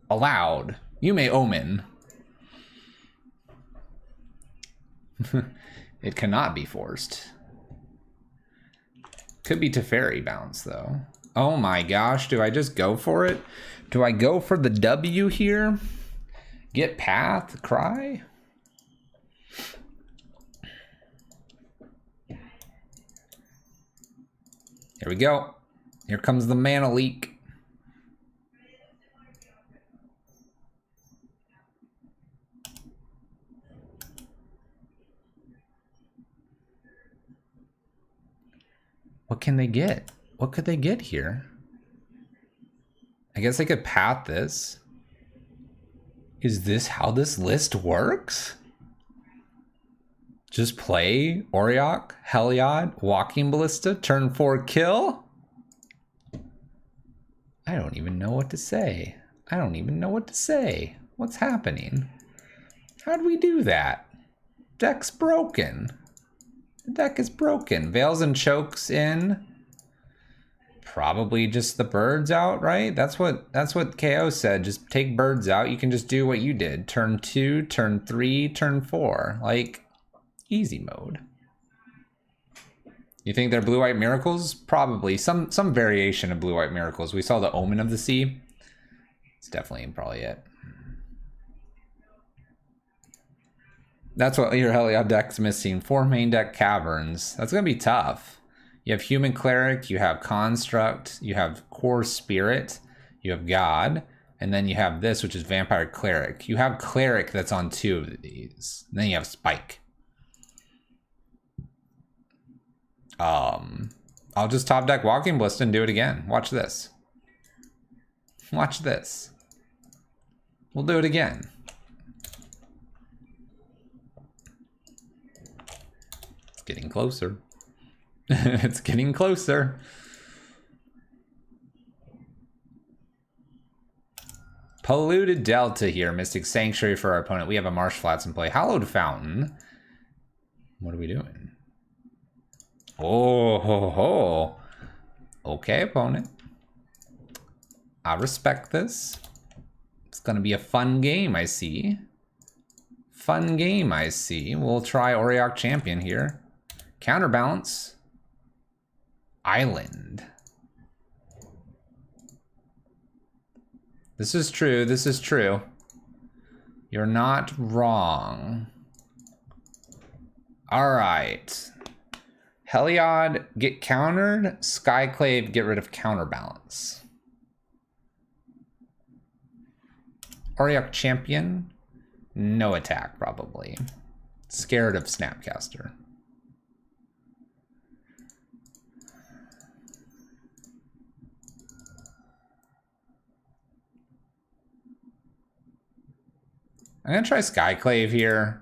Allowed. You may omen. It cannot be forced. Could be Teferi bounce, though. Oh my gosh, do I just go for it? Do I go for the W here? Get Path, Cry? Here we go. Here comes the mana leak. What can they get? What could they get here? I guess I could path this. Is this how this list works? Just play Auriok, Heliod, Walking Ballista, turn 4 kill? I don't even know what to say. I don't even know what to say. What's happening? How'd we do that? Deck's broken. The deck is broken. Veils and Chokes in. Probably just the birds out, right? That's what KO said. Just take birds out. You can just do what you did. Turn 2, turn 3, turn 4. Like, easy mode. You think they're blue-white miracles? Probably. Some variation of blue-white miracles. We saw the Omen of the Sea. It's definitely probably it. That's what your Heliod deck's missing. 4 main deck caverns. That's going to be tough. You have Human Cleric, you have Construct, you have Core Spirit, you have God, and then you have this, which is Vampire Cleric. You have Cleric that's on 2 of these. And then you have Spike. I'll just top deck Walking Ballista and do it again. Watch this. Watch this. We'll do it again. It's getting closer. It's getting closer. Polluted Delta here. Mystic Sanctuary for our opponent. We have a Marsh Flats in play. Hallowed Fountain. What are we doing? Oh, ho, ho. Okay, opponent. I respect this. It's going to be a fun game, I see. Fun game, I see. We'll try Auriok Champion here. Counterbalance. Island. This is true. This is true. You're not wrong. All right. Heliod, get countered. Skyclave, get rid of counterbalance. Auriok Champion, no attack probably. Scared of Snapcaster. I'm gonna try Skyclave here.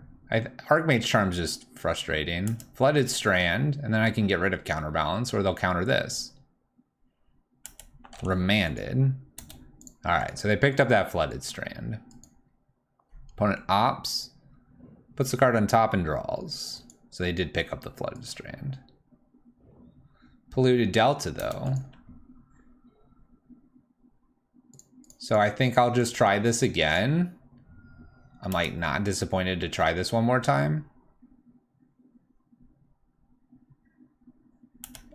Archmage's Charm's just frustrating. Flooded Strand, and then I can get rid of Counterbalance, or they'll counter this. Remanded. Alright, so they picked up that Flooded Strand. Opponent opts, puts the card on top and draws. So they did pick up the Flooded Strand. Polluted Delta, though. So I think I'll just try this again. I'm like not disappointed to try this one more time.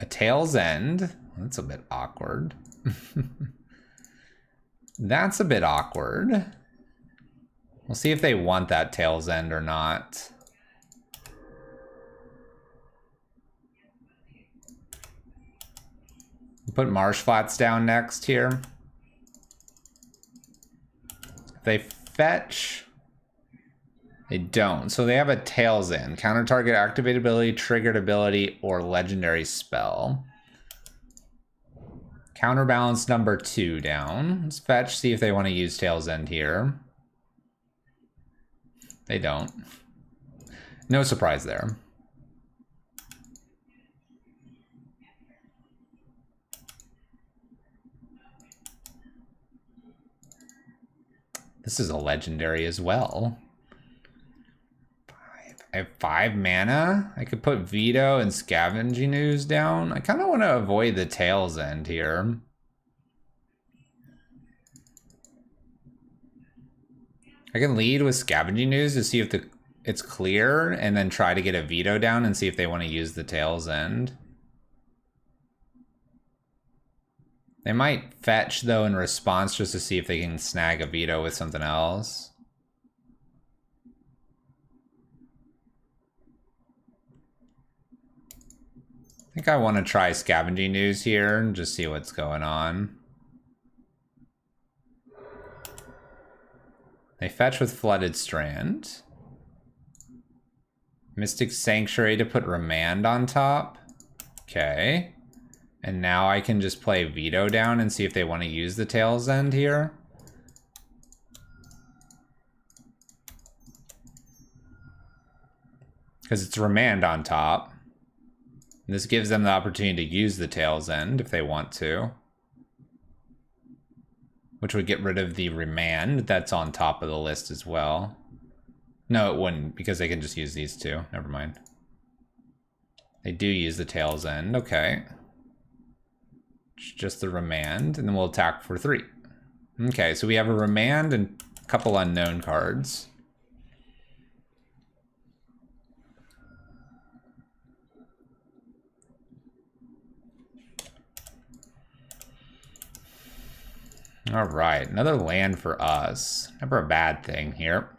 A Tail's End. That's a bit awkward. That's a bit awkward. We'll see if they want that Tail's End or not. Put Marsh Flats down next here. If they fetch, they don't. So they have a Tail's End. Counter target activated ability, triggered ability, or legendary spell. Counterbalance number 2 down. Let's fetch, see if they want to use Tail's End here. They don't. No surprise there. This is a legendary as well. I have 5 mana. I could put Vito and Scavenging Ooze down. I kind of want to avoid the Tail's End here. I can lead with Scavenging Ooze to see if it's clear, and then try to get a Vito down and see if they want to use the Tail's End. They might fetch, though, in response just to see if they can snag a Vito with something else. I think I want to try Scavenging Ooze here and just see what's going on. They fetch with Flooded Strand. Mystic Sanctuary to put Remand on top. Okay. And now I can just play Vito down and see if they want to use the Tail's End here. Because it's Remand on top. And this gives them the opportunity to use the Tail's End if they want to. Which would get rid of the Remand that's on top of the list as well. No, it wouldn't, because they can just use these two. Never mind. They do use the Tail's End. Okay. Just the Remand, and then we'll attack for 3. Okay, so we have a Remand and a couple unknown cards. All right, another land for us. Never a bad thing here.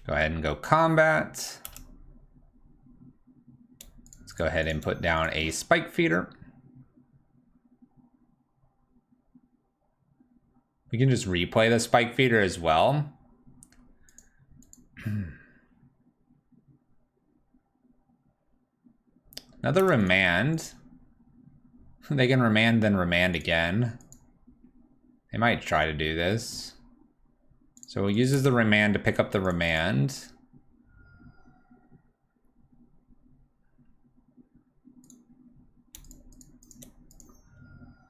Go ahead and go combat. Let's go ahead and put down a Spike Feeder. We can just replay the Spike Feeder as well. Another Remand. They can Remand, then Remand again. They might try to do this. So it uses the Remand to pick up the Remand.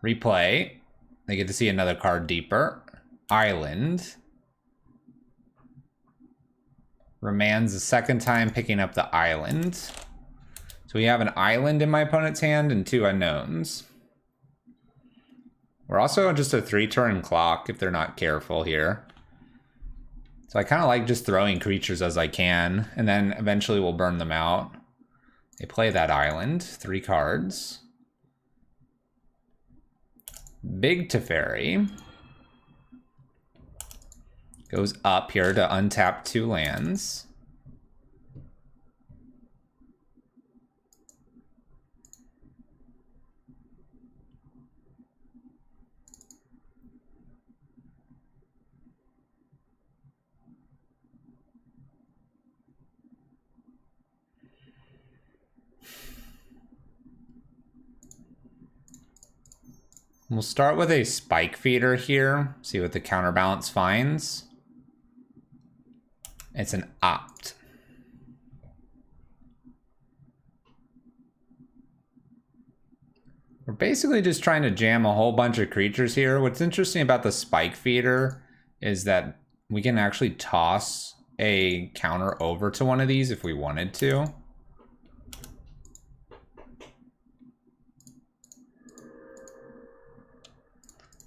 Replay. They get to see another card deeper. Island. Remands the second time picking up the island. So we have an island in my opponent's hand and 2 unknowns. We're also just a 3-turn clock if they're not careful here. So I kind of like just throwing creatures as I can, and then eventually we'll burn them out. They play that island, 3 cards. Big Teferi goes up here to untap 2 lands. We'll start with a Spike Feeder here, see what the counterbalance finds. It's an opt. We're basically just trying to jam a whole bunch of creatures here. What's interesting about the Spike Feeder is that we can actually toss a counter over to one of these if we wanted to.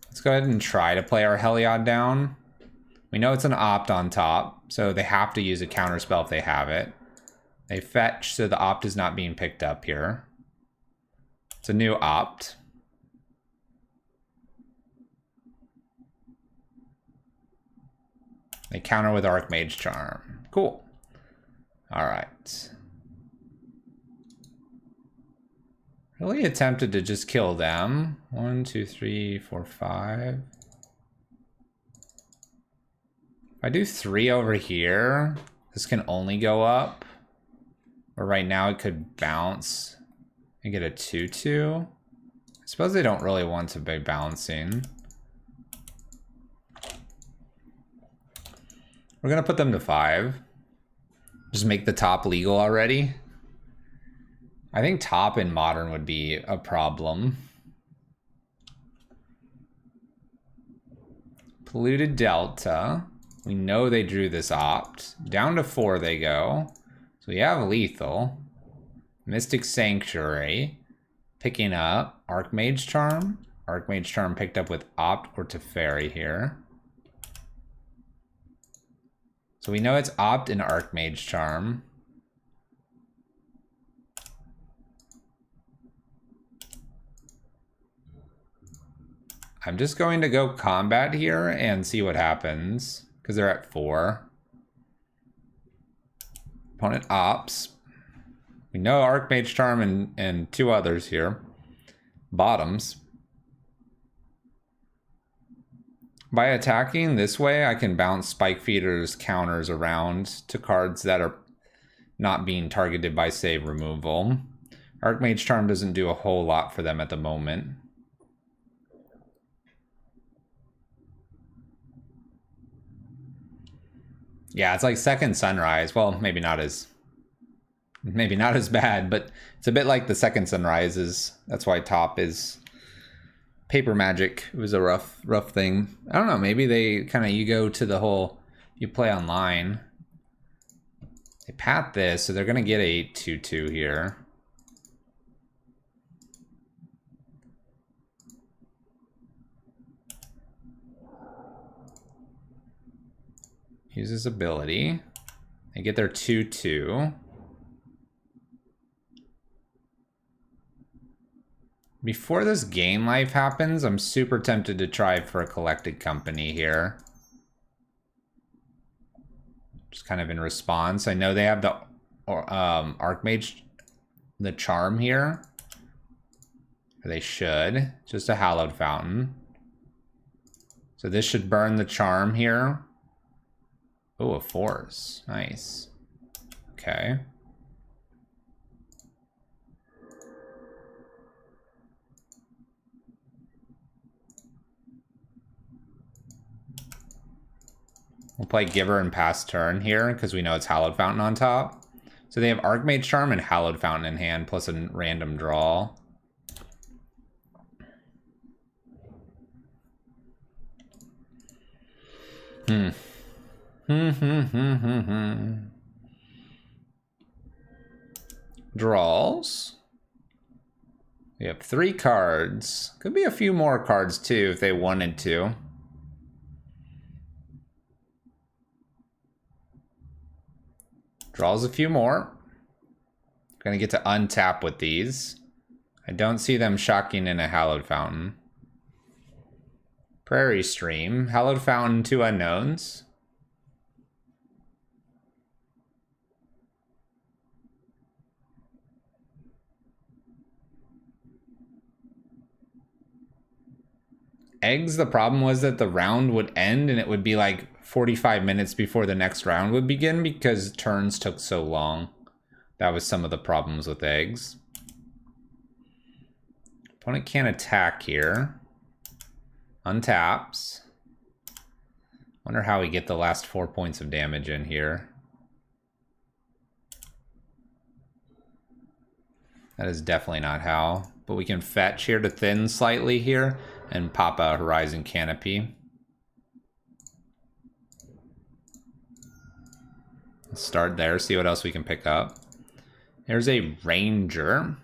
Let's go ahead and try to play our Heliod down. We know it's an opt on top, so they have to use a counter spell if they have it. They fetch, so the opt is not being picked up here. It's a new opt. They counter with Archmage Charm. Cool. All right. Really attempted to just kill them. 1, 2, 3, 4, 5. If I do 3 over here, this can only go up. Or right now it could bounce and get a 2/2. I suppose they don't really want to be bouncing. We're gonna put them to 5. Just make the top legal already. I think top in Modern would be a problem. Polluted Delta. We know they drew this opt. Down to 4 they go. So we have lethal. Mystic Sanctuary. Picking up Archmage Charm. Archmage Charm picked up with opt or Teferi here. So we know it's opt and Archmage Charm. I'm just going to go combat here and see what happens, because they're at 4. Opponent opts. We know Archmage Charm and 2 others here. Bottoms. By attacking this way, I can bounce Spike Feeder's counters around to cards that are not being targeted by save removal. Archmage Charm doesn't do a whole lot for them at the moment. Yeah, it's like Second Sunrise. Well, maybe not as bad, but it's a bit like the Second Sunrises. That's why top is Paper Magic. It was a rough thing. I don't know, maybe they kind of, you go to the whole, you play online. They pat this, so they're gonna get a 2/2 here. Use his ability. They get their 2/2. Before this game life happens, I'm super tempted to try for a Collected Company here. Just kind of in response. I know they have the Archmage, the Charm here. Or they should. Just a Hallowed Fountain. So this should burn the Charm here. Oh, a Force. Nice. Okay. We'll play Giver and pass turn here because we know it's Hallowed Fountain on top. So they have Archmage Charm and Hallowed Fountain in hand plus a random draw. Draws. We have 3 cards. Could be a few more cards too if they wanted to. Draws a few more. Gonna get to untap with these. I don't see them shocking in a Hallowed Fountain. Prairie Stream. Hallowed Fountain, 2 unknowns. Eggs, the problem was that the round would end and it would be like 45 minutes before the next round would begin because turns took so long. That was some of the problems with eggs. Opponent can't attack here. Untaps. Wonder how we get the last 4 points of damage in here. That is definitely not how. But we can fetch here to thin slightly here and pop a Horizon Canopy. Let's start there, see what else we can pick up. There's a Ranger.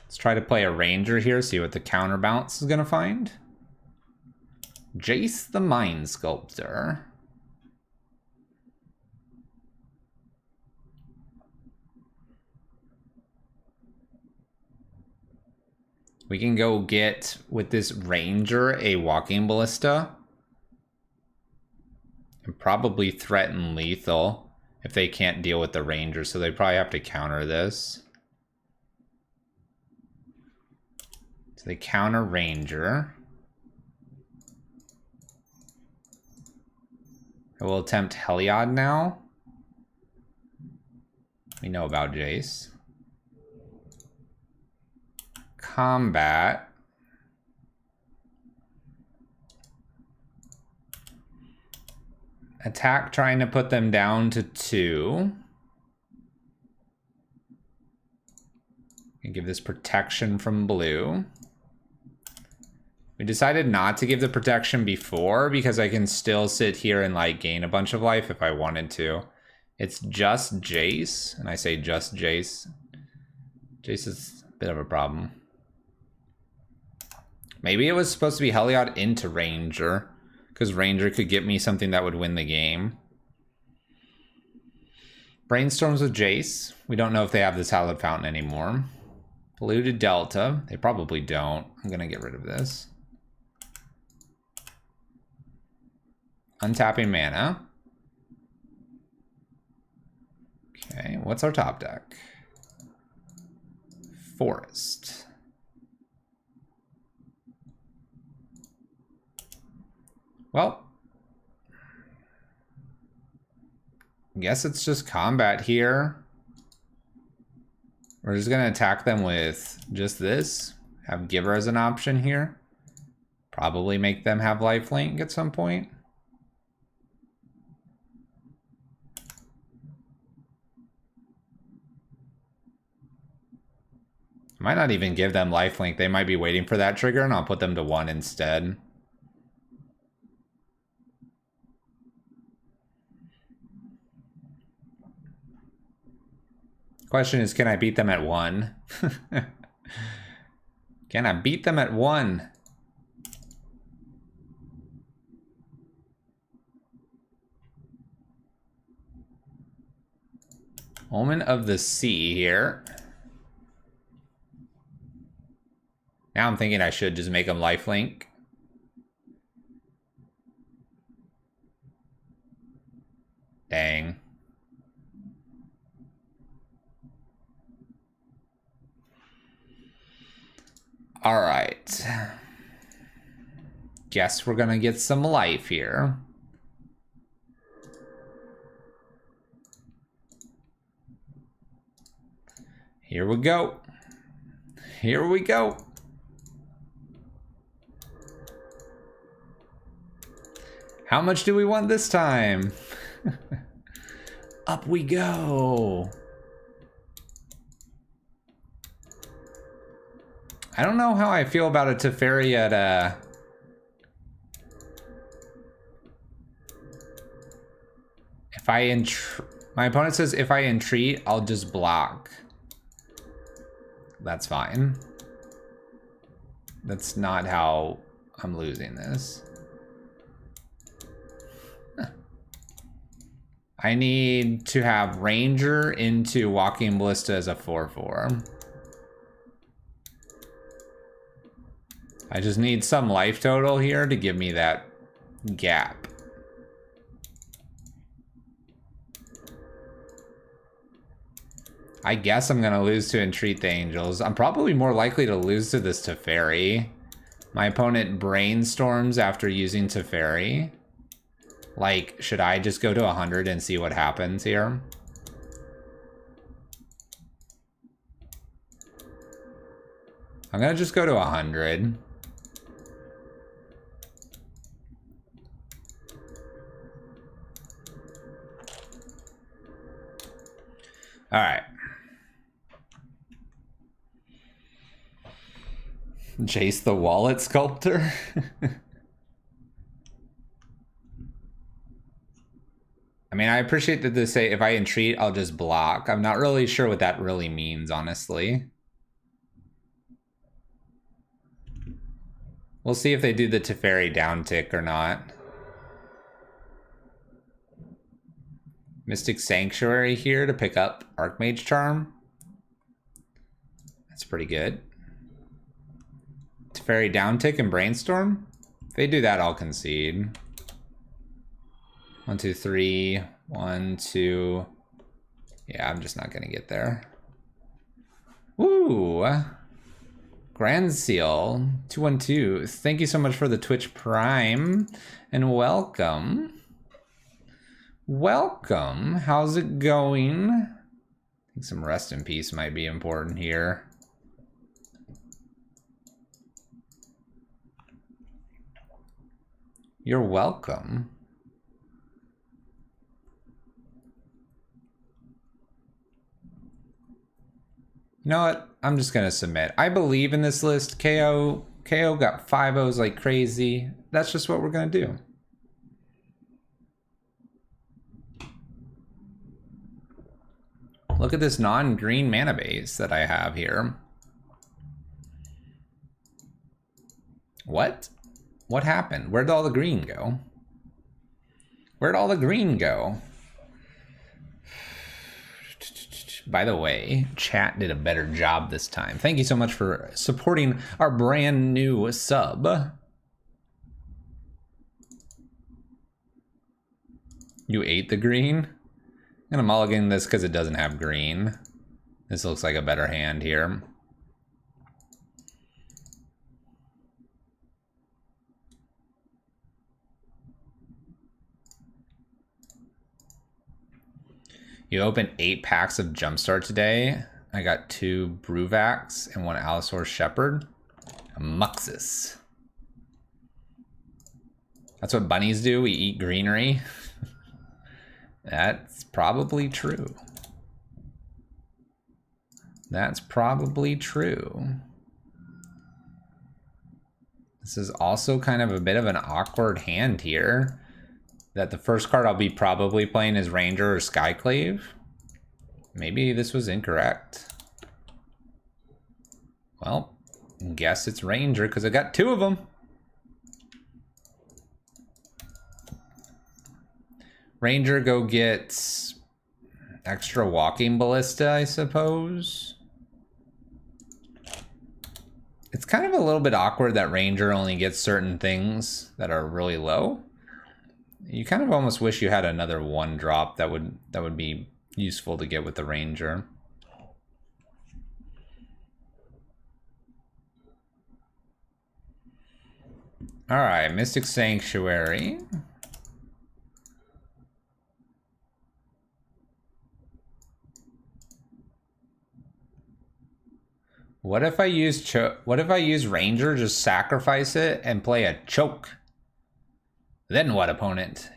Let's try to play a Ranger here, see what the counterbalance is going to find. Jace the Mind Sculptor. We can go get, with this Ranger, a Walking Ballista. And probably threaten lethal if they can't deal with the Ranger, so they probably have to counter this. So they counter Ranger. I will attempt Heliod now. We know about Jace. Combat. Attack, trying to put them down to 2. And give this protection from blue. We decided not to give the protection before because I can still sit here and like gain a bunch of life if I wanted to. It's just Jace, and I say just Jace. Jace is a bit of a problem. Maybe it was supposed to be Heliod into Ranger, because Ranger could get me something that would win the game. Brainstorms with Jace. We don't know if they have this Hallowed Fountain anymore. Polluted Delta. They probably don't. I'm going to get rid of this. Untapping mana. Okay, what's our top deck? Forest. Well, I guess it's just combat here. We're just gonna attack them with just this. Have Giver as an option here. Probably make them have lifelink at some point. Might not even give them lifelink. They might be waiting for that trigger and I'll put them to 1 instead. Question is, can I beat them at 1? Can I beat them at 1? Omen of the Sea here. Now I'm thinking I should just make them lifelink. Dang. All right. Guess we're gonna get some life here. Here we go. Here we go. How much do we want this time? Up we go. I don't know how I feel about a Teferi at if I my opponent says if I entreat, I'll just block. That's fine. That's not how I'm losing this. I need to have Ranger into Walking Ballista as a 4/4. I just need some life total here to give me that gap. I guess I'm gonna lose to Entreat the Angels. I'm probably more likely to lose to this Teferi. My opponent brainstorms after using Teferi. Like, should I just go to 100 and see what happens here? I'm gonna just go to 100. All right. Chase the Wallet Sculptor. I mean, I appreciate that they say if I entreat, I'll just block. I'm not really sure what that really means, honestly. We'll see if they do the Teferi down tick or not. Mystic Sanctuary here to pick up Archmage Charm. That's pretty good. Teferi down tick and Brainstorm. If they do that, I'll concede. 1, 2, 3. 1, 2. Yeah, I'm just not gonna get there. Woo! Grand Seal 212. Thank you so much for the Twitch Prime and welcome. Welcome. How's it going? I think some rest in peace might be important here. You're welcome. You know what? I'm just gonna submit. I believe in this list. KO got 5 O's like crazy. That's just what we're gonna do. Look at this non-green mana base that I have here. What? What happened? Where'd all the green go? Where'd all the green go? By the way, chat did a better job this time. Thank you so much for supporting our brand new sub. You ate the green? I'm gonna mulligan this because it doesn't have green. This looks like a better hand here. You opened 8 packs of Jumpstart today. I got 2 Bruvax and 1 Allosaurus Shepherd. A Muxus. That's what bunnies do, we eat greenery. That's probably true. That's probably true. This is also kind of a bit of an awkward hand here. That the first card I'll be probably playing is Ranger or Skyclave. Maybe this was incorrect. Well, guess it's Ranger because I got 2 of them. Ranger go get extra Walking Ballista, I suppose. It's kind of a little bit awkward that Ranger only gets certain things that are really low. You kind of almost wish you had another 1-drop that would be useful to get with the Ranger. All right, Mystic Sanctuary. What if I use Ranger, just sacrifice it and play a choke? Then what, opponent?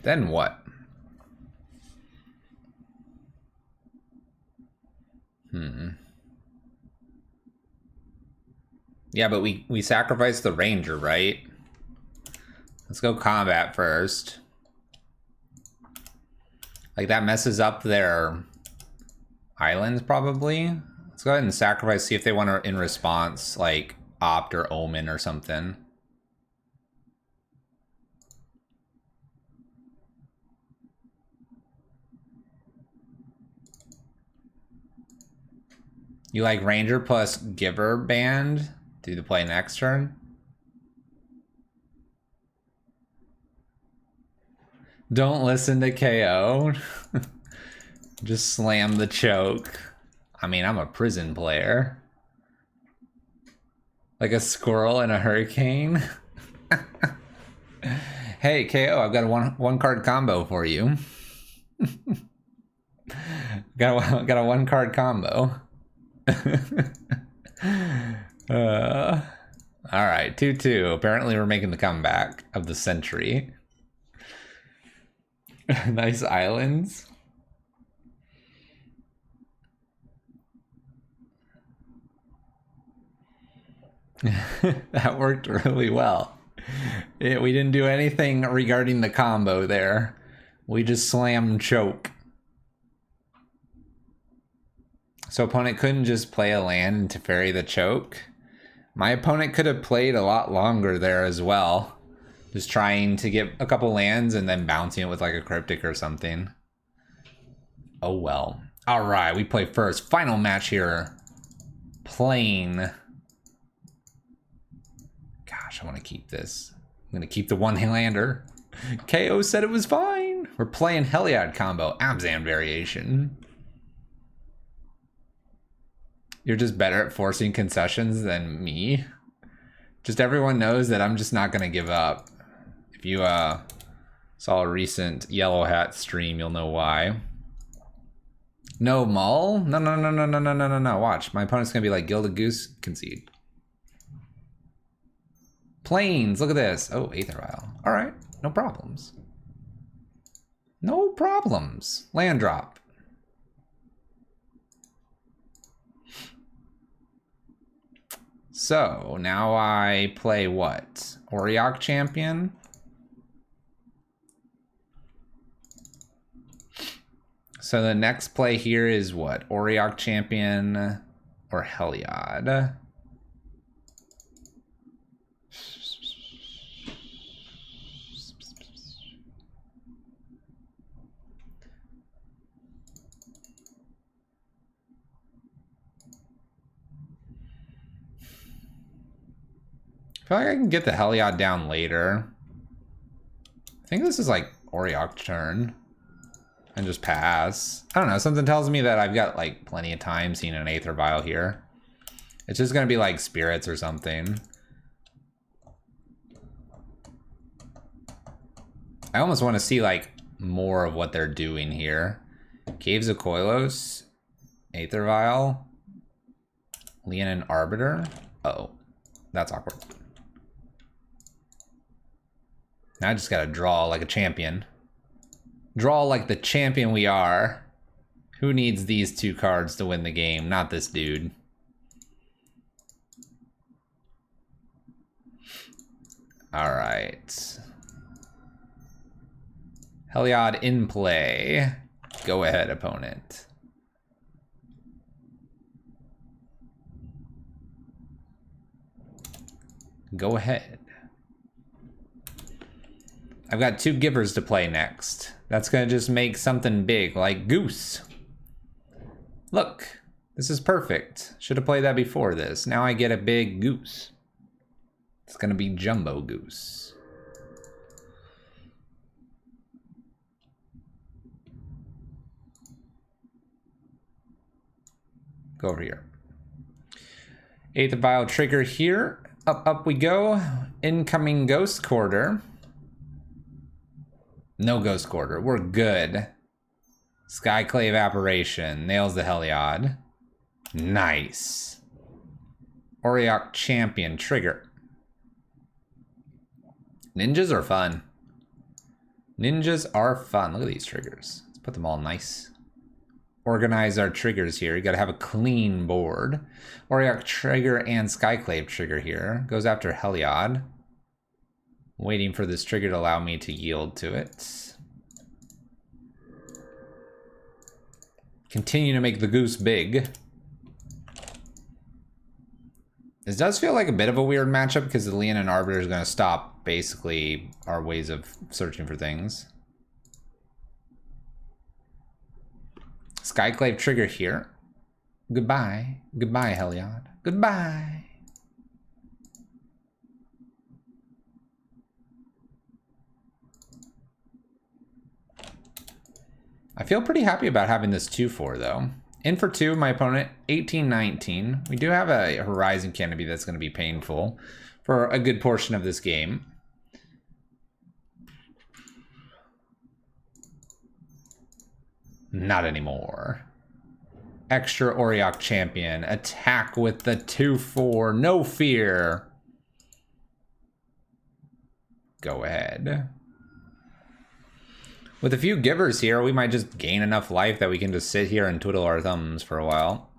Then what? Yeah, but we sacrificed the ranger, right? Let's go combat first. Like, that messes up their islands, probably. Let's go ahead and sacrifice, see if they want to, in response, like, opt or omen or something. You like Ranger plus Giver Band? Do the play next turn? Don't listen to KO. Just slam the choke. I mean, I'm a prison player. Like a squirrel in a hurricane. Hey, KO, I've got a one card combo for you. got a one card combo. All right, 2-2. Apparently we're making the comeback of the century. Nice islands. That worked really well. We didn't do anything regarding the combo there. We just slammed choke. So opponent couldn't just play a land to ferry the choke. My opponent could have played a lot longer there as well. Just trying to get a couple lands and then bouncing it with like a cryptic or something. Oh well. All right, we play first. Final match here. Plane. Gosh, I want to keep this. I'm going to keep the one-lander. KO said it was fine. We're playing Heliod combo. Abzan variation. You're just better at forcing concessions than me. Just everyone knows that I'm just not going to give up. If you saw a recent Yellow Hat stream, you'll know why. No Mull? No. Watch. My opponent's going to be like Gilded Goose, concede. Planes, look at this. Oh, Aether Vial. All right, no problems. No problems. Land drop. So now I play what? Auriok Champion? So the next play here is what? Auriok Champion or Heliod? I feel like I can get the Heliod down later. I think this is like Auriok turn. And just pass. I don't know, something tells me that I've got like plenty of time seeing an Aether Vial here. It's just gonna be like spirits or something. I almost want to see like more of what they're doing here. Caves of Koilos, Aether Vial, Leonin Arbiter. Uh-oh, that's awkward. Now I just gotta draw like a champion. Draw like the champion we are. Who needs these two cards to win the game? Not this dude. All right. Heliod in play. Go ahead, opponent. Go ahead. I've got two givers to play next. That's gonna just make something big, like Goose. Look, this is perfect. Should have played that before this. Now I get a big Goose. It's gonna be Jumbo Goose. Go over here. Aether Vial trigger here. Up we go. Incoming Ghost Quarter. No Ghost Quarter. We're good. Skyclave Apparition. Nails the Heliod. Nice. Auriok Champion. Trigger. Ninjas are fun. Ninjas are fun. Look at these triggers. Let's put them all nice. Organize our triggers here. You gotta have a clean board. Auriok trigger and Skyclave trigger here. Goes after Heliod. Waiting for this trigger to allow me to yield to it. Continue to make the goose big. This does feel like a bit of a weird matchup because the Leon and Arbiter is going to stop basically our ways of searching for things. Skyclave trigger here. Goodbye. Goodbye, Heliod. Goodbye. I feel pretty happy about having this 2-4 though. In for 2, my opponent, 18-19. We do have a Horizon Canopy that's going to be painful for a good portion of this game. Not anymore. Extra Auriok Champion. Attack with the 2-4. No fear. Go ahead. With a few givers here, we might just gain enough life that we can just sit here and twiddle our thumbs for a while.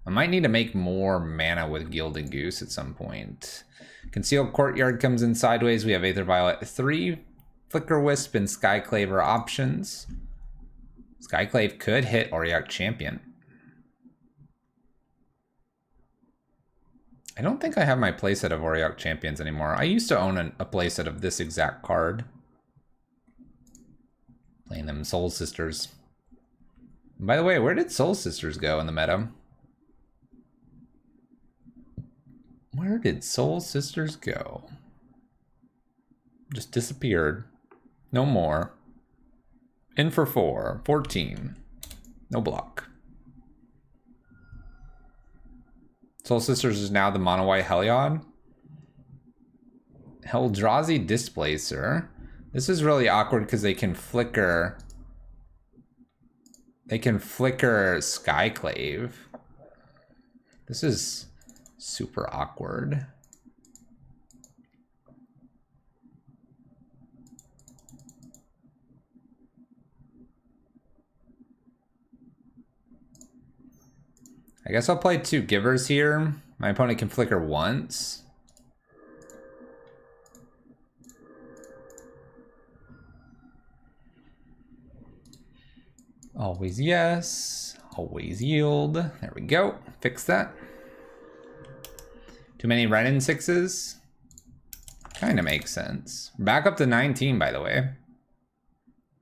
I might need to make more mana with Gilded Goose at some point. Concealed Courtyard comes in sideways. We have Aether Violet 3. Flicker Wisp and Skyclave are options. Skyclave could hit Auriok Champion. I don't think I have my playset of Auriok Champions anymore. I used to own a playset of this exact card. Playing them Soul Sisters. By the way, where did Soul Sisters go in the meta? Where did Soul Sisters go? Just disappeared. No more. In for 4. 14. No block. Soul Sisters is now the mono white Heliod. Eldrazi Displacer. This is really awkward because they can flicker. They can flicker Skyclave. This is super awkward. I guess I'll play 2 givers here. My opponent can flicker once. Always yes, always yield. There we go, fix that. Too many red and 6s? Kinda makes sense. Back up to 19, by the way.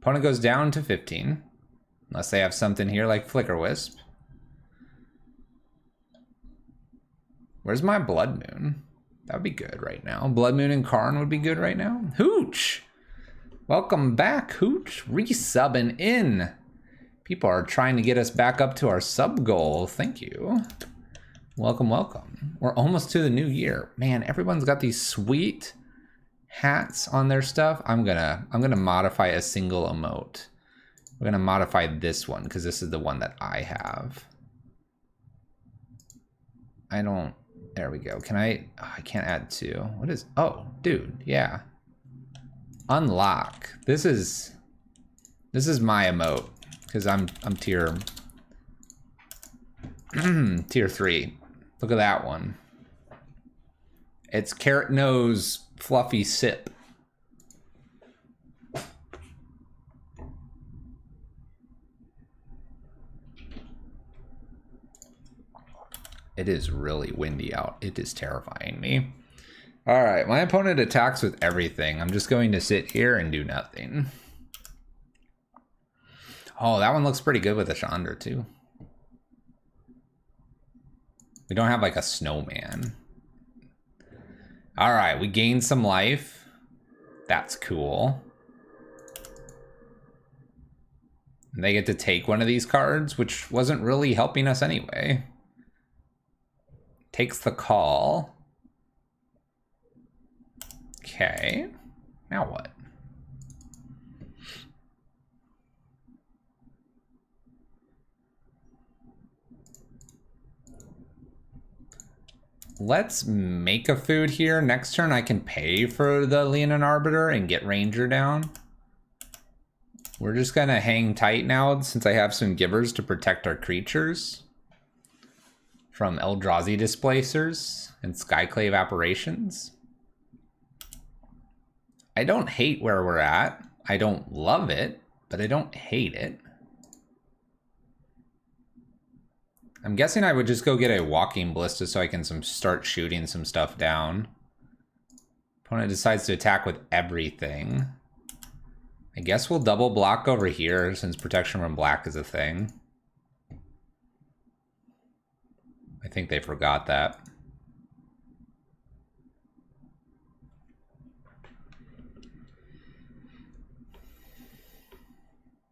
Opponent goes down to 15. Unless they have something here like Flicker Wisp. Where's my Blood Moon? That would be good right now. Blood Moon and Karn would be good right now. Hooch! Welcome back, Hooch. Resubbing in. People are trying to get us back up to our sub goal. Thank you. Welcome, welcome. We're almost to the new year. Man, everyone's got these sweet hats on their stuff. I'm gonna modify a single emote. We're gonna modify this one because this is the one that I have. There we go. Can I? Oh, I can't add 2. What is? Oh, dude, yeah. Unlock. This is my emote. Because I'm tier tier 3. Look at that one. It's Carrot Nose Fluffy Sip. It is really windy out. It is terrifying me. All right, my opponent attacks with everything. I'm just going to sit here and do nothing. Oh, that one looks pretty good with a Chandra, too. We don't have, like, a snowman. All right, we gained some life. That's cool. And they get to take one of these cards, which wasn't really helping us anyway. Takes the call. Okay. Now what? let's make a food here. Next turn I can pay for the Leonin Arbiter and get Ranger down. We're just gonna hang tight now since I have some givers to protect our creatures from Eldrazi Displacers and Skyclave Apparitions. I don't hate where we're at. I don't love it, but I don't hate it. I'm guessing I would just go get a Walking Ballista so I can start shooting some stuff down. Opponent decides to attack with everything. I guess we'll double block over here since protection from black is a thing. I think they forgot that.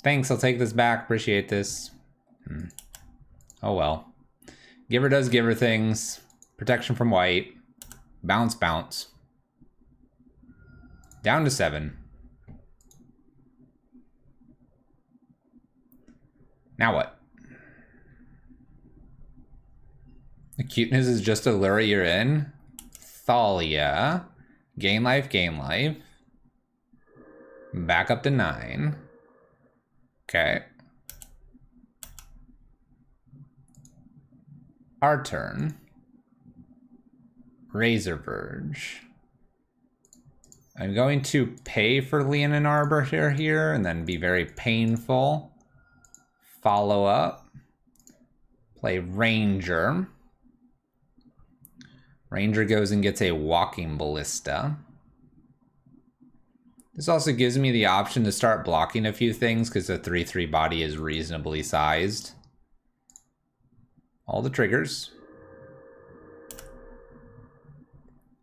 Thanks, I'll take this back. Appreciate this. Oh well. Giver does giver things. Protection from white. Bounce, bounce. Down to 7. Now what? The cuteness is just a lure you're in. Thalia. Gain life, gain life. Back up to 9. Okay. Our turn. Razor Verge. I'm going to pay for Leonin Arbiter here and then be very painful. Follow up. Play Ranger. Ranger goes and gets a Walking Ballista. This also gives me the option to start blocking a few things because the 3/3 body is reasonably sized. All the triggers.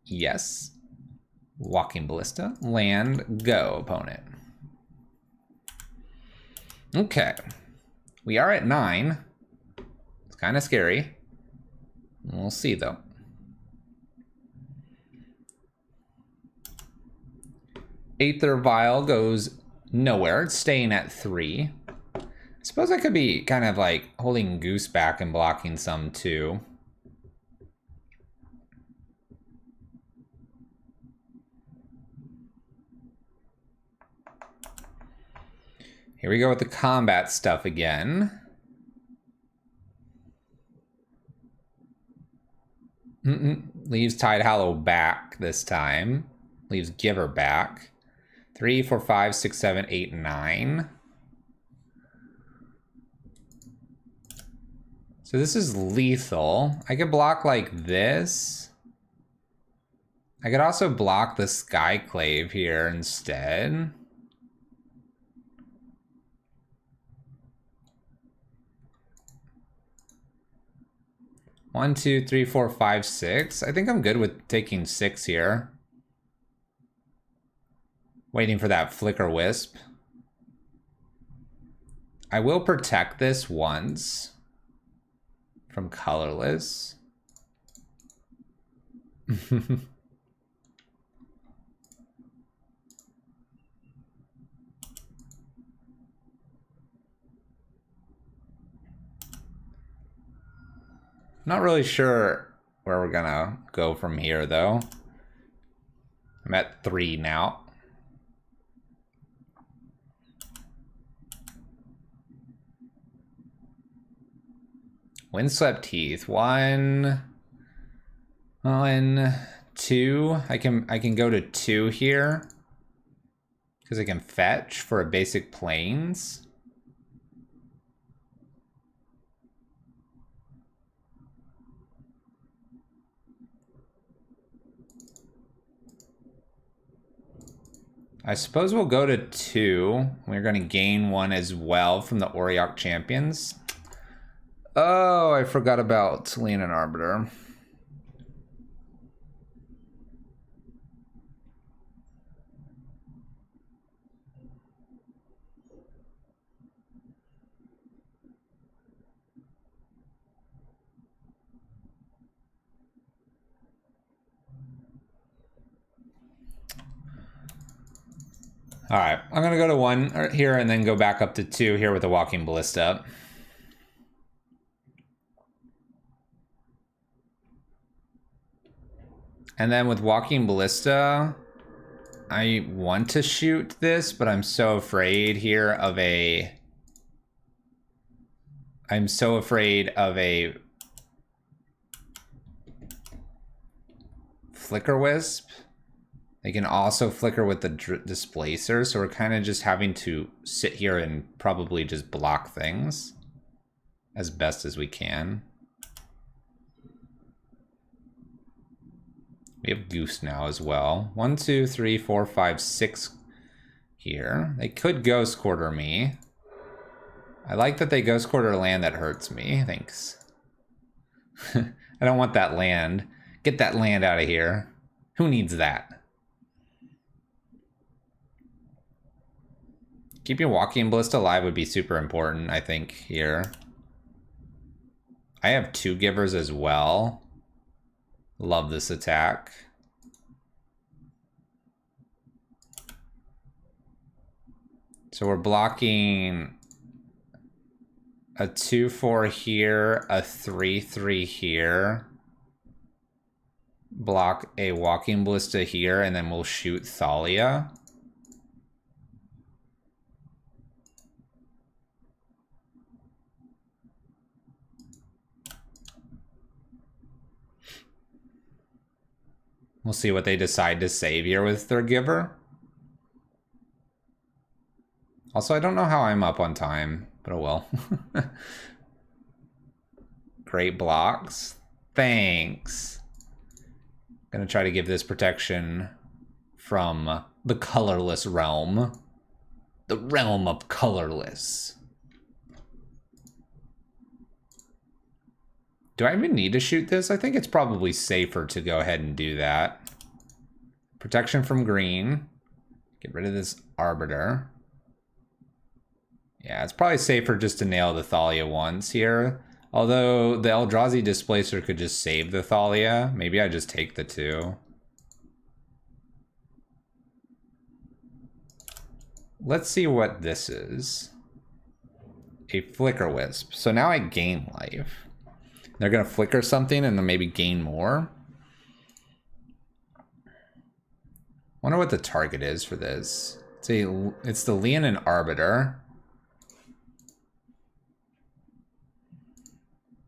Yes. Walking Ballista. Land. Go, opponent. Okay. We are at 9. It's kind of scary. We'll see, though. Aether Vial goes nowhere. It's staying at 3. I suppose I could be kind of like holding Goose back and blocking some, too. Here we go with the combat stuff again. Leaves Tidehallow back this time. Leaves Giver back. 3, 4, 5, 6, 7, 8, 9. So this is lethal. I could block like this. I could also block the Skyclave here instead. One, 2, 3, 4, 5, 6. I think I'm good with taking 6 here. Waiting for that Flicker Wisp. I will protect this once from colorless. Not really sure where we're gonna go from here, though. I'm at 3 now. Windswept Heath. 1, 2. I can go to 2 here because I can fetch for a basic plains. I suppose we'll go to 2. We're going to gain 1 as well from the Auriok Champions. Oh, I forgot about Leonin Arbiter. All right, I'm gonna go to 1 here and then go back up to 2 here with the Walking Ballista. And then with Walking Ballista, I want to shoot this, but I'm so afraid here of a... I'm so afraid of a Flicker Wisp. They can also flicker with the displacer, so we're kind of just having to sit here and probably just block things as best as we can. We have Goose now as well. 1, 2, 3, 4, 5, 6 here. They could Ghost Quarter me. I like that they Ghost Quarter land that hurts me. Thanks. I don't want that land. Get that land out of here. Who needs that? Keeping Walking Ballista alive would be super important, I think, here. I have 2 givers as well. Love this attack. So we're blocking a 2-4 here, a 3-3 here. Block a Walking Ballista here, and then we'll shoot Thalia. We'll see what they decide to save here with their giver. Also, I don't know how I'm up on time, but oh well. Great blocks. Thanks. Gonna try to give this protection from the colorless realm. The realm of colorless. Do I even need to shoot this? I think it's probably safer to go ahead and do that. Protection from green. Get rid of this Arbiter. Yeah, it's probably safer just to nail the Thalia once here. Although the Eldrazi Displacer could just save the Thalia. Maybe I just take the 2. Let's see what this is. A Flicker Wisp. So now I gain life. They're going to flicker something and then maybe gain more. Wonder what the target is for this. It's the Leonin Arbiter.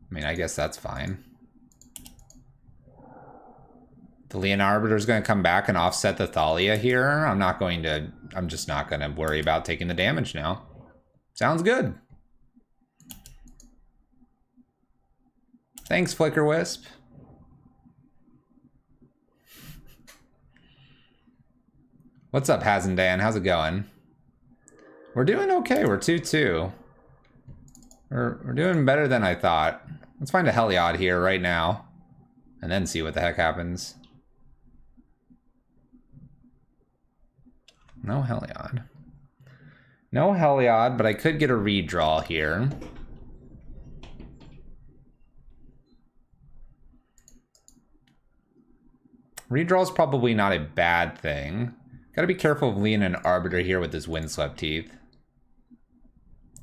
I mean, I guess that's fine. The Leonin Arbiter is going to come back and offset the Thalia here. I'm just not going to worry about taking the damage now. Sounds good. Thanks, Flicker Wisp. What's up, Hazendan? How's it going? We're doing okay. We're 2-2. We're doing better than I thought. Let's find a Heliod here right now. And then see what the heck happens. No Heliod. No Heliod, but I could get a redraw here. Redraw is probably not a bad thing. Gotta be careful of Leonin Arbiter here with this Windswept Teeth.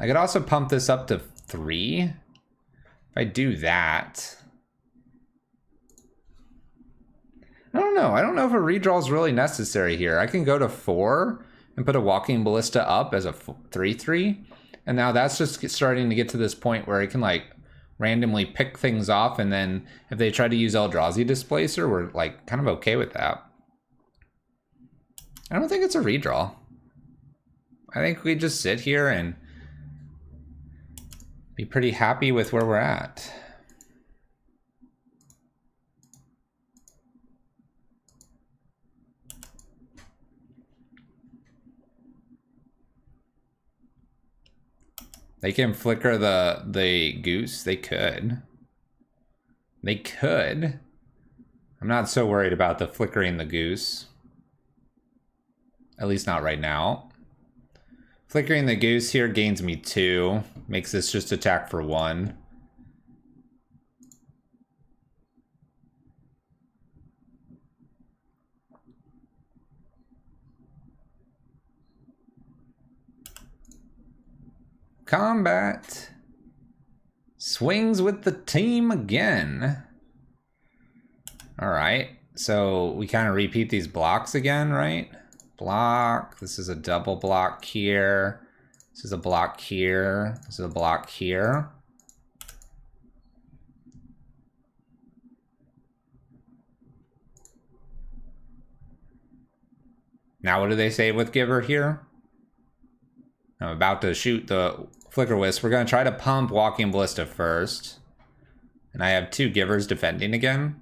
I could also pump this up to 3. If I do that... I don't know. I don't know if a redraw is really necessary here. I can go to 4 and put a Walking Ballista up as a 3-3. And now that's just starting to get to this point where it can like randomly pick things off, and then if they try to use Eldrazi Displacer, we're like kind of okay with that. I don't think it's a redraw. I think we just sit here and be pretty happy with where we're at. They can flicker the goose. They could. They could. I'm not so worried about the flickering the goose. At least not right now. Flickering the goose here gains me 2. Makes this just attack for 1. Combat. Swings with the team again. All right. So we kind of repeat these blocks again, right? Block, this is a double block here. This is a block here. This is a block here. Now what do they say with Giver here? I'm about to shoot the Flicker Wisp. We're going to try to pump Walking Ballista first. And I have 2 Givers defending again.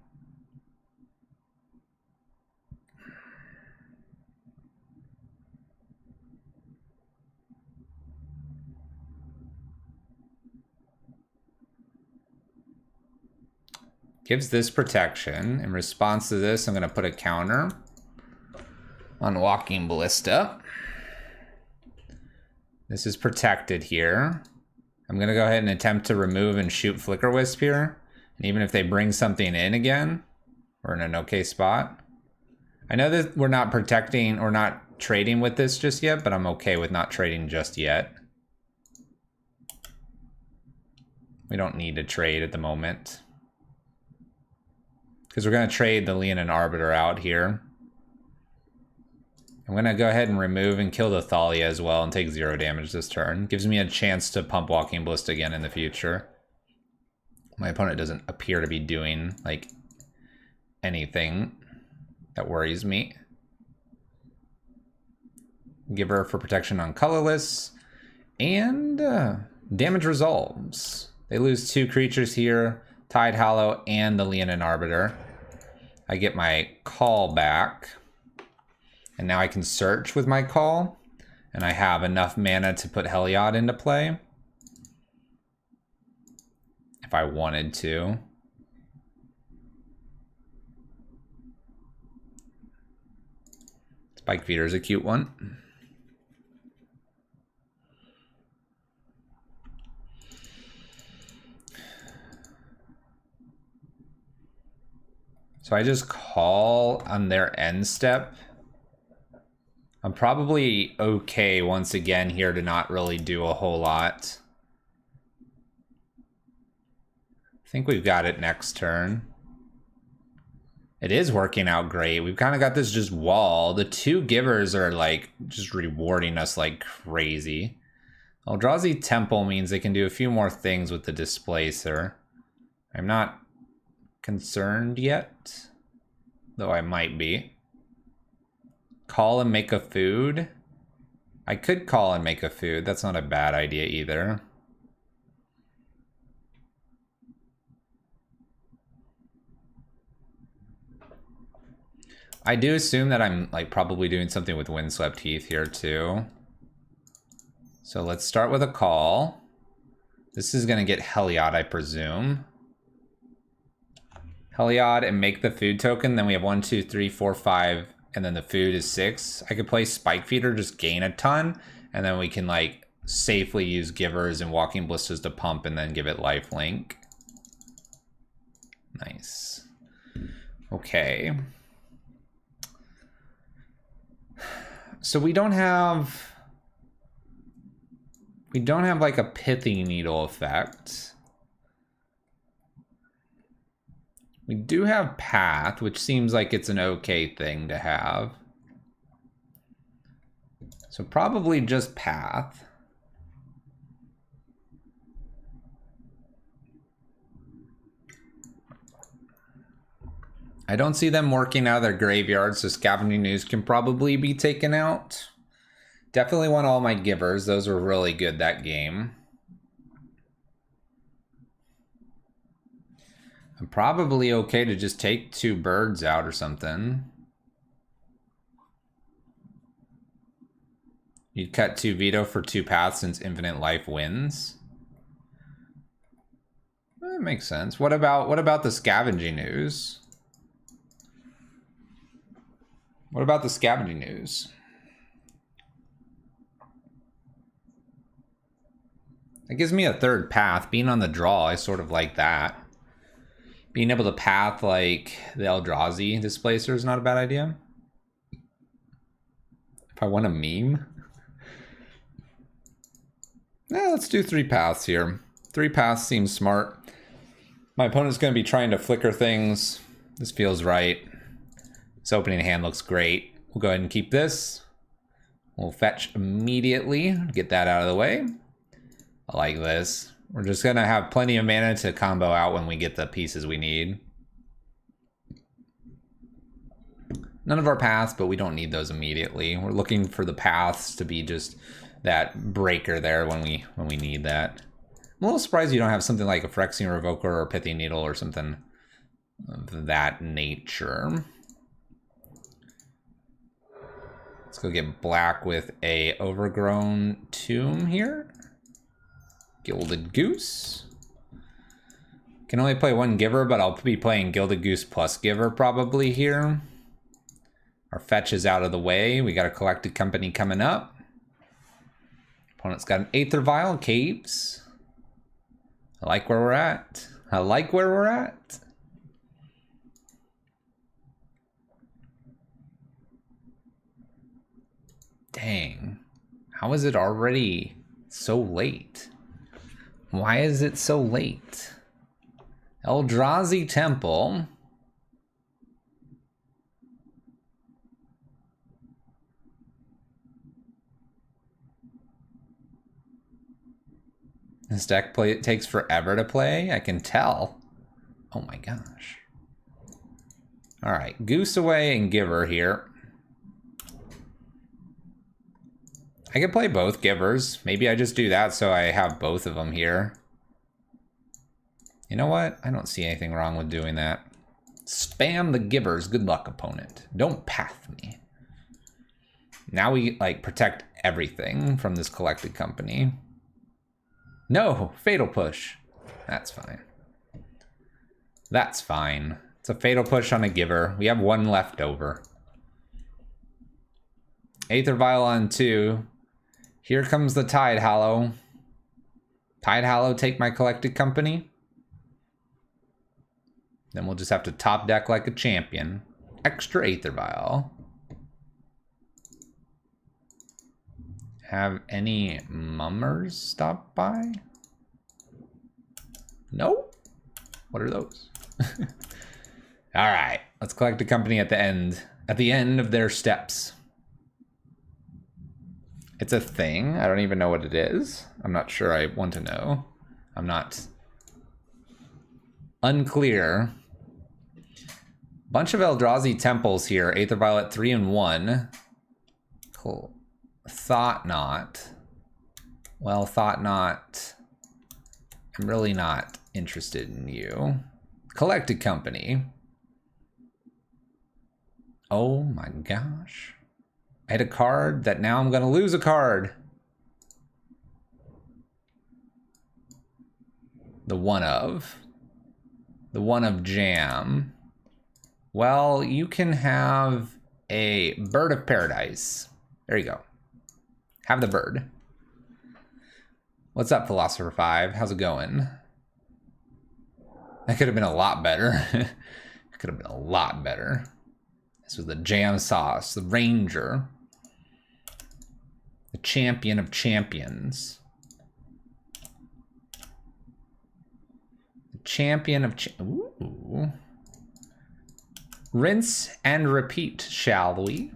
Gives this protection. In response to this, I'm going to put a counter on Walking Ballista. This is protected here. I'm going to go ahead and attempt to remove and shoot Flicker Wisp here. And even if they bring something in again, we're in an okay spot. I know that we're not protecting or not trading with this just yet, but I'm okay with not trading just yet. We don't need to trade at the moment, because we're going to trade the Leonin Arbiter out here. I'm going to go ahead and remove and kill the Thalia as well and take 0 damage this turn. Gives me a chance to pump Walking Ballista again in the future. My opponent doesn't appear to be doing like anything that worries me. Giver for protection on colorless. And damage resolves. They lose 2 creatures here. Tide Hollow and the Leonin Arbiter. I get my call back. And now I can search with my call. And I have enough mana to put Heliod into play. If I wanted to. Spike Feeder is a cute one. So I just call on their end step. I'm probably okay once again here to not really do a whole lot. I think we've got it next turn. It is working out great. We've kind of got this just wall. The 2 Givers are like just rewarding us like crazy. Eldrazi Temple means they can do a few more things with the Displacer. I'm not concerned yet, though I might be. Call and make a food. I could call and make a food. That's not a bad idea either. I do assume that I'm like probably doing something with Windswept Heath here too. So let's start with a call. This is gonna get Heliod, I presume. Heliod and make the food token. Then we have 1, 2, 3, 4, 5, and then the food is 6. I could play Spike Feeder, just gain a ton, and then we can like safely use Givers and Walking Ballistas to pump and then give it lifelink. Nice. Okay. So we don't have like a Pithing Needle effect. We do have Path, which seems like it's an okay thing to have. So probably just Path. I don't see them working out of their graveyard, so Scavenging Ooze can probably be taken out. Definitely want all my Givers. Those were really good that game. I'm probably okay to just take 2 birds out or something. You'd cut 2 Vito for 2 paths since Infinite Life wins. That makes sense. What about the Scavenging Ooze? What about the Scavenging Ooze? It gives me a 3rd path. Being on the draw, I sort of like that. Being able to path like the Eldrazi Displacer is not a bad idea. If I want a meme. Yeah, let's do 3 paths here. 3 paths seems smart. My opponent's going to be trying to flicker things. This feels right. This opening hand looks great. We'll go ahead and keep this. We'll fetch immediately, get that out of the way. I like this. We're just gonna have plenty of mana to combo out when we get the pieces we need. None of our paths, but we don't need those immediately. We're looking for the paths to be just that breaker there when we need that. I'm a little surprised you don't have something like a Phyrexian Revoker or a Pithy Needle or something of that nature. Let's go get black with a Overgrown Tomb here. Gilded Goose. Can only play one Giver, but I'll be playing Gilded Goose plus Giver probably here. Our fetch is out of the way. We got a Collected Company coming up. Opponent's got an Aether Vial, Caves. I like where we're at. I like where we're at. Dang. How is it already so late? Why is it so late? Eldrazi Temple. This deck takes forever to play? I can tell. Oh my gosh. Alright, Goose away and Giver here. I could play both Givers. Maybe I just do that so I have both of them here. You know what? I don't see anything wrong with doing that. Spam the Givers. Good luck, opponent. Don't path me. Now we, like, protect everything from this Collected Company. No! Fatal Push. That's fine. That's fine. It's a Fatal Push on a Giver. We have one left over. Aether Vial on 2. Here comes the Tide Hallow. Tide Hallow, take my Collected Company. Then we'll just have to top deck like a champion. Extra Aether Vial. Have any mummers stop by? Nope. What are those? All right, let's collect a company at the end of their steps. It's a thing. I don't even know what it is. I'm not sure I want to know. I'm not unclear. Bunch of Eldrazi temples here. Aether Violet 3 and 1. Cool. Thought Not. Well, Thought Not. I'm really not interested in you. Collected Company. Oh my gosh. I had a card that now I'm going to lose a card. The one of Jam. Well, you can have a Bird of Paradise. There you go. Have the bird. What's up, Philosopher 5? How's it going? That could have been a lot better. It could have been a lot better. This was the Jam Sauce, the Ranger. The Champion of Champions. The Champion of Ooh. Rinse and repeat, shall we?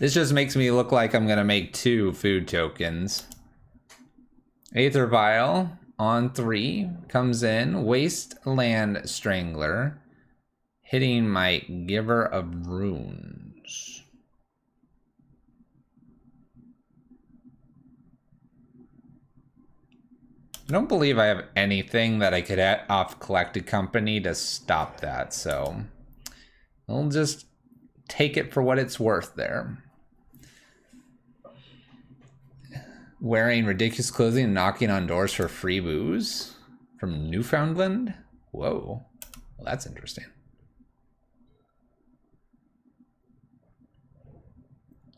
This just makes me look like I'm gonna make 2 food tokens. Aether Vial on 3 comes in. Wasteland Strangler. Hitting my Giver of Runes. I don't believe I have anything that I could add off Collected Company to stop that, so I'll just take it for what it's worth there. Wearing ridiculous clothing and knocking on doors for free booze from Newfoundland? Whoa, well, that's interesting.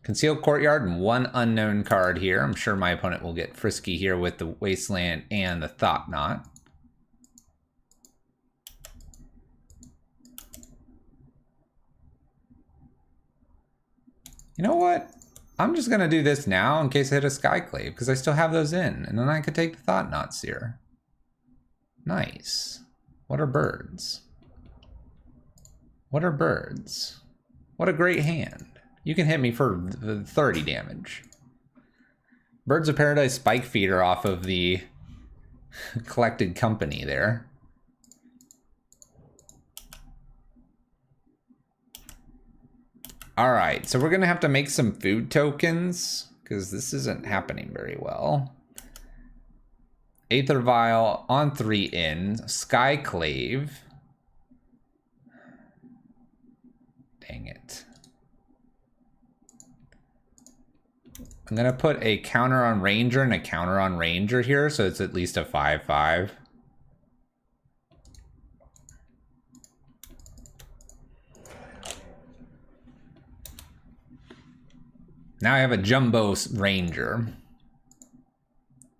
Concealed Courtyard and 1 unknown card here. I'm sure my opponent will get frisky here with the Wasteland and the Thought Knot. You know what? I'm just going to do this now in case I hit a Skyclave, because I still have those in, and then I could take the Thought Knots here. Nice. What are birds? What are birds? What a great hand. You can hit me for 30 damage. Birds of Paradise Spike Feeder off of the Collected Company there. Alright, so we're going to have to make some food tokens, because this isn't happening very well. Aether Vial on 3 in. Skyclave. Dang it. I'm going to put a counter on Ranger and a counter on Ranger here, so it's at least a 5/5. Now I have a Jumbo Ranger.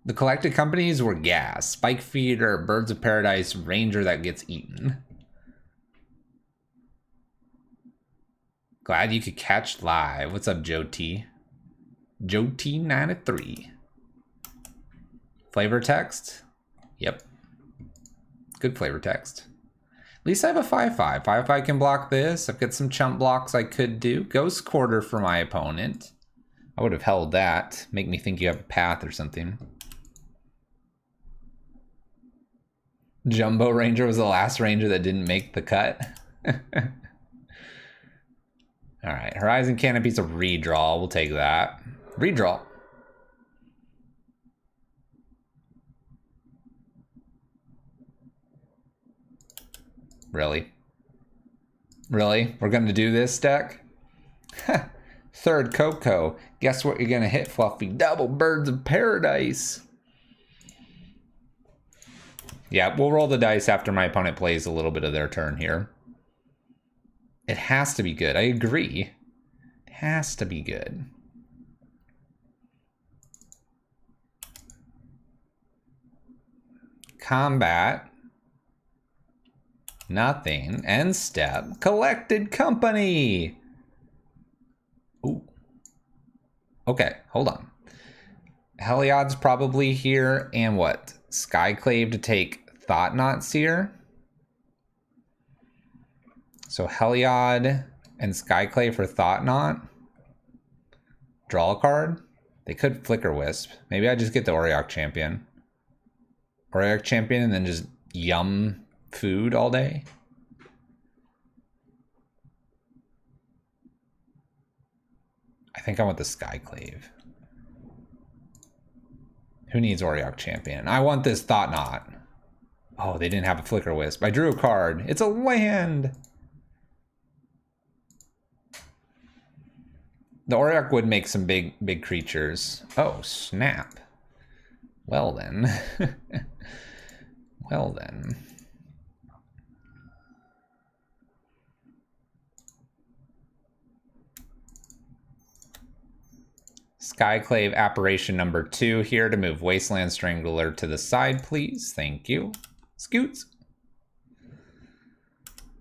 The Collected Companies were gas. Spike Feeder, Birds of Paradise, Ranger that gets eaten. Glad you could catch live. What's up, Joe T? Joe T93. Flavor text? Yep. Good flavor text. At least I have a 5/5. 5/5 can block this. I've got some chump blocks I could do. Ghost Quarter for my opponent. I would have held that. Make me think you have a path or something. Jumbo Ranger was the last Ranger that didn't make the cut. Alright, Horizon Canopy's a redraw. We'll take that. Redraw. Really? Really? We're going to do this deck? Third Coco. Guess what you're going to hit, Fluffy? Double Birds of Paradise. Yeah, we'll roll the dice after my opponent plays a little bit of their turn here. It has to be good. I agree. It has to be good. Combat. Nothing. End step. Collected Company. Ooh. Okay, hold on. Heliod's probably here. And what? Skyclave to take Thought-Knot Seer. So Heliod and Skyclave for Thought-Knot. Draw a card. They could Flicker Wisp. Maybe I just get the Auriok Champion. Auriok Champion and then just yum food all day. I think I want the Skyclave. Who needs Auriok Champion? I want this Thought-Knot. Oh, they didn't have a Flicker Wisp. I drew a card. It's a land. The Auriok would make some big creatures. Oh, snap. Well then. Well then. Skyclave Apparition number 2 here to move Wasteland Strangler to the side, please. Thank you. Scoots.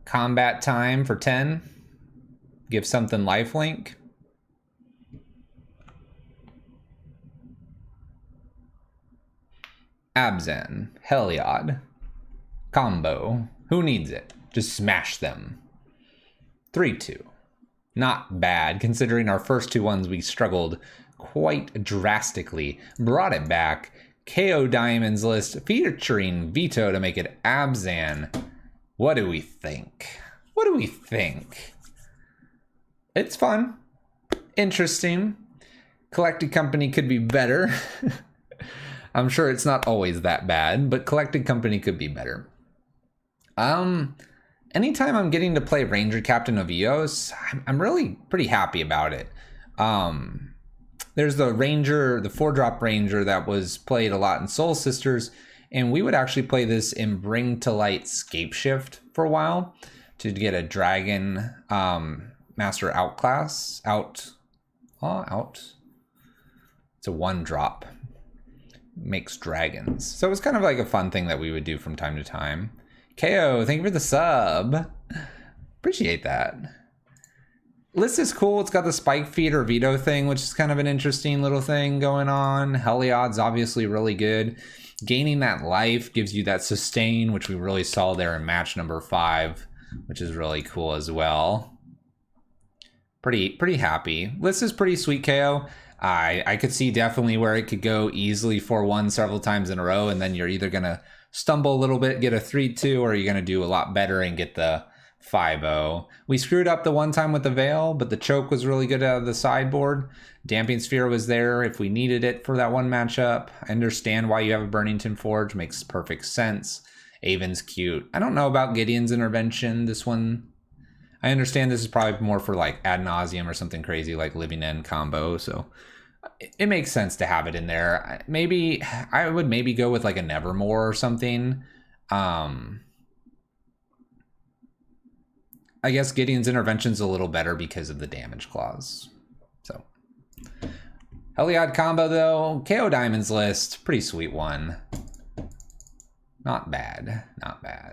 Combat time for 10. Give something lifelink. Abzan. Heliod. Combo. Who needs it? Just smash them. 3/2. Not bad, considering our first 2 ones we struggled quite drastically. Brought it back. KO Diamonds list featuring Vito to make it Abzan. What do we think? What do we think? It's fun. Interesting. Collected Company could be better. I'm sure it's not always that bad, but Collected Company could be better. Anytime I'm getting to play Ranger Captain of Eos, I'm really pretty happy about it. There's the Ranger, the 4-drop Ranger that was played a lot in Soul Sisters, and we would actually play this in Bring to Light Scapeshift for a while to get a Dragon Master Outclass. Out. It's a 1-drop. Makes dragons. So it was kind of like a fun thing that we would do from time to time. KO, thank you for the sub. Appreciate that. List is cool. It's got the Spike Feeder Vito thing, which is kind of an interesting little thing going on. Heliod's obviously really good. Gaining that life gives you that sustain, which we really saw there in match number 5. which is really cool as well. Pretty happy. This is pretty sweet KO. I could see definitely where it could go easily 4-1 several times in a row, and then you're either gonna stumble a little bit, get a 3-2, or you're gonna do a lot better and get the 5-0. We screwed up the one time with the Veil, but the choke was really good out of the sideboard. Damping Sphere was there if we needed it for that one matchup. I understand why you have a Burnington Forge, makes perfect sense. Avon's cute. I don't know about Gideon's Intervention. This one, I understand this is probably more for like Ad Nauseam or something crazy like Living End combo, so it makes sense to have it in there. Maybe I would maybe go with like a Nevermore or something. I guess Gideon's Intervention's a little better because of the damage clause. So, Heliod combo though, KO Diamonds list, pretty sweet one. Not bad, not bad.